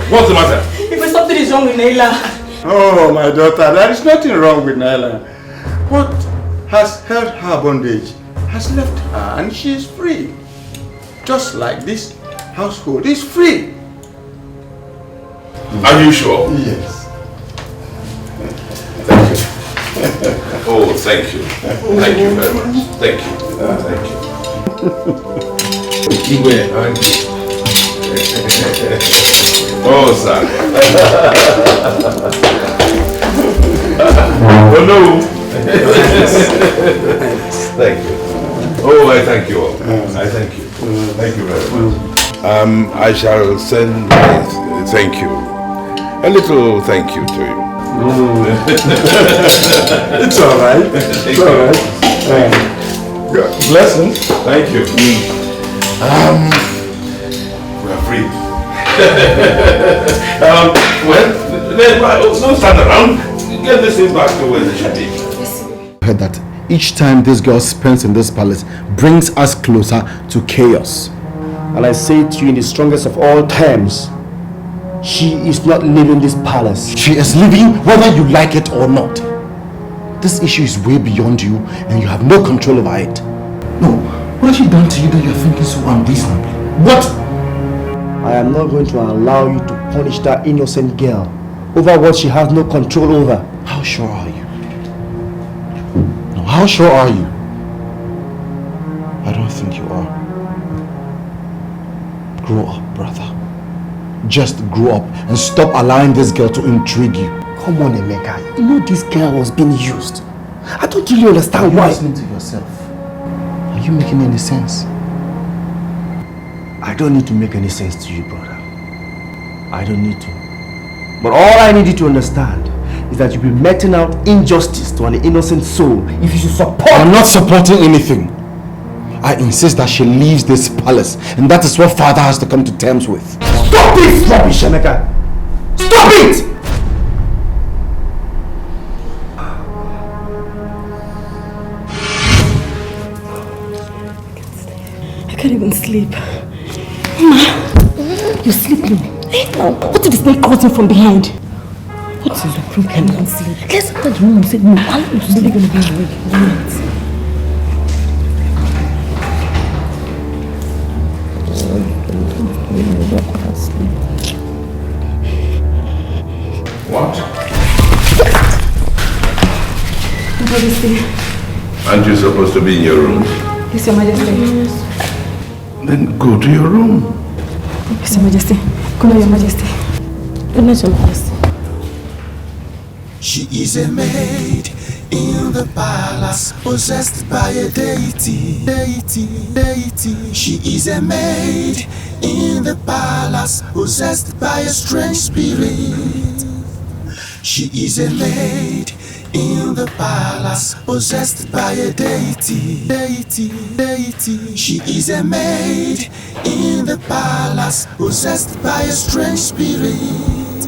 What's the matter? If something is wrong with Naila. Oh, my daughter, there is nothing wrong with Naila. What has held her bondage has left her and she is free. Just like this household is free. Are you sure? Yes. Thank you. Oh, thank you. Thank you very much. Thank you. Thank you. Oh, sir. Oh, no. Thank you. Oh, I thank you all. I thank you. Thank you very much. I shall send my thank you. A little thank you to you. It's all right. It's all right. Blessing. Thank you. We are free. Well, don't stand around. Get this thing back to where they should be. I heard that each time this girl spends in this palace brings us closer to chaos. And I say to you in the strongest of all terms, she is not leaving this palace. She is leaving whether you like it or not. This issue is way beyond you and you have no control over it. No, what has she done to you that you are thinking so unreasonably? What? I am not going to allow you to punish that innocent girl over what she has no control over. How sure are you? No, how sure are you? I don't think you are. Grow up, brother. Just grow up and stop allowing this girl to intrigue you. Come on, Emeka. You know this girl was being used. I don't really understand why. Are you listening to yourself? Are you making any sense? I don't need to make any sense to you, brother. I don't need to. But all I need you to understand is that you'll be meting out injustice to an innocent soul if you should support. I'm not supporting anything. I insist that she leaves this palace, and that is what father has to come to terms with. Stop this rubbish, Emeka! Stop it! I can't even sleep. Mama, you're sleeping. What did the snake cause you from behind? What is the problem? I can't sleep. Let's enter the room and say, no, I'm not really going to be awake. What? Your Majesty. Aren't you supposed to be in your room? Yes, Your Majesty. Then go to your room. Yes, Your Majesty. Good night, Your Majesty. Good night, Your Majesty. She is a maid in the palace, possessed by a deity. She is a maid in the palace, possessed by a strange spirit. She is a maid in the palace, possessed by a deity. She is a maid in the palace, possessed by a strange spirit.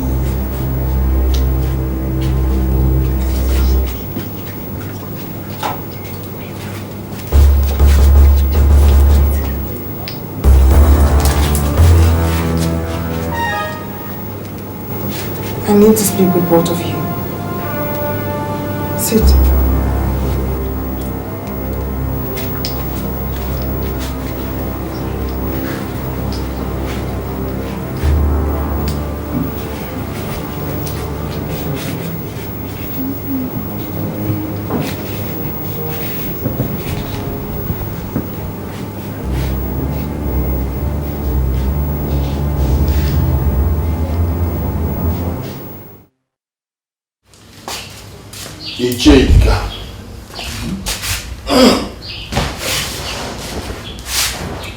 I need to speak with both of you. Sit. Ijeka.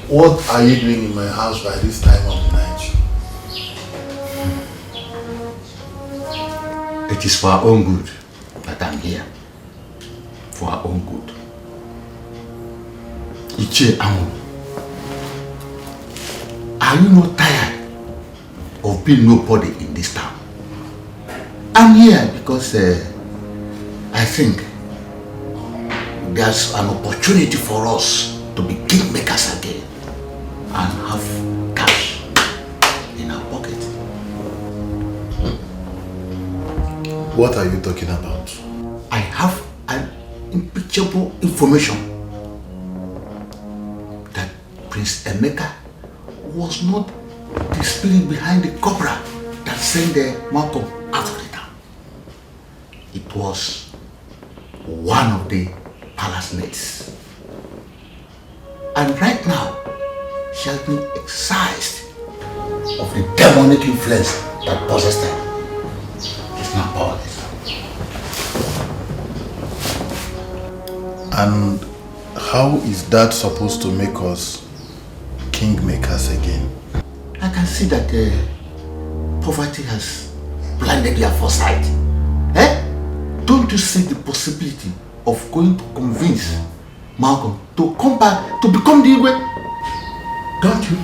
What are you doing in my house by this time of the night? It is for our own good that I'm here. For our own good. Iche Amu, are you not tired of being nobody in this town? I'm here because I think there's an opportunity for us to be kingmakers again and have cash in our pocket. What are you talking about? I have an impeachable information that Prince Emeka was not the spirit behind the cobra that sent the Malcolm out of the town. It was one of the palace maids. And right now, she has been excised of the demonic influence that possessed her. It's not powerless. And how is that supposed to make us kingmakers again? I can see that poverty has blinded your foresight. Eh? Don't you see the possibility of going to convince Malcolm to come back to become the Igwe? Don't you?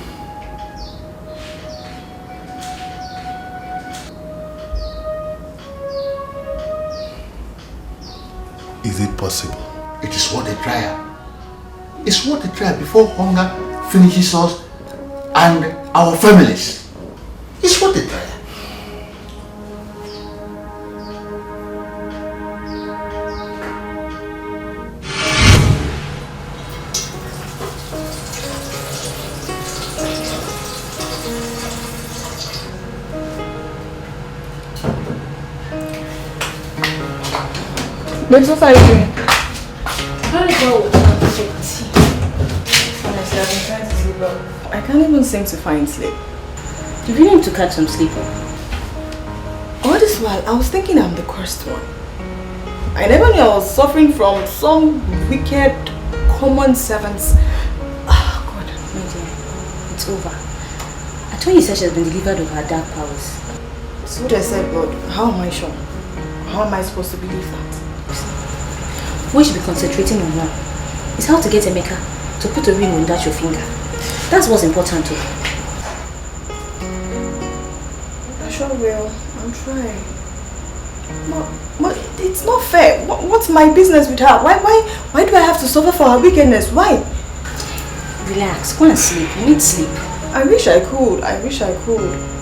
Is it possible? It is worth a trial. It's worth a trial before hunger finishes us and our families. It's worth a trial. Babes, what are you doing? Honestly, I've been trying to sleep, but I can't even seem to find sleep. You really need to catch some sleep. All this while, I was thinking I'm the cursed one. I never knew I was suffering from some wicked, common servants. Oh God, my dear, it's over. I told you she has been delivered of her dark powers. So what I said, but how am I sure? How am I supposed to believe that? What you should be concentrating on now is how to get Emeka to put a ring on that your finger. That's what's important to you. I sure will. I'll try. But it's not fair. What's my business with her? Why do I have to suffer for her wickedness? Why? Relax. Go and sleep. You need sleep. I wish I could. I wish I could.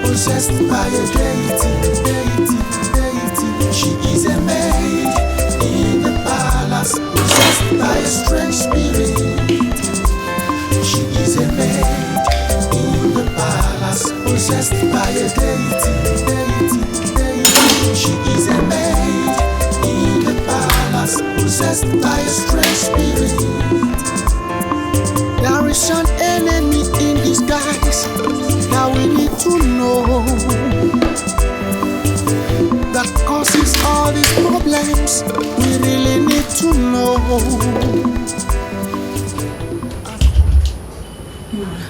Possessed by a deity. She is a maid in the palace, possessed by a strange spirit. She is a maid in the palace, possessed by a deity. She is a maid in the palace, possessed by a strange spirit. There is an enemy in disguise. Now we need to know that causes all these problems. We really need to know. Mama,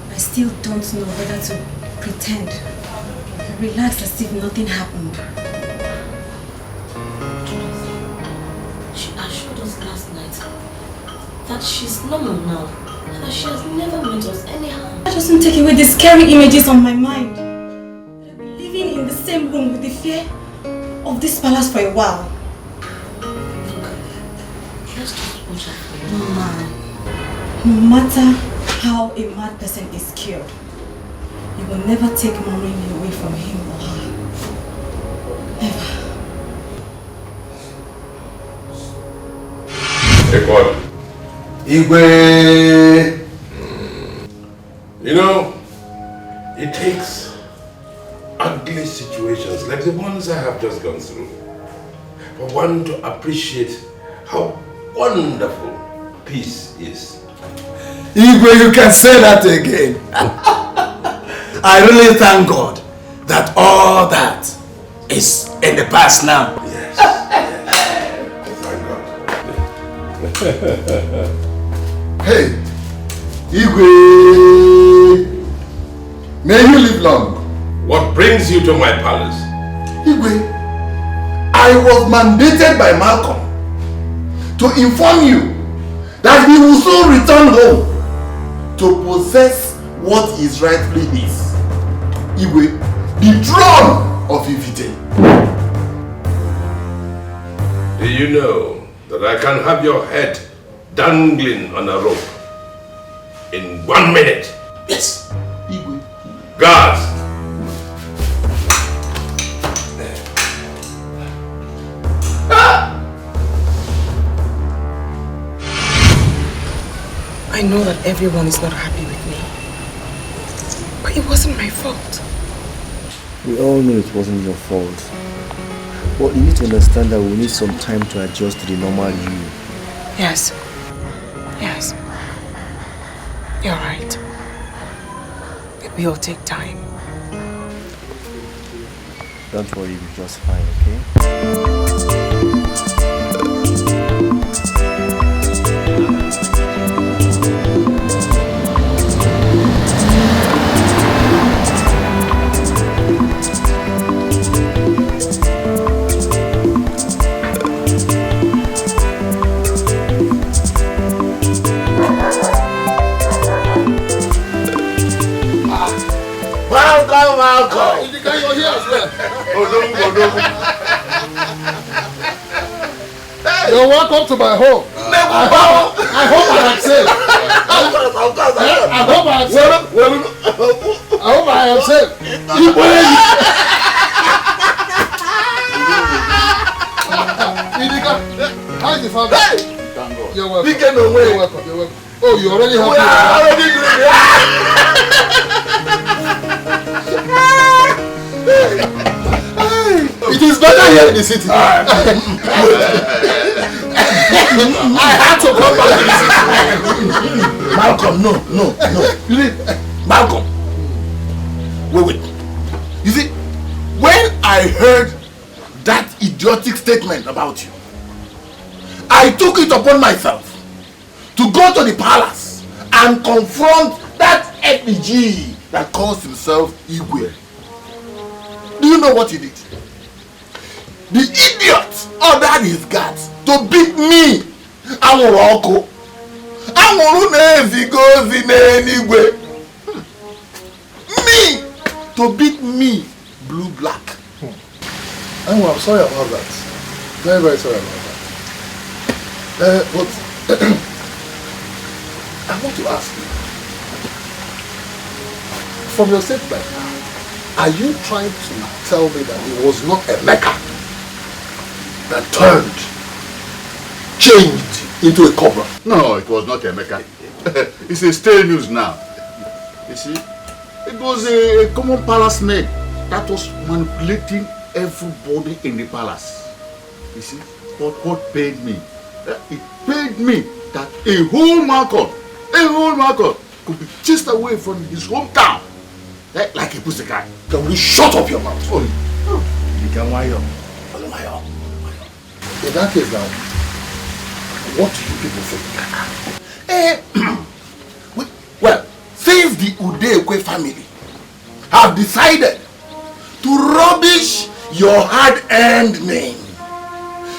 I still don't know whether to pretend or relax as if nothing happened. She assured us last night that she's normal now. That she has never meant us anyhow. That doesn't take away the scary images on my mind. I've been living in the same room with the fear of this palace for a while. Let's just watch out for you. Mama, no matter how a mad person is cured, you will never take mommy away from him or her. Never. Hey, God. Igwe! You know, it takes ugly situations like the ones I have just gone through for one to appreciate how wonderful peace is. Igwe, you can say that again. I really thank God that all that is in the past now. Yes. Thank God. Hey, Igwe, may you live long. What brings you to my palace? Igwe, I was mandated by Malcolm to inform you that he will soon return home to possess what is rightfully his. Igwe, the throne of Ifite. Do you know that I can have your head dangling on a rope in 1 minute? Yes. Igwe. Guards! I know that everyone is not happy with me, but it wasn't my fault. We all know it wasn't your fault. But you need to understand that we need some time to adjust to the normal you. Yes. Yes. You're right. It will take time. Don't worry, you'll be just fine, okay? Welcome. You can go here as well. You're welcome to my home. I hope I am safe. I hope I am safe. How is the family? Thank God. You're welcome. You're welcome. You're welcome. Oh, you already have It is better here in the city. I had to come back to the city. Malcolm, no. Malcolm. Wait. You see, when I heard that idiotic statement about you, I took it upon myself to go to the palace and confront that effigy that calls himself Igwe. Do you know what he did? The idiot ordered his guards to beat me. Amuroko. Me to beat me blue-black. I'm sorry about that. Very, very sorry about that. But I want to ask you, from your statement now, are you trying to tell me that it was not Emeka that changed into a cobra? No, it was not Emeka. It's a stale news now. You see, it was a common palace maid that was manipulating everybody in the palace. You see, but what paid me? It paid me that a whole Malcolm could be chased away from his hometown like a pussycat. Can we shut up your mouth? Oh. In that case now, what do you people think? Well, since the Udekwe family have decided to rubbish your hard-earned name,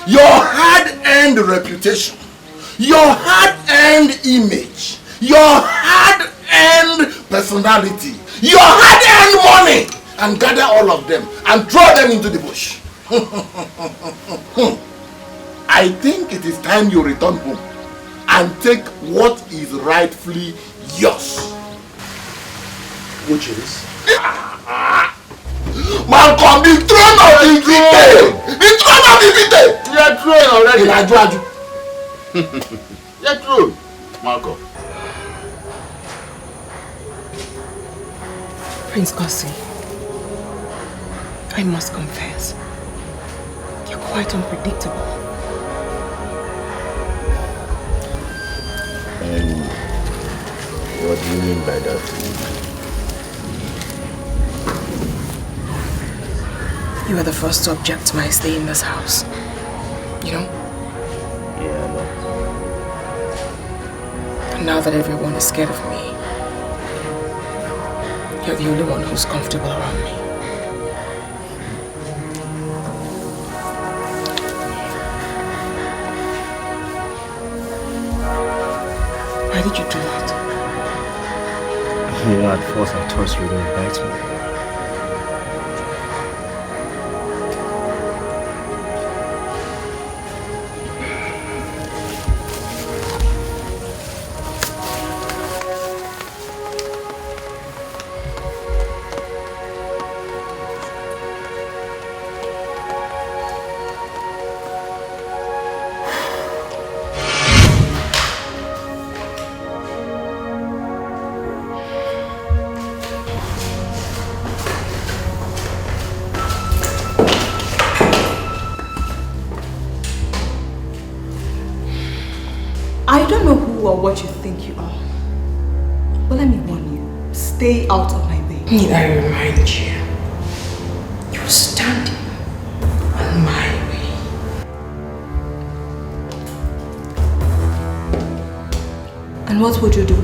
your hard-earned reputation, your hard-earned image, your hard-earned personality, your hard-earned money, and gather all of them and throw them into the bush. I think it is time you return home and take what is rightfully yours. Which is? Malcolm, the throne of the Vite! The throne of the Vite! You're throne already. You're throne, Malcolm. Prince Gossi, I must confess, you're quite unpredictable. And what do you mean by that? You were the first to object to my stay in this house. You know? Yeah, I know. And now that everyone is scared of me, you're the only one who's comfortable around me. Why did you do that? You know, at first I thought you were going to bite me. I don't know who or what you think you are, but let me warn you, stay out of my way. Need I remind you, you're standing on my way. And what would you do?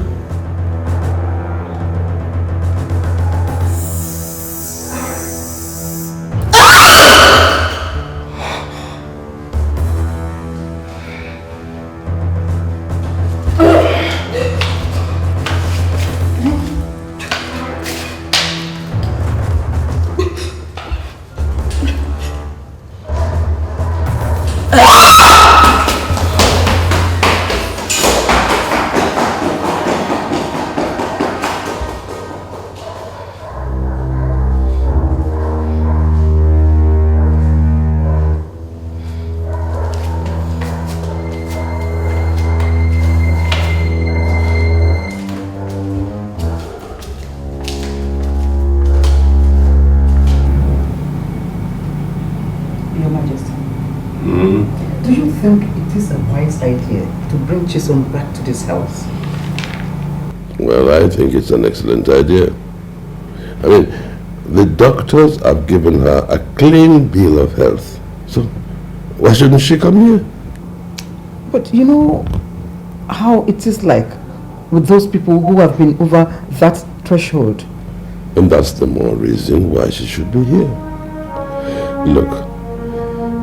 Idea to bring Chisom back to this house? Well, I think it's an excellent idea. I mean, the doctors have given her a clean bill of health. So, why shouldn't she come here? But you know how it is like with those people who have been over that threshold. And that's the more reason why she should be here. Look,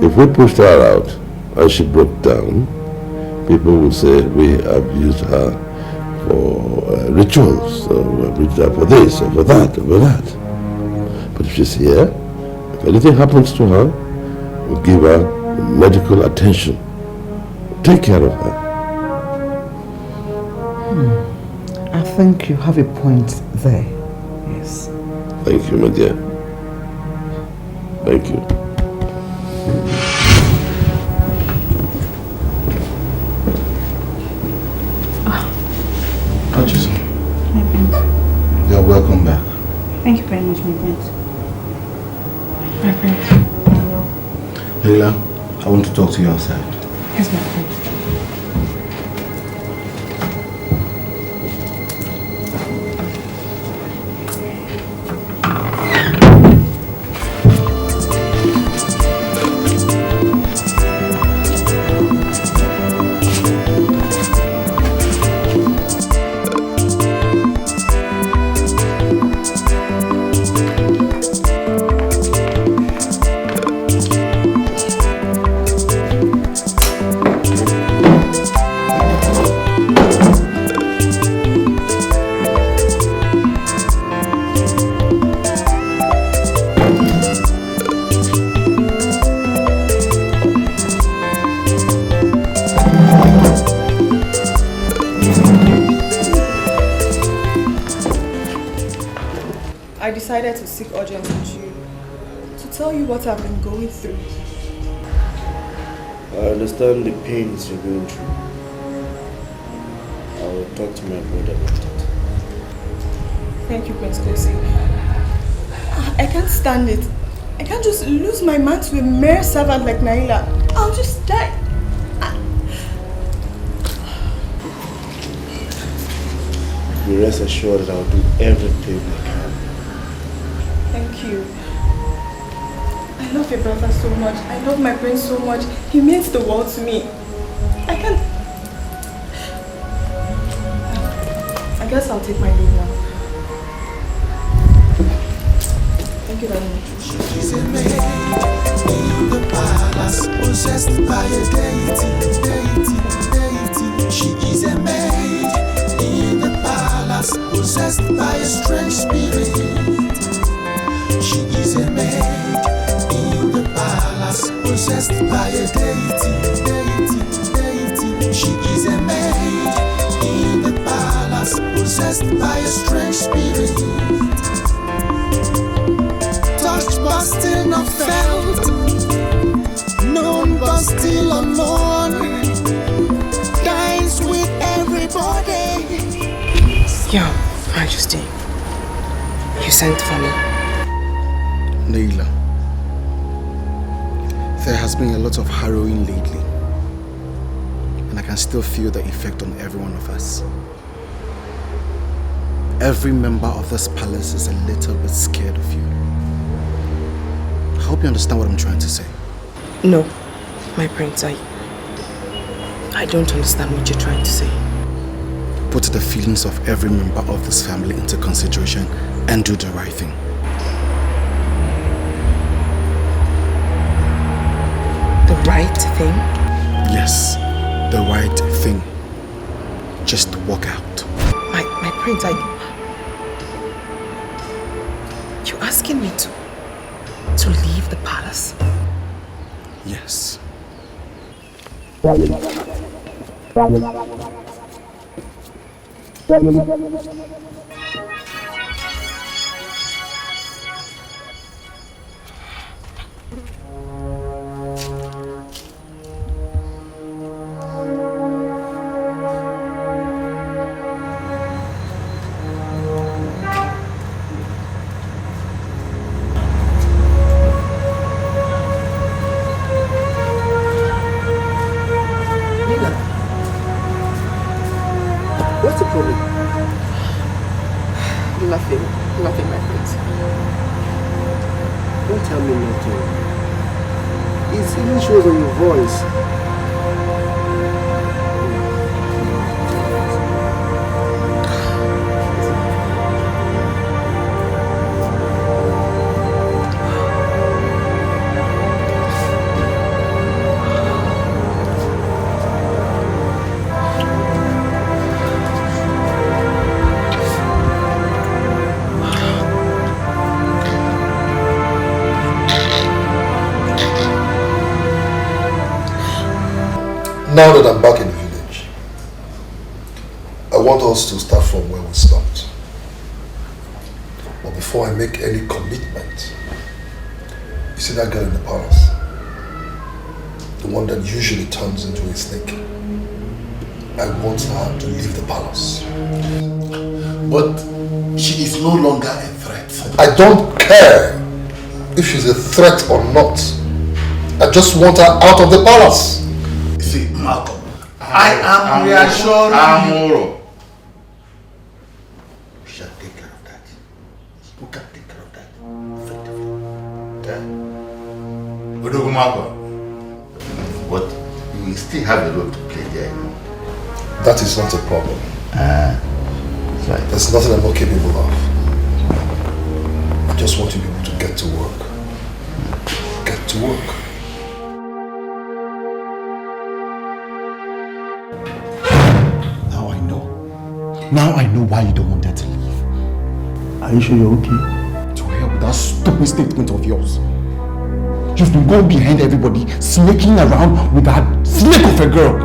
if we pushed her out and she broke down, people will say we have used her for rituals, or we have used her for this, or for that, or for that. But if she's here, if anything happens to her, we'll give her medical attention. Take care of her. I think you have a point there. Yes. Thank you, my dear. Thank you. My prince. You're welcome back. Thank you very much, my prince. My prince. Leila, I want to talk to you outside. Yes, my prince. I decided to seek audience with you to tell you what I've been going through. I understand the pains you're going through. I will talk to my brother about it. Thank you, Prince Kosi. I can't stand it. I can't just lose my man to a mere servant like Naila. I'll just die. You rest assured that I'll do everything I can. Thank you. I love your brother so much. I love my prince so much. He means the world to me. I can't... I guess I'll take my leave now. Thank you very much. She's a maid in the palace, possessed by a deity. She is a maid possessed by a strange spirit. She is a maid in the palace, possessed by a deity. She is a maid in the palace, possessed by a strange spirit. Touched but still not felt, known but still unknown. Dines with everybody. Your Majesty, you sent for me. Naila, there has been a lot of harrowing lately, and I can still feel the effect on every one of us. Every member of this palace is a little bit scared of you. I hope you understand what I'm trying to say. No, my prince, I don't understand what you're trying to say. Put the feelings of every member of this family into consideration and do the right thing. The right thing? Yes, the right thing. Just walk out. My prince, you're asking me to leave the palace? Yes. What's the problem? Nothing, my friends. Don't tell me nothing. It even shows on your voice. Now that I'm back in the village, I want us to start from where we stopped. But before I make any commitment, you see that girl in the palace? The one that usually turns into a snake. I want her to leave the palace. But she is no longer a threat. I don't care if she's a threat or not. I just want her out of the palace. See, Malcolm, I am reassuring you. We shall take care of that. We can take care of that. But you will still have a role to play there. That is not a problem. Right. There's nothing I'm not capable of. I just want you people to get to work. Get to work. Now I know why you don't want her to leave. Are you sure you're okay? To hell with that stupid statement of yours. You've been going behind everybody, snaking around with that snake of a girl.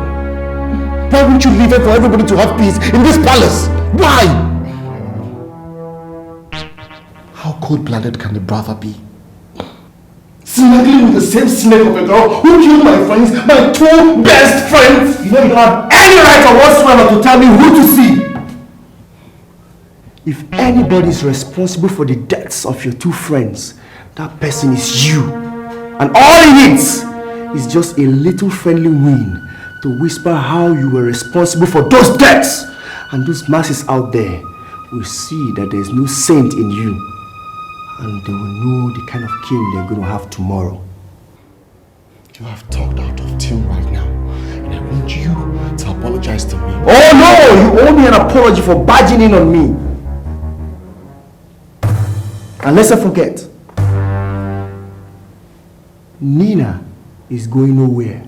Why won't you leave her for everybody to have peace in this palace? Why? How cold-blooded can the brother be? Snuggling with the same snake of a girl who killed my friends, my two best friends! You know you don't have any right or whatsoever to tell me who to see! If anybody is responsible for the deaths of your two friends, that person is you. And all he needs is just a little friendly wind to whisper how you were responsible for those deaths. And those masses out there will see that there is no saint in you. And they will know the kind of king they're going to have tomorrow. You have talked out of tune right now. And I want you to apologize to me. Oh no! You owe me an apology for barging in on me. And let's not forget, Nina is going nowhere.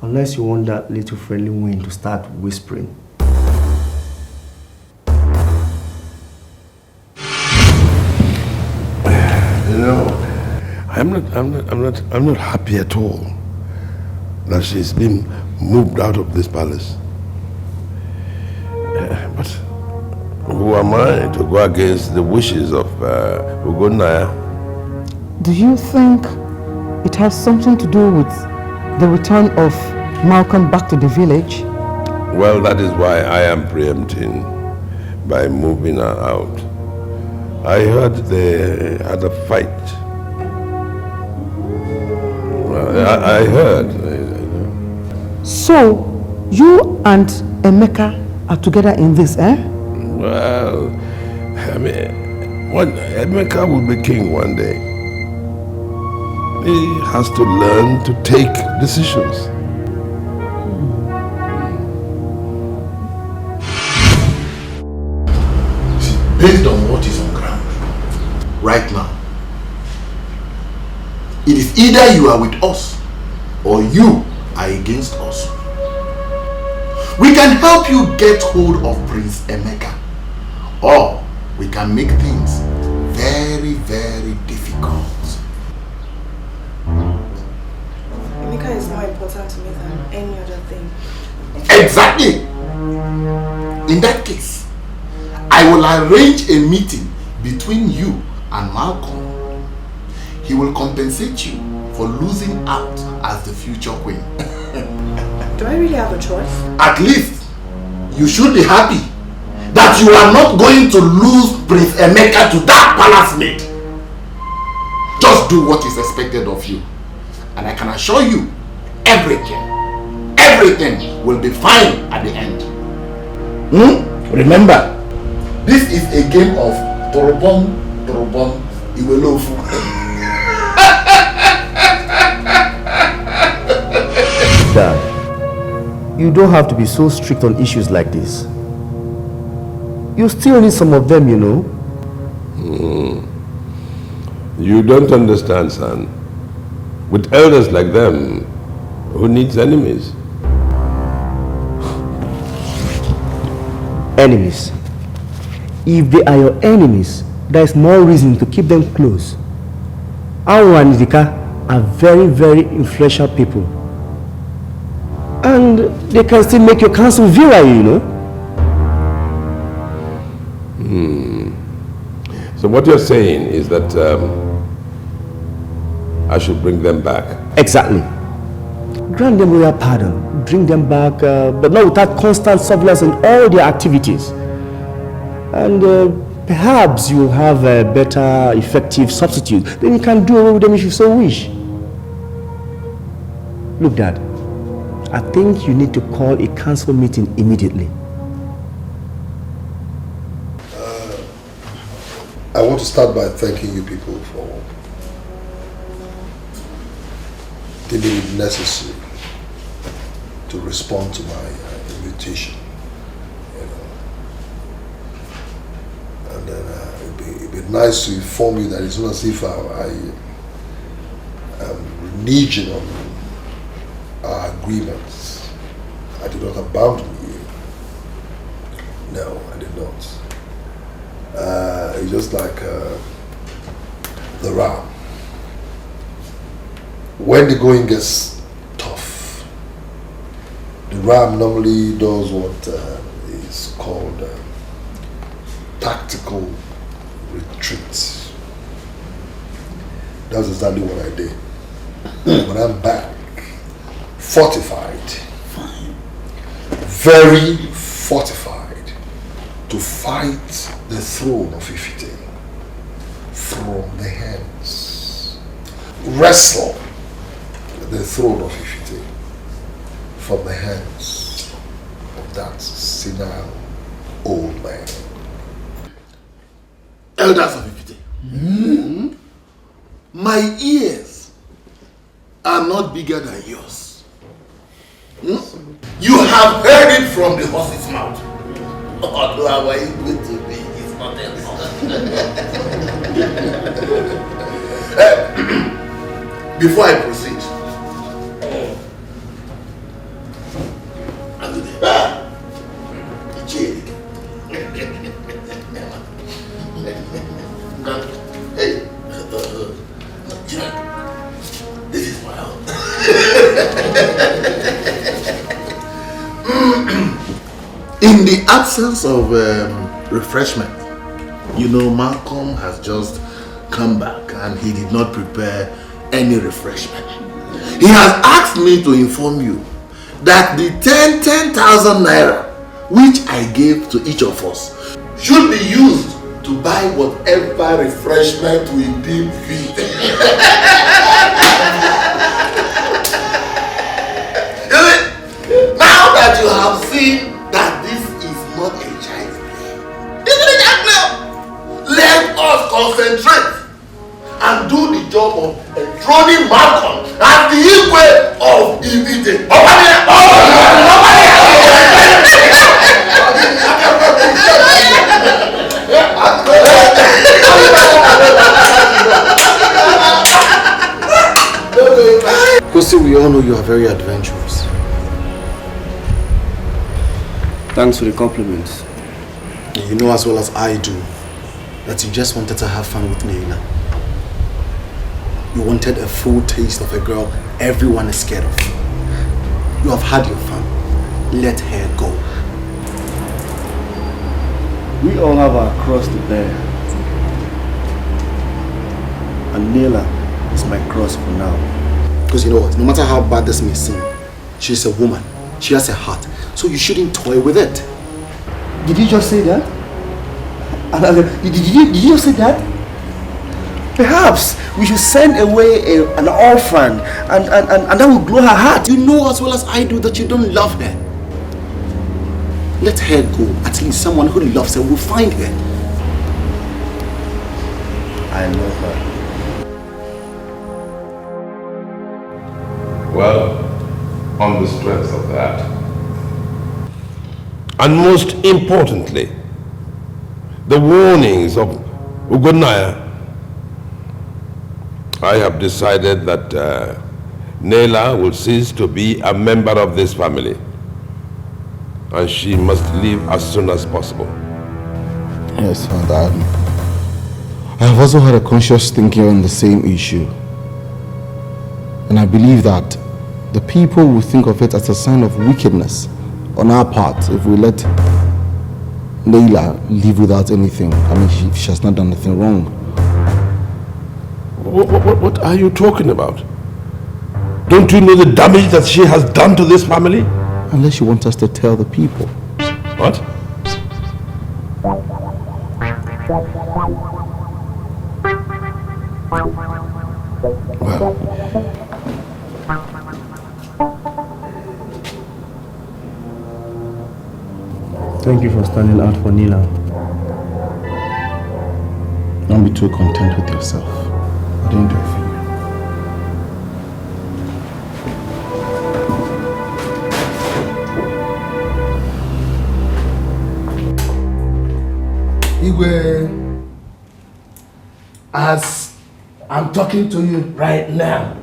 Unless you want that little friendly wind to start whispering. know, I'm not happy at all that she's been moved out of this palace. But who am I to go against the wishes of Ugonaya? Do you think it has something to do with the return of Malcolm back to the village? Well, that is why I am preempting by moving her out. I heard they had a fight. I heard. So, you and Emeka are together in this, eh? Well, I mean, Emeka will be king one day. He has to learn to take decisions. Based on what is on ground right now, it is either you are with us or you are against us. We can help you get hold of Prince Emeka, or we can make things very, very difficult. Emeka is more important to me than any other thing. Exactly! In that case, I will arrange a meeting between you and Malcolm. He will compensate you for losing out as the future queen. Do I really have a choice? At least, you should be happy that you are not going to lose Prince Emeka to that palace maid. Just do what is expected of you. And I can assure you, everything will be fine at the end. Remember, this is a game of Torobom, Iwelofu. Dad, you don't have to be so strict on issues like this. You still need some of them, you know. You don't understand, son. With elders like them, who needs enemies? Enemies. If they are your enemies, there is more reason to keep them close. Awu and Idika are very, very influential people. And they can still make your council virile, you know. So what you're saying is that I should bring them back? Exactly. Grant them royal pardon, bring them back, but not without constant surveillance on all their activities. And perhaps you will have a better, effective substitute. Then you can do away with them if you so wish. Look, Dad, I think you need to call a council meeting immediately. I want to start by thanking you people for deeming it necessary to respond to my invitation. You know. And then it'd be nice to inform you that it's not as if I am reneging on our agreements. I did not abandon you. No, I did not. It's just like the ram. When the going gets tough, the ram normally does what is called tactical retreat. That's exactly what I did. When I'm back, fortified, very fortified, to fight the throne of Ifite from the hands. Wrestle the throne of Ifite from the hands of that senile old man. Elders of Ifite, my ears are not bigger than yours. You have heard it from the horse's mouth. Although how are you going to be? It's not else. Before I proceed, In the absence of refreshment, you know, Malcolm has just come back and he did not prepare any refreshment. He has asked me to inform you that the 10,000 naira which I gave to each of us should be used to buy whatever refreshment we deem fit. Now that you have seen that this is not a child's play, let us concentrate and do the job of enthroning Malcolm as the Igwe of Ibite. Kosi, we all know you are very adventurous. Thanks for the compliments. You know as well as I do that you just wanted to have fun with Naila. You wanted a full taste of a girl everyone is scared of. You have had your fun. Let her go. We all have our cross to bear. And Naila is my cross for now. Because you know what, no matter how bad this may seem, she's a woman. She has a heart. So you shouldn't toy with it. Did you just say that? Did you just say that? Perhaps we should send away an orphan and that will glow her heart. You know as well as I do that you don't love her. Let her go. At least someone who loves her will find her. I love her. Well, on the strength of that, and most importantly, the warnings of Ugonaya, I have decided that Naila will cease to be a member of this family, and she must leave as soon as possible. Yes, Father. I have also had a conscious thinking on the same issue. And I believe that the people will think of it as a sign of wickedness on our part if we let Naila live without anything. I mean, she has not done anything wrong. What are you talking about? Don't you know the damage that she has done to this family? Unless you want us to tell the people. What? Well, thank you for standing out for Naila. Don't be too content with yourself. I didn't do it for you. Igwe, as I'm talking to you right now,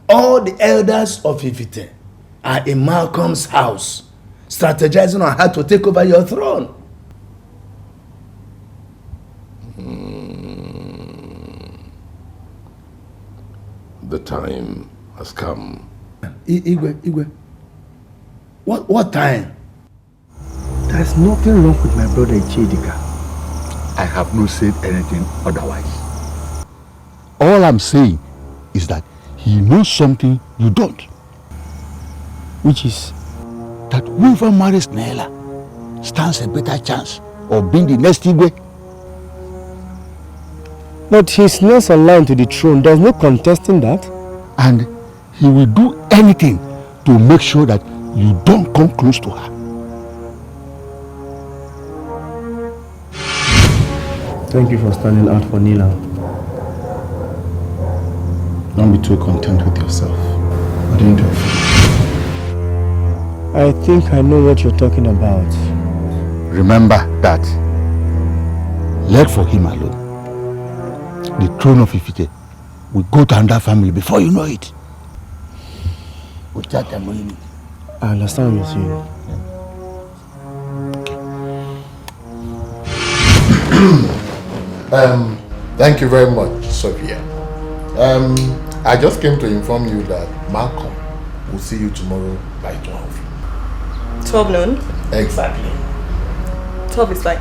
all the elders of Ifite are in Malcolm's house, strategizing on how to take over your throne. The time has come. Igwe, what time? There's nothing wrong with my brother Ichedika. I have not said anything otherwise. All I'm saying is that he knows something you don't. Which is that whoever marries Naila stands a better chance of being the next Igwe. But he's not aligned to the throne. There's no contesting that. And he will do anything to make sure that you don't come close to her. Thank you for standing out for Naila. Don't be too content with yourself. I didn't do it for you. I think I know what you're talking about. Remember that. Let for him alone. The throne of Ifite will go to another family before you know it. I understand what you're saying. Thank you very much, Sophia. I just came to inform you that Malcolm will see you tomorrow by 12. 12 noon? Exactly. 12 is fine.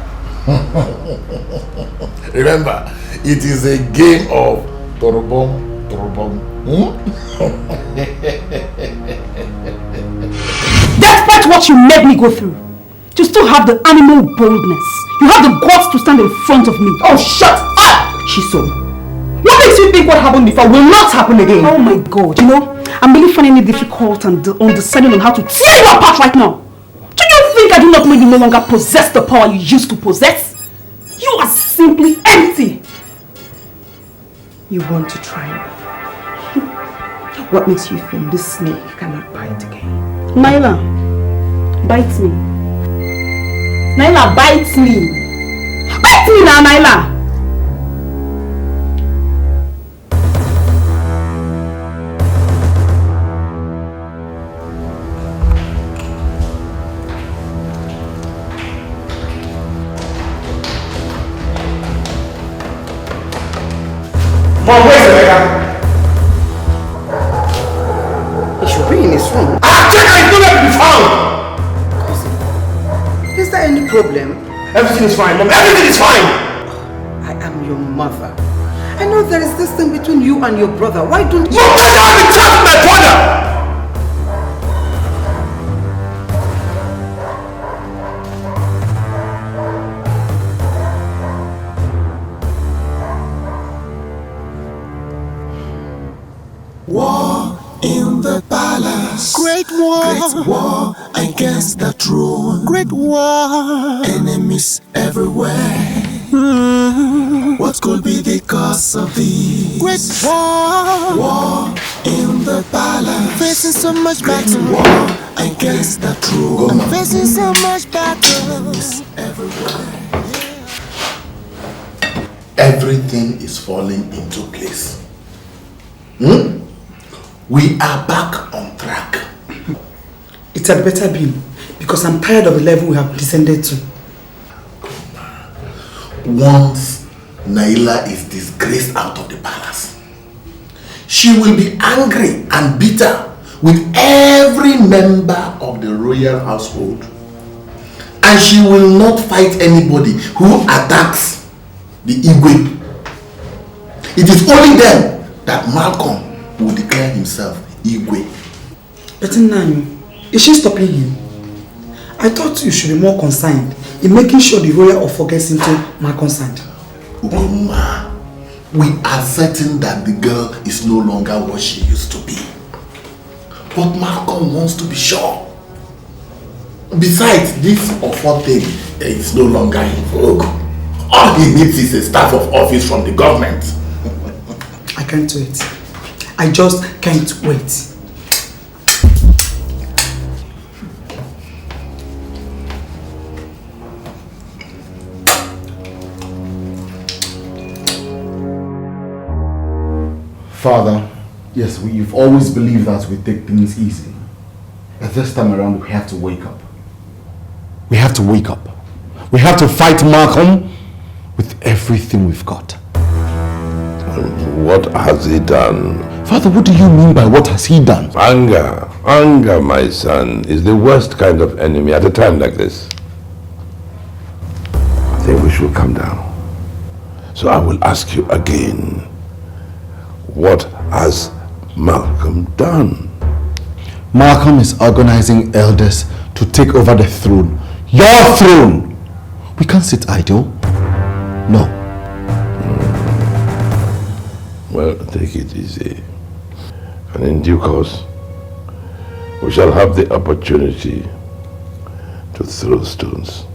Remember, it is a game of Torobom. Despite what you made me go through, you still have the animal boldness. You have the guts to stand in front of me. Oh, shut up! Shiso. What makes you think what happened before will not happen again? Oh my God, you know, I'm really finding it difficult and undecided on how to tear you apart right now. Do you think I do not know you no longer possess the power you used to possess? You are simply empty. You want to try me? What makes you think this snake cannot bite again? Naila, bite me. Naila, bite me. Bite me now, Naila. Mom, where's Emeka? He should be in his room. I've checked and he's nowhere to be found! Is there any problem? Everything is fine, Mom. Everything is fine! I am your mother. I know there is this thing between you and your brother. Why don't you... You can't have a chat with my brother! War in the palace. Great war against the throne. Great war. Enemies everywhere. What could be the cause of this? Great war in the palace. Facing so much battle. War against the throne. I'm facing so much battle. Everywhere. Everything is falling into place. We are back on track. It had better be, because I'm tired of the level we have descended to. Once Naila is disgraced out of the palace, she will be angry and bitter with every member of the royal household. And she will not fight anybody who attacks the Igwe. It is only then that Malcolm will declare himself Igwe. But Nanyu, is she stopping him? I thought you should be more concerned in making sure the royal offer gets into my consent. Ugoma, we are certain that the girl is no longer what she used to be. But Malcolm wants to be sure. Besides, this offer thing is no longer in vogue. All he needs is a staff of office from the government. I can't wait. I just can't wait. Father, yes, we've always believed that we take things easy. But this time around, we have to wake up. We have to wake up. We have to fight Malcolm with everything we've got. What has he done? Father, what do you mean by what has he done? Anger. Anger, my son, is the worst kind of enemy at a time like this. I think we should calm down. So I will ask you again. What has Malcolm done? Malcolm is organizing elders to take over the throne. Your throne! We can't sit idle. No. Well, take it easy. And in due course, we shall have the opportunity to throw stones.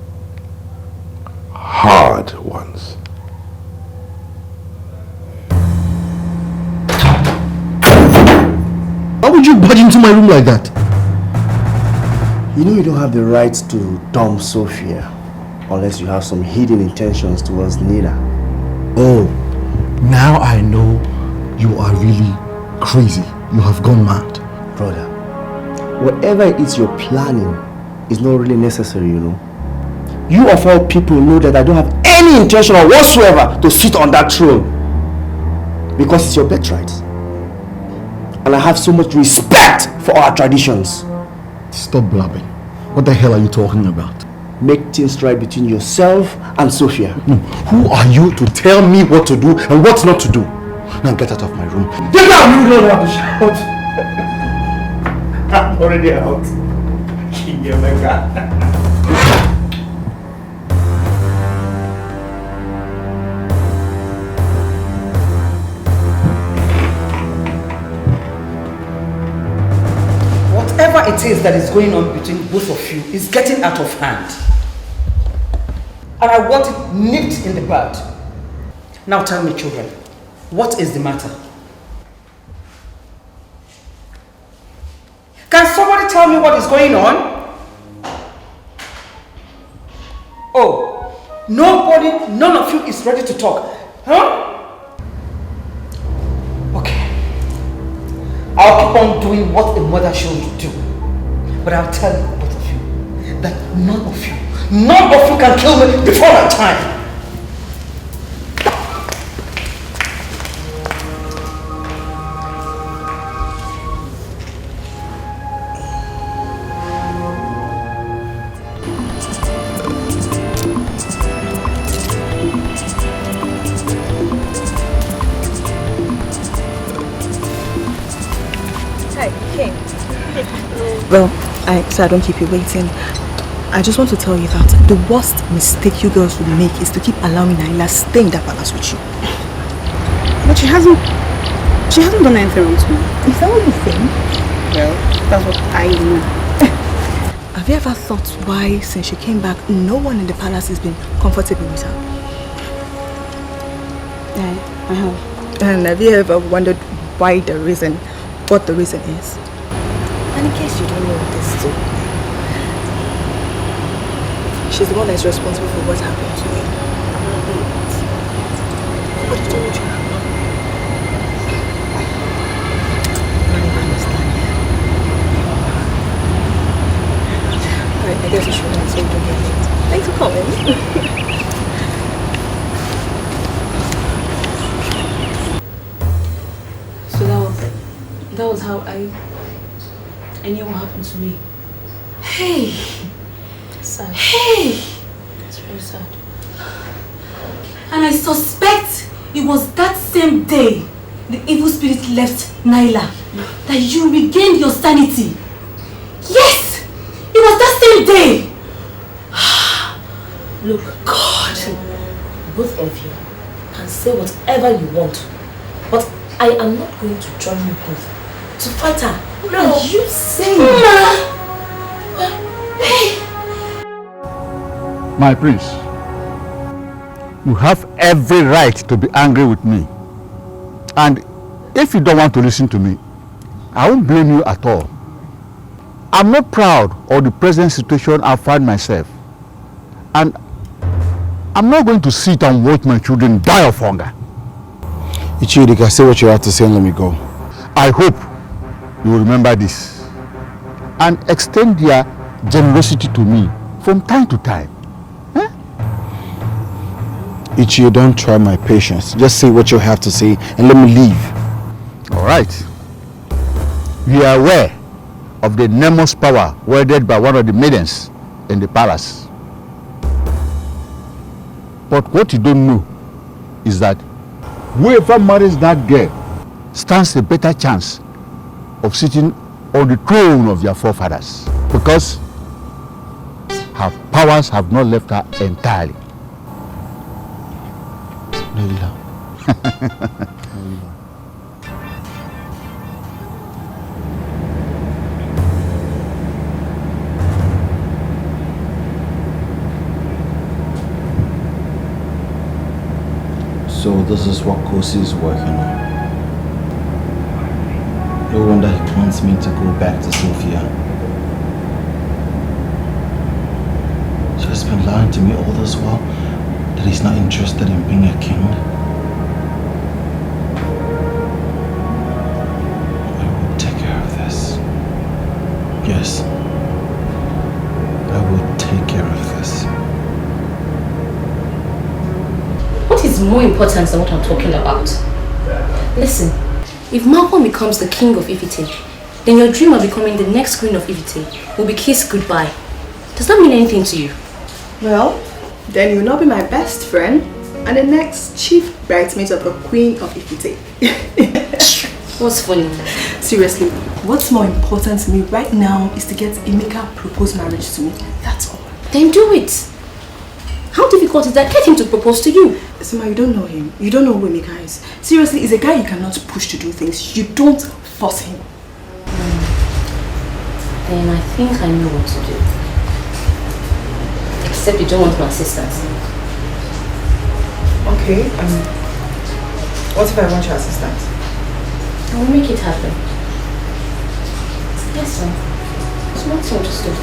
Hard ones. Why would you barge into my room like that? You know you don't have the right to dump Sophia unless you have some hidden intentions towards Nina. Oh, now I know you are really crazy. You have gone mad. Brother, whatever it is you're planning is not really necessary, you know. You of all people know that I don't have any intention whatsoever to sit on that throne. Because it's your birthright. And I have so much respect for our traditions. Stop blabbing. What the hell are you talking about? Make things right between yourself and Sophia. No, who are you to tell me what to do and what not to do? Now get out of my room. Get out! You don't have to shout. I'm already out. King Emeka. Whatever it is that is going on between both of you is getting out of hand. And I want it nipped in the bud. Now tell me, children, what is the matter? Can somebody tell me what is going on? Oh, nobody, none of you is ready to talk, huh? Okay. I'll keep on doing what a mother should do. But I'll tell you, both of you, that none of you can kill me before my time. Well, so I don't keep you waiting. I just want to tell you that the worst mistake you girls would make is to keep allowing Naila stay in that palace with you. But she hasn't done anything wrong to me. Is that what you think? Well, that's what I know. Have you ever thought why, since she came back, no one in the palace has been comfortable with her? Yeah, I have. And have you ever wondered what the reason is? And in case you don't know this too, she's the one that's responsible for what happened to you. What did you do? Alright, I guess you should know so you don't get late. Thanks for coming. So that was how I knew what happened to me. Hey! Sad. Hey! It's very sad. And I suspect it was that same day the evil spirit left Naila that you regained your sanity. Yes! It was that same day! Look, God, both of you can say whatever you want, but I am not going to join you both to fight her. No. Are you saying? Hey! My prince, you have every right to be angry with me. And if you don't want to listen to me, I won't blame you at all. I'm not proud of the present situation I find myself. And I'm not going to sit and watch my children die of hunger. Ichidika, say what you have to say and let me go. I hope you will remember this and extend their generosity to me from time to time. Ichi, don't try my patience. Just say what you have to say and let me leave. All right. We are aware of the enormous power wielded by one of the maidens in the palace. But what you don't know is that whoever marries that girl stands a better chance of sitting on the throne of their forefathers, because her powers have not left her entirely. Naila. So this is what Kosi is working on. No wonder he wants me to go back to Sophia. So he's been lying to me all this while that he's not interested in being a king. I will take care of this. Yes. I will take care of this. What is more important than what I'm talking about? Listen, If Malcolm becomes the king of Ifite, then your dream of becoming the next queen of Ifite will be kissed goodbye. Does that mean anything to you? Well, then you will not be my best friend and the next chief bridesmaid of the queen of Ifite. What's funny? Seriously, what's more important to me right now is to get Emeka propose marriage to me. That's all. Then do it. How difficult is that? Get him to propose to you. Sima, you don't know him. You don't know who Emeka is. Seriously, he's a guy you cannot push to do things. You don't force him. Then I think I know what to do. Except you don't want my assistance. Okay, what if I want your assistance? I will make it happen. Yes, sir. It's not so interesting.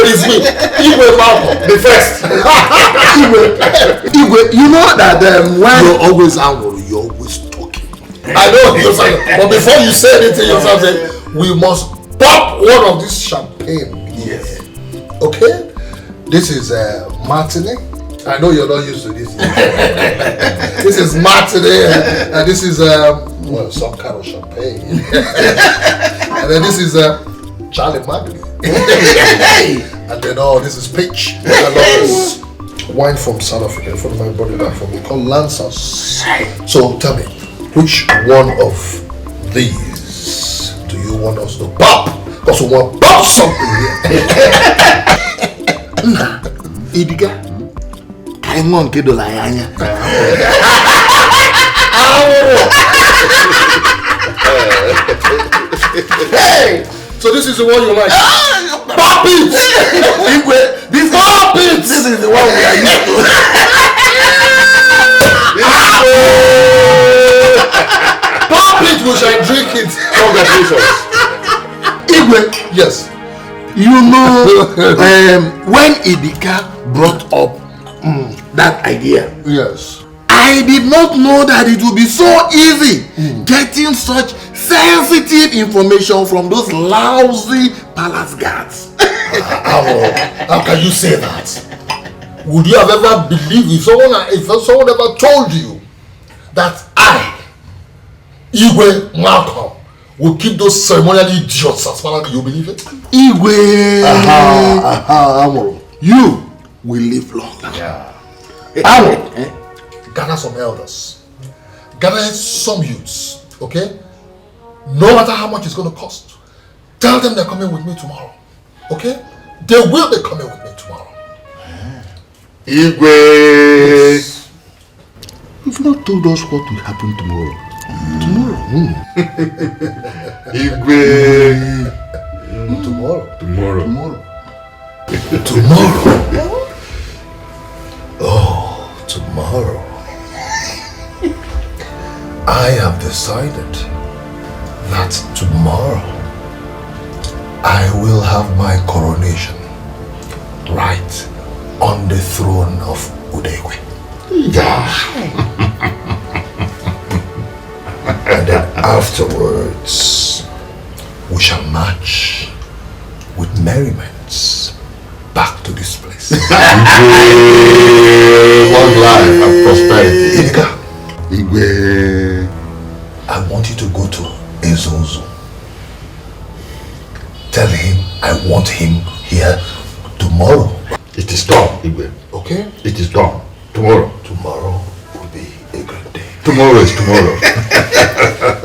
It's me. Igwe Malcolm, the first. Igwe, you know that when you're always angry, you're always talking. I know you're saying, but before you say anything yourself, we must pop one of this champagne. Yes. Okay? This is Martini. I know you're not used to this. This is Martini, and this is well, some kind of champagne. And then this is Charlie Magni. And then this is peach. I love this wine from South Africa. In front of my body back from me called Lancers. So tell me, which one of these do you want us to pop? Because we want to pop something here. Idiga, I'm on Kido Layanya. Hey! So this is the one you like? Pop it! Pop it! This is the one we are used to. Pop it! We shall drink it. Congratulations. Igwe. Yes. You know, when Idika brought up that idea. Yes. I did not know that it would be so easy getting such sensitive information from those lousy palace guards. How can you say that? Would you have ever believed if someone ever told you that I, Igwe Malcolm, will keep those ceremonial idiots as far as you believe it? Igwe, you will live long. Yeah. Gather some elders, gather some youths, okay? No matter how much it's going to cost, tell them they're coming with me tomorrow, okay? They will be coming with me tomorrow. Igwe, yes. You've not told us what will happen tomorrow. Igwe. Tomorrow. Oh, tomorrow. I have decided that tomorrow I will have my coronation right on the throne of Udegwe. Yeah. And then afterwards, we shall march with merriments back to this place. Long life and prosperity. Igwe, I want you to go to Ezozo. Tell him I want him here tomorrow. It is done, Igwe. Okay? It is done. Tomorrow. Tomorrow will be a great day. Tomorrow is tomorrow.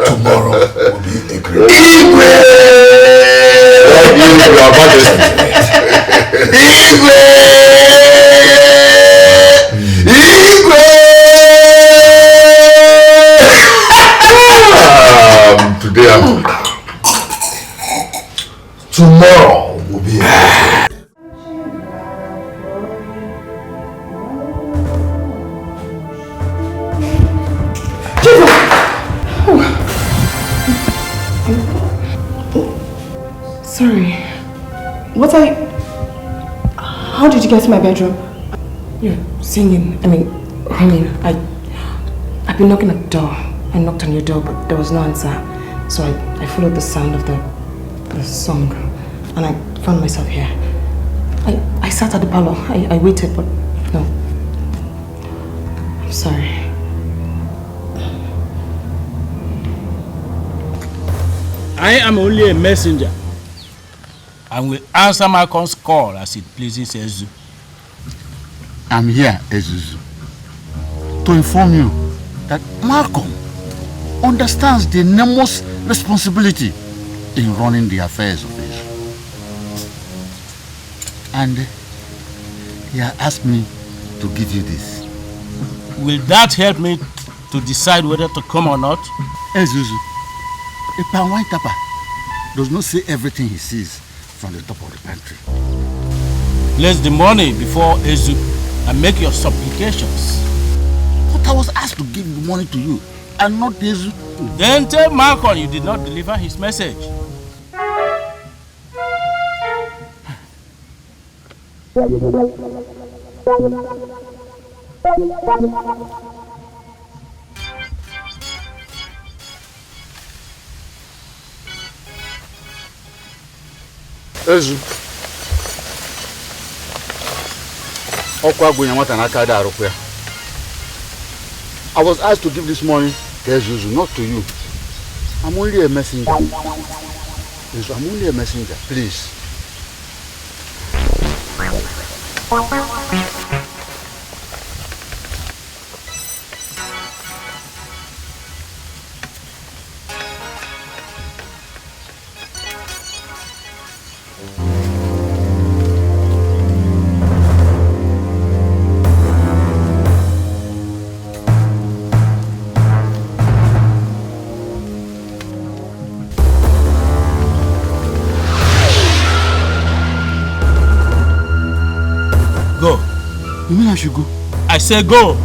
Tomorrow will be a great day. Igwe! Your Majesty. Igwe! Igwe! Today I'm tomorrow will be a great day. Sorry. How did you get to my bedroom? You're singing, ringing. I've been knocking at the door. I knocked on your door, but there was no answer. So I followed the sound of the song, and I found myself here. I sat at the parlor. I waited, but no. sorry. I am only a messenger and will answer Malcolm's call as it pleases Ezu. I'm here, Ezuzu, to inform you that Malcolm understands the enormous responsibility in running the affairs of Ezu. And he has asked me to give you this. Will that help me to decide whether to come or not? Ezuzu, a palm wine tapper does not say everything he sees from the top of the pantry. Place the money before Ezu and make your supplications. But I was asked to give the money to you and not Ezu. Then tell Malcolm you did not deliver his message. Ezu. I was asked to give this money to Ezuzu, not to you. I'm only a messenger. Ezu, I'm only a messenger, please. Go. You mean I should go? I say go.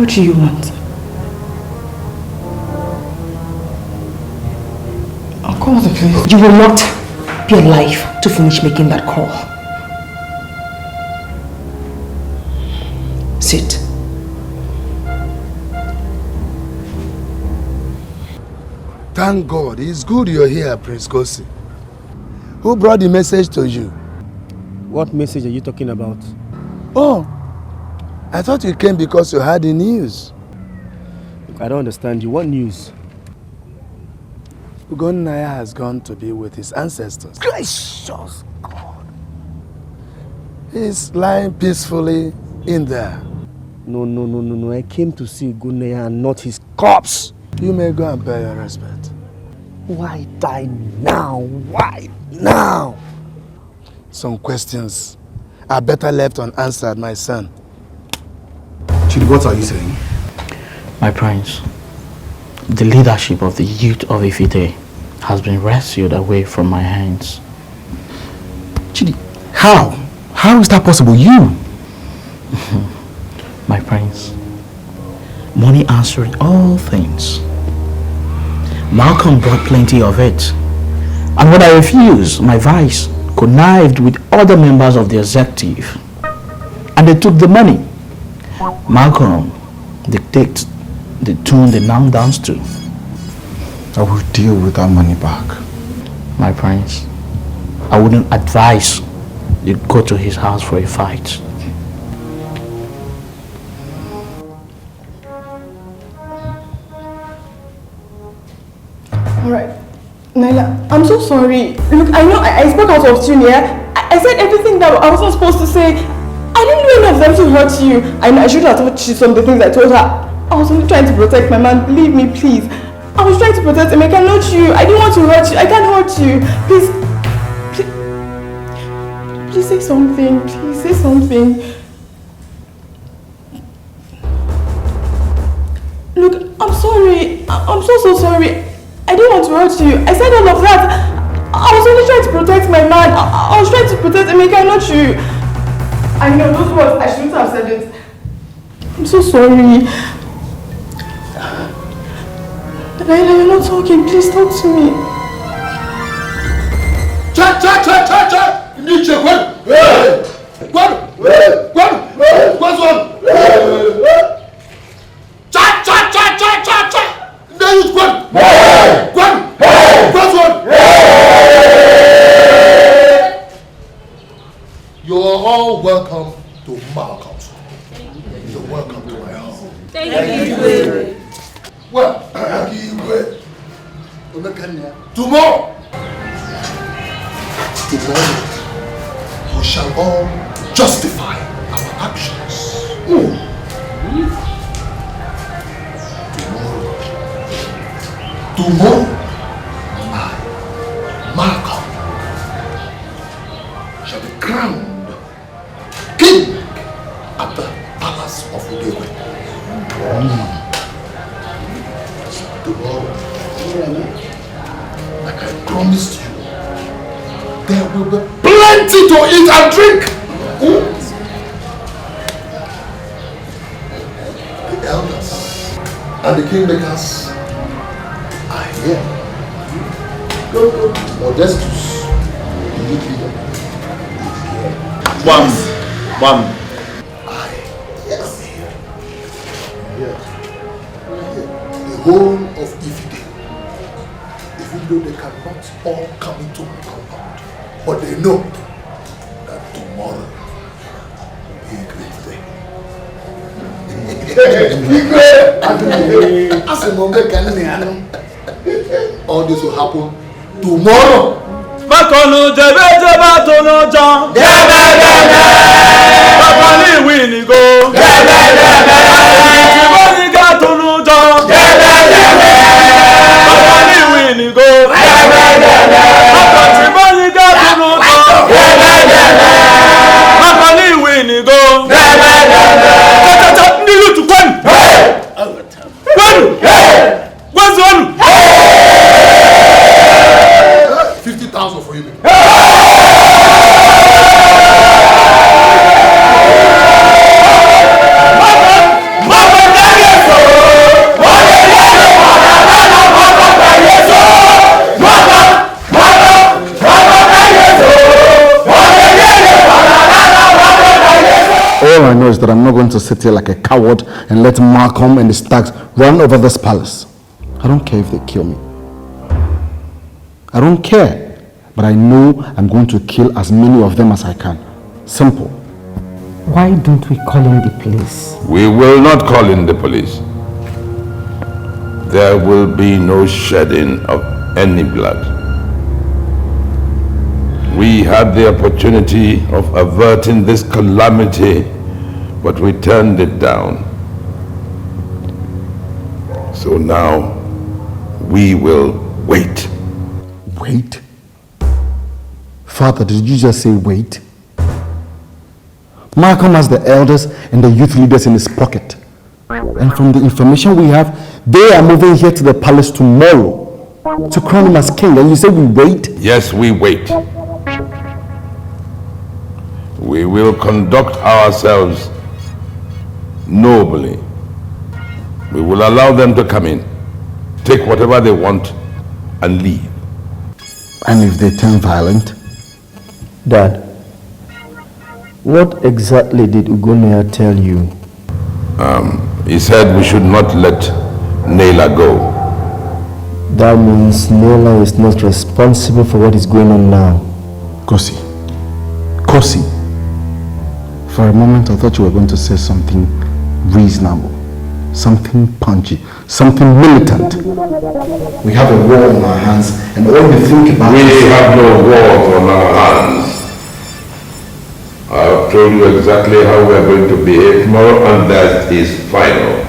What do you want? I'll call the police. You will not be alive to finish making that call. Sit. Thank God. It's good you're here, Prince Kosi. Who brought the message to you? What message are you talking about? Oh, I thought you came because you had the news. Look, I don't understand you. What news? Ugonnaya has gone to be with his ancestors. Gracious God. He's lying peacefully in there. No. I came to see Ugonnaya and not his corpse. You may go and pay your respect. Why die now? Why now? Some questions are better left unanswered, my son. Chidi, what are you saying? My prince, the leadership of the youth of Ifite has been wrestled away from my hands. Chidi, how? How is that possible? You? My prince, money answered all things. Malcolm brought plenty of it. And when I refused, my vice connived with other members of the executive. And they took the money. Malcolm dictates the tune they now dance to. I will deal with that money back. My prince, I wouldn't advise you go to his house for a fight. Alright, Naila, I'm so sorry. Look, I know I spoke out of tune, yeah? I said everything that I wasn't supposed to say. I didn't do any of them to hurt you. I know I should have told you some of the things I told her. I was only trying to protect my man. Believe me, please. I was trying to protect him. I can hurt you. I didn't want to hurt you. I can't hurt you. Please say something. Please say something. so sorry. I didn't want to hurt you. I said all of that. I was only trying to protect my man. I was trying to protect Emeka, not you. I know those words. I shouldn't have said it. I'm so sorry. Laila, you're not talking. Please talk to me. Cha! Niche, Guardo! What's on? Cha! There is Guardo! What's on? You're all welcome to Malcolm's home. You're welcome to my home. Thank you. Well, tomorrow, we shall all justify our actions. Tomorrow, Malcolm shall be crowned king at the palace of Udewe. Tomorrow, like I promised you, there will be plenty to eat and drink. The elders and the kingmakers are here. Go. Modestus, the youth leader, is here. One. Yes. Yes. The whole of Ifide, even though they cannot all come into my compound, but they know that tomorrow will be a great day. All this will happen tomorrow. Bakonu jebe tonu jan. Bakoni winigo. Tiboniga tonu jan. Bakoni winigo. Tiboniga tonu jan. Bakoni winigo. Tata ndilu tukwen. Kwenu. Gwazonu. 50,000 for you. All I know is that I'm not going to sit here like a coward and let Malcolm and the Starks run over this palace. I don't care if they kill me. I don't care, but I know I'm going to kill as many of them as I can. Simple. Why don't we call in the police? We will not call in the police. There will be no shedding of any blood. We had the opportunity of averting this calamity, but we turned it down. So now, we will wait. Wait? Father, did you just say wait? Malcolm has the elders and the youth leaders in his pocket. And from the information we have, they are moving here to the palace tomorrow to crown him as king. And you say we wait? Yes, we wait. We will conduct ourselves nobly. We will allow them to come in, take whatever they want, and leave. And if they turn violent? Dad, what exactly did Ugonia tell you? He said we should not let Naila go. That means Naila is not responsible for what is going on now. Kosi. For a moment I thought you were going to say something reasonable, something punchy, something militant. We have a war on our hands, and all we think about We have no war on our hands. I have told you exactly how we are going to behave tomorrow, and that is final.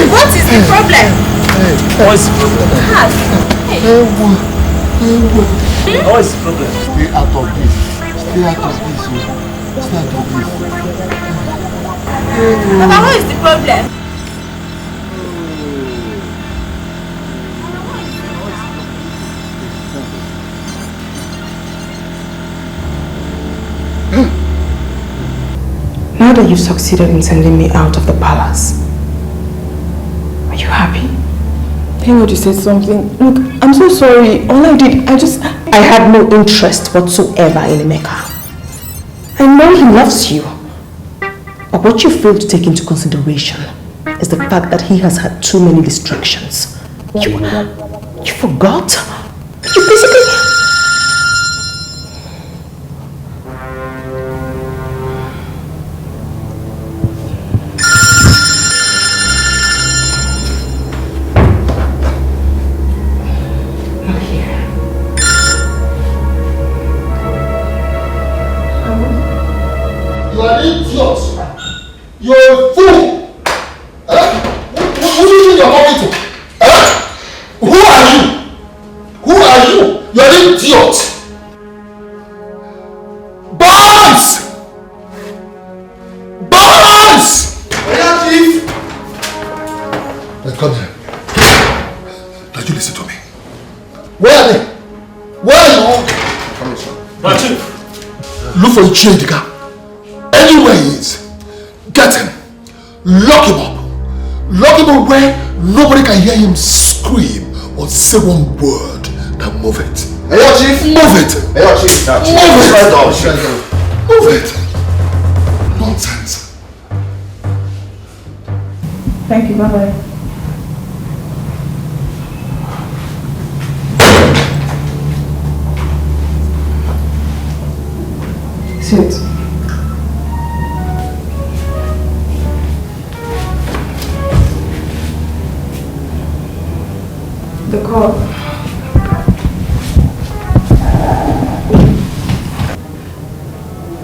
What is the problem? What's the problem? What's the problem? Stay out of this. Stay out of this. Stay out of this. Papa, what is the problem? Now that you've succeeded in sending me out of the palace, are you happy? Thank you said something. Look, I'm so sorry. All I did, I had no interest whatsoever in Emeka. I know he loves you. But what you fail to take into consideration is the fact that he has had too many distractions. You forgot? You basically... You're a fool! Who do you think you're talking to? Who are you? Who are you? You're an idiot! Barnes! Barnes! Yeah, Chief? Now come here. Now you listen to me. Where are they? Where are you? Come here, son. Chief. Look for Chidika. Anywhere he is. Get him. Lock him up. Lock him up where nobody can hear him scream or say one word. Now move it. Hey, yo, Chief. Move it. Hey, yo, Chief. Move it. Move it. Nonsense. Thank you. Bye-bye. Sit. The call.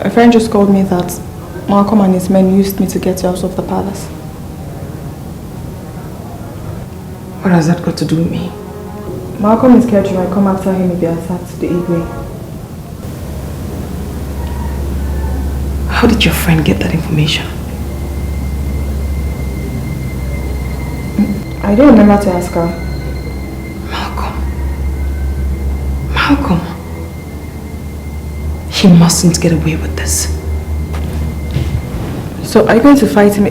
A friend just called me that Malcolm and his men used me to get you out of the palace. What has that got to do with me? Malcolm is scared you might come after him if you attack the Igwe. How did your friend get that information? I don't remember to ask her. Malcolm. He mustn't get away with this. So are you going to fight me?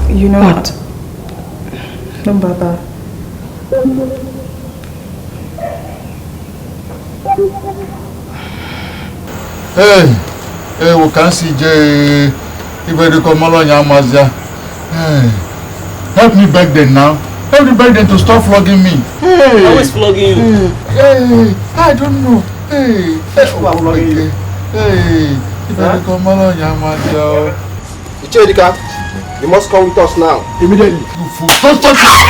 You know what? No, Baba. Hey, we can see Jay. Hey, help me beg them now. Help me beg them to stop flogging me. Hey, how is flogging you? Hey, I don't know. Hey, hey, Ichedika, you must come with us now. Immediately. You fool. Hold this one.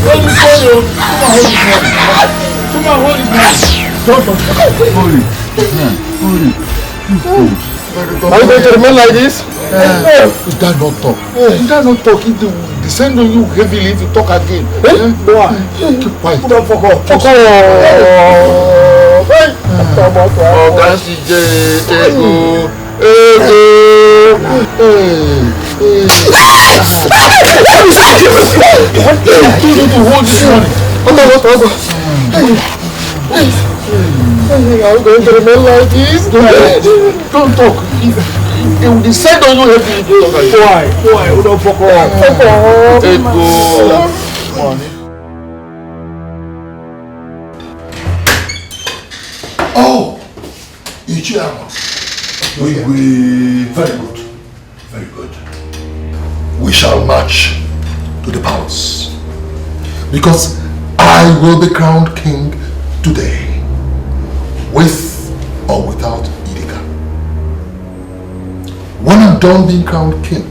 Hold this one. Come on, hold this one. Hold it. Hold it. You fools. Are you going to remain like this? You dare not talk. You dare not talk. descend on you heavily if you talk again. Eh? Boy, keep quiet. Put on fuck off. Fuck off. Oh, that's the ego. What do you need to hold this money? I'm going to remain like this. Don't talk. They will descend on you heavily. Why? Who don't fuck off? Fuck off. Ego. Money. Oh, Ichiyama. Very good. Very good. We shall march to the palace because I will be crowned king today, with or without Idika. When I'm done being crowned king,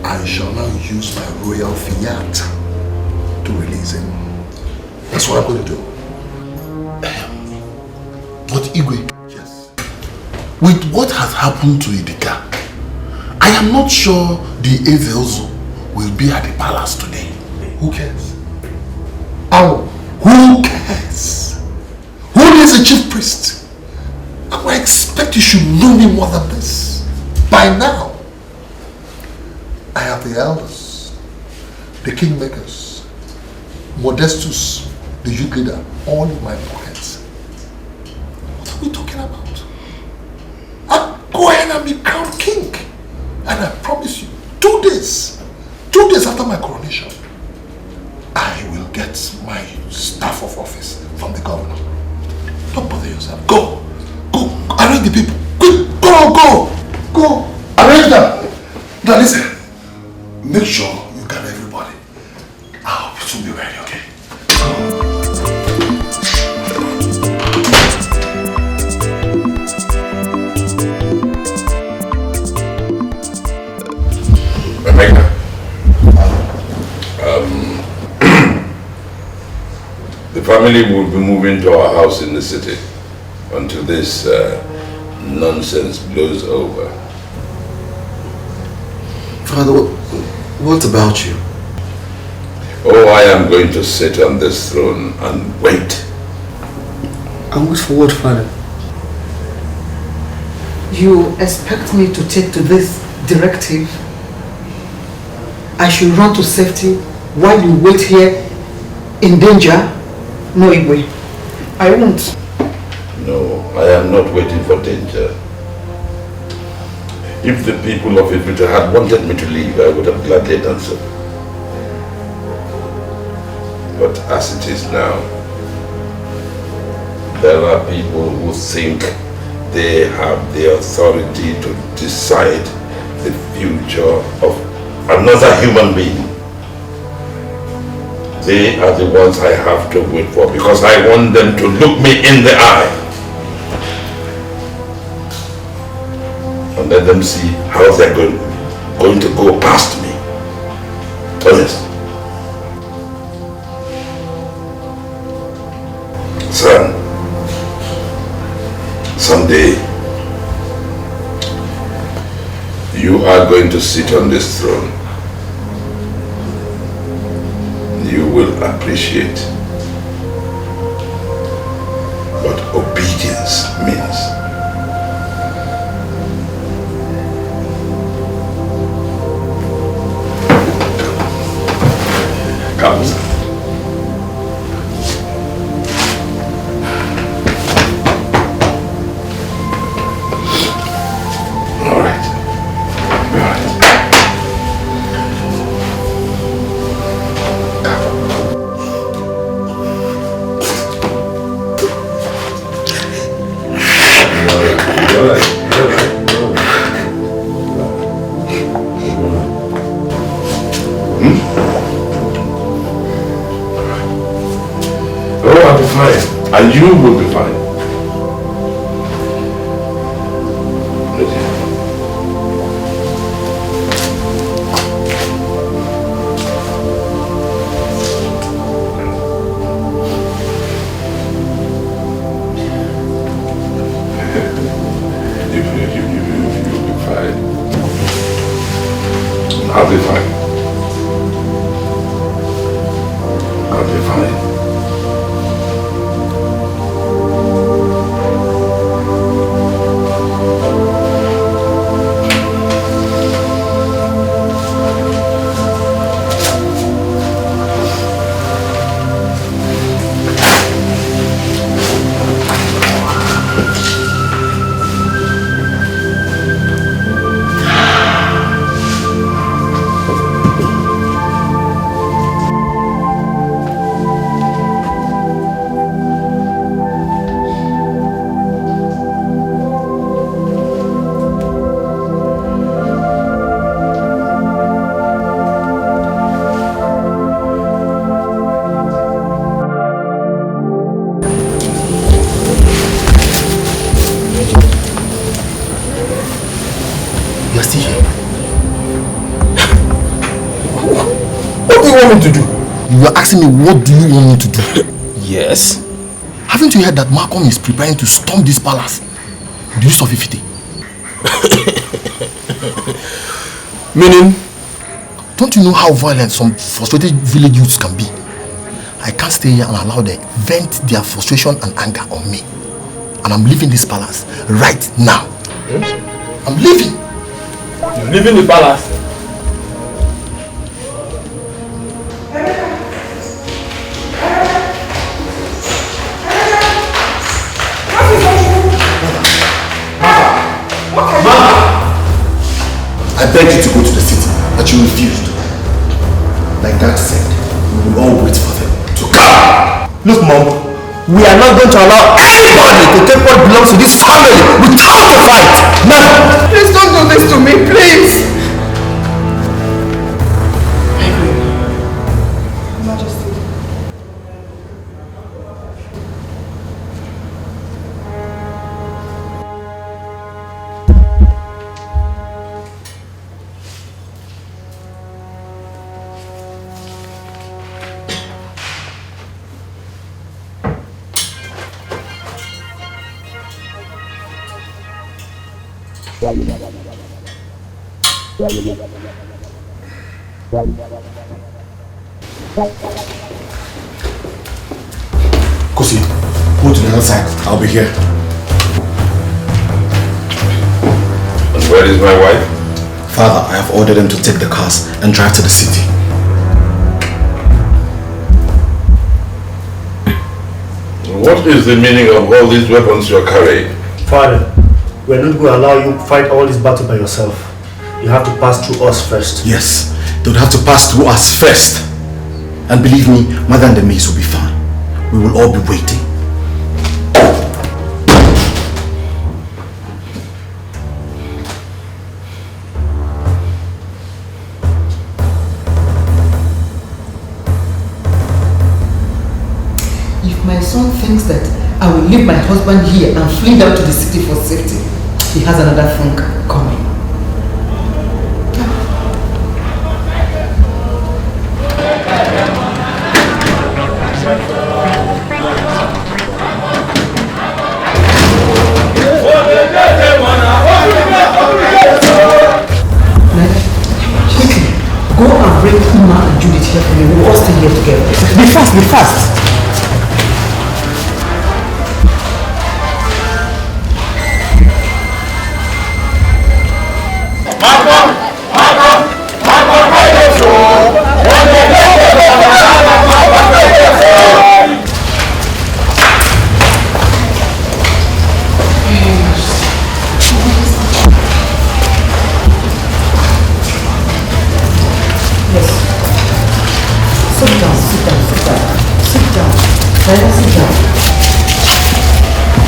I shall now use my royal fiat to release him. That's what I'm going to do. But Igwe, yes, with what has happened to Idika, I am not sure the Ezeozo will be at the palace today. Who cares? Oh, who cares? Who is a chief priest? I expect you should know me more than this. By now, I have the elders, the kingmakers, Modestus, the youth leader, all in my pockets. What are we talking about? I'll go ahead and be crowned king. And I promise you, 2 days after my coronation, I will get my staff of office from the governor. Don't bother yourself. Go, arrange the people. Quick, go, arrange them. Now listen, make sure you gather everybody. I'll soon be ready, okay? Emeka, the family will be moving to our house in the city until this nonsense blows over. Father, what about you? Oh, I am going to sit on this throne and wait. And wait for what, Father? You expect me to take to this directive? I should run to safety while you wait here in danger? No, Igwe. I won't. No, I am not waiting for danger. If the people of Ifrita had wanted me to leave, I would have gladly done so. But as it is now, there are people who think they have the authority to decide the future of another human being. They are the ones I have to wait for because I want them to look me in the eye and let them see how they're going to go past me. Honest. Son, someday you are going to sit on this throne. You will appreciate what obedience means. Come, son. And you will be fine. You'll be fine. I'll be fine. I'll be fine. To do? You are asking me what do you want me to do? Yes. Haven't you heard that Malcolm is preparing to storm this palace with the use of Ifite? Meaning? Don't you know how violent some frustrated village youths can be? I can't stay here and allow them vent their frustration and anger on me. And I'm leaving this palace right now. I'm leaving. You're leaving the palace? I begged you to go to the city, but you refused. Like Dad said, we will all wait for them to come. Look, Mom, we are not going to allow anybody to take what belongs to this family without a fight. Never. Please don't do this to me, please. Majesty. Kosi, go to the other side. I'll be here. And where is my wife? Father, I have ordered them to take the cars and drive to the city. What is the meaning of all these weapons you're carrying? Father, we're not going to allow you to fight all this battle by yourself. You have to pass through us first. Yes, they would have to pass through us first. And believe me, Mother and the maids will be fine. We will all be waiting. If my son thinks that I will leave my husband here and flee down to the city for safety, he has another thing coming. Go and bring Uma and Judith here for me. We'll all stay here together. Be fast, be fast.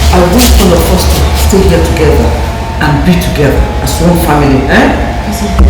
I wish all of us to stay here together and be together as one family, That is it.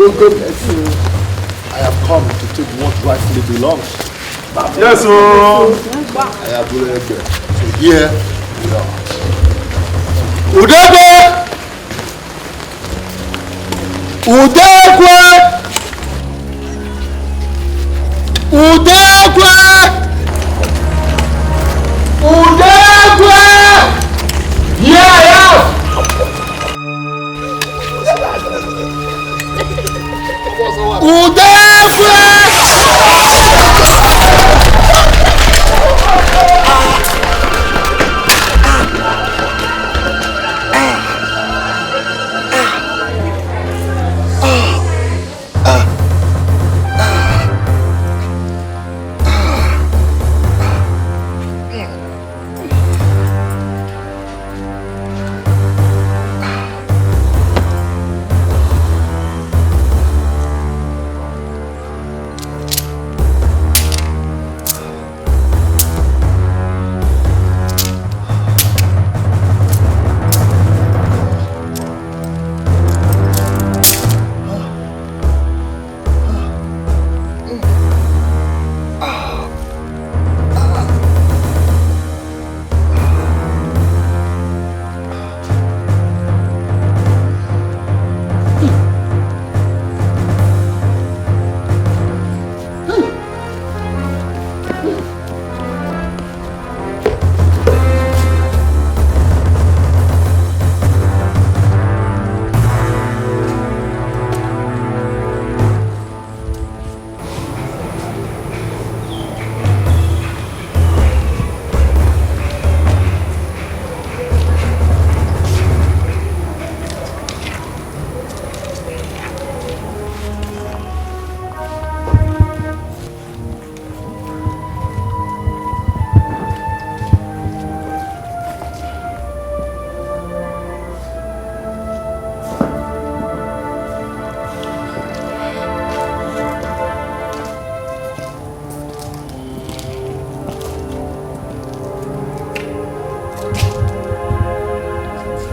I have come to take what rightfully belongs. Yes, sir. I have so here we are. Udebe! Udekwe! Udekwe! Udekwe! Here I am! Udekwe!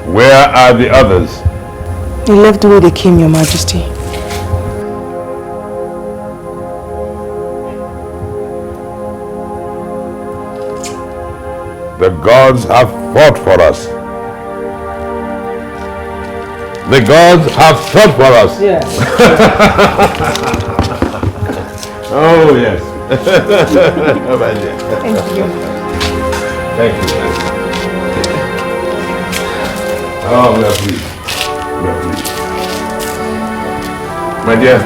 Where are the others? They left the way they came, Your Majesty. The gods have fought for us. The gods have fought for us. Yes. Oh, yes. Thank you. Thank you. Oh, we are pleased. We are pleased. My dear,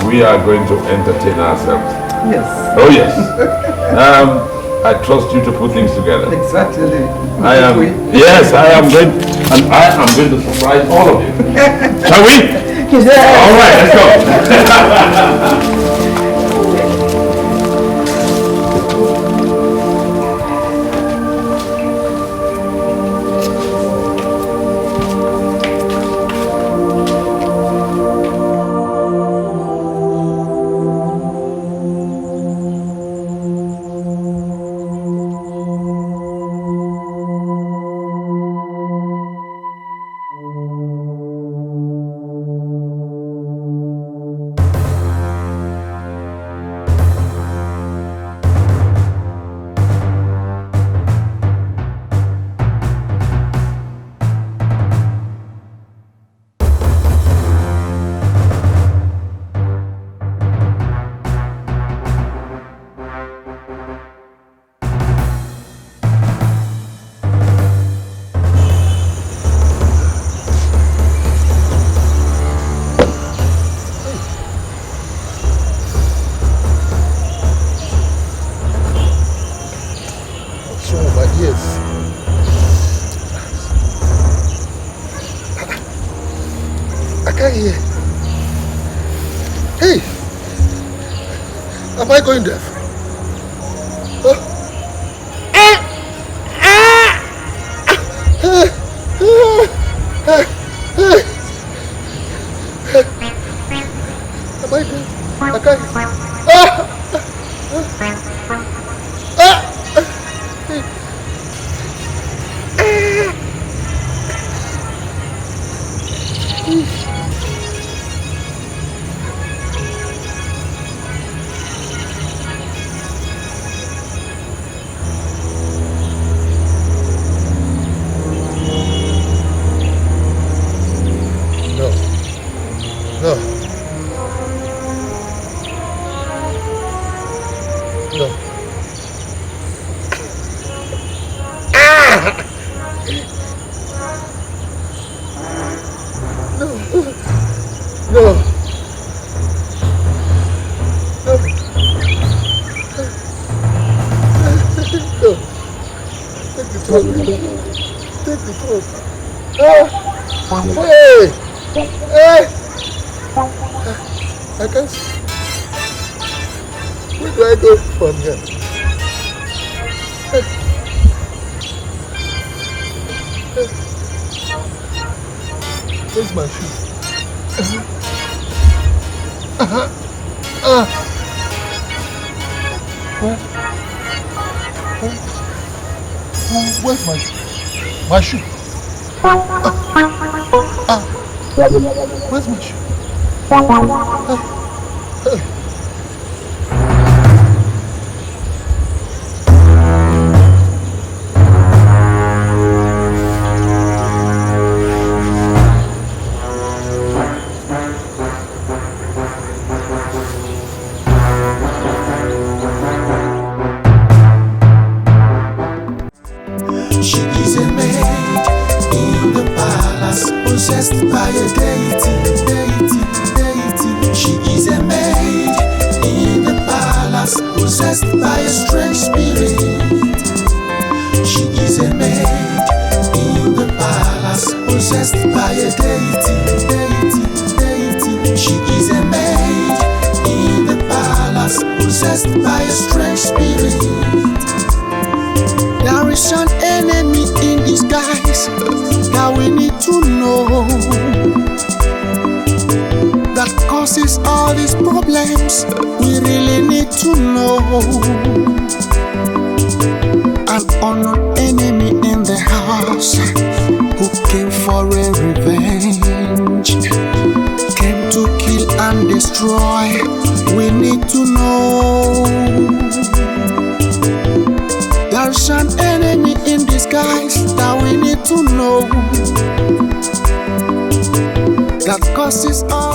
we are going to entertain ourselves. Yes. Oh, yes. I trust you to put things together. Exactly. I am. Yes, I am going, and I am going to surprise all of you. Shall we? Yes. All right, let's go. Hey, am I going deaf? Am I deaf? I can't. No. Ah! No. No. No. No. Take the throat. Take the throat. Ah! Hey! Hey! I can't see. Where do I go from here? Hey. Hey. Where's my shoe? Where's my shoe? My shoe? Where's my shoe? She is a maid in the palace, possessed by a deity. She is a maid in the palace, possessed by a strange spirit. She is a maid in the palace, possessed by a deity. She is a maid in the palace, possessed by a strange spirit. There is an enemy in disguise that we need to know, that causes all these problems. We really need to know. An unknown enemy in the house who came for a revenge, came to kill and destroy. We need to know. There's an enemy in disguise that we need to know, that causes all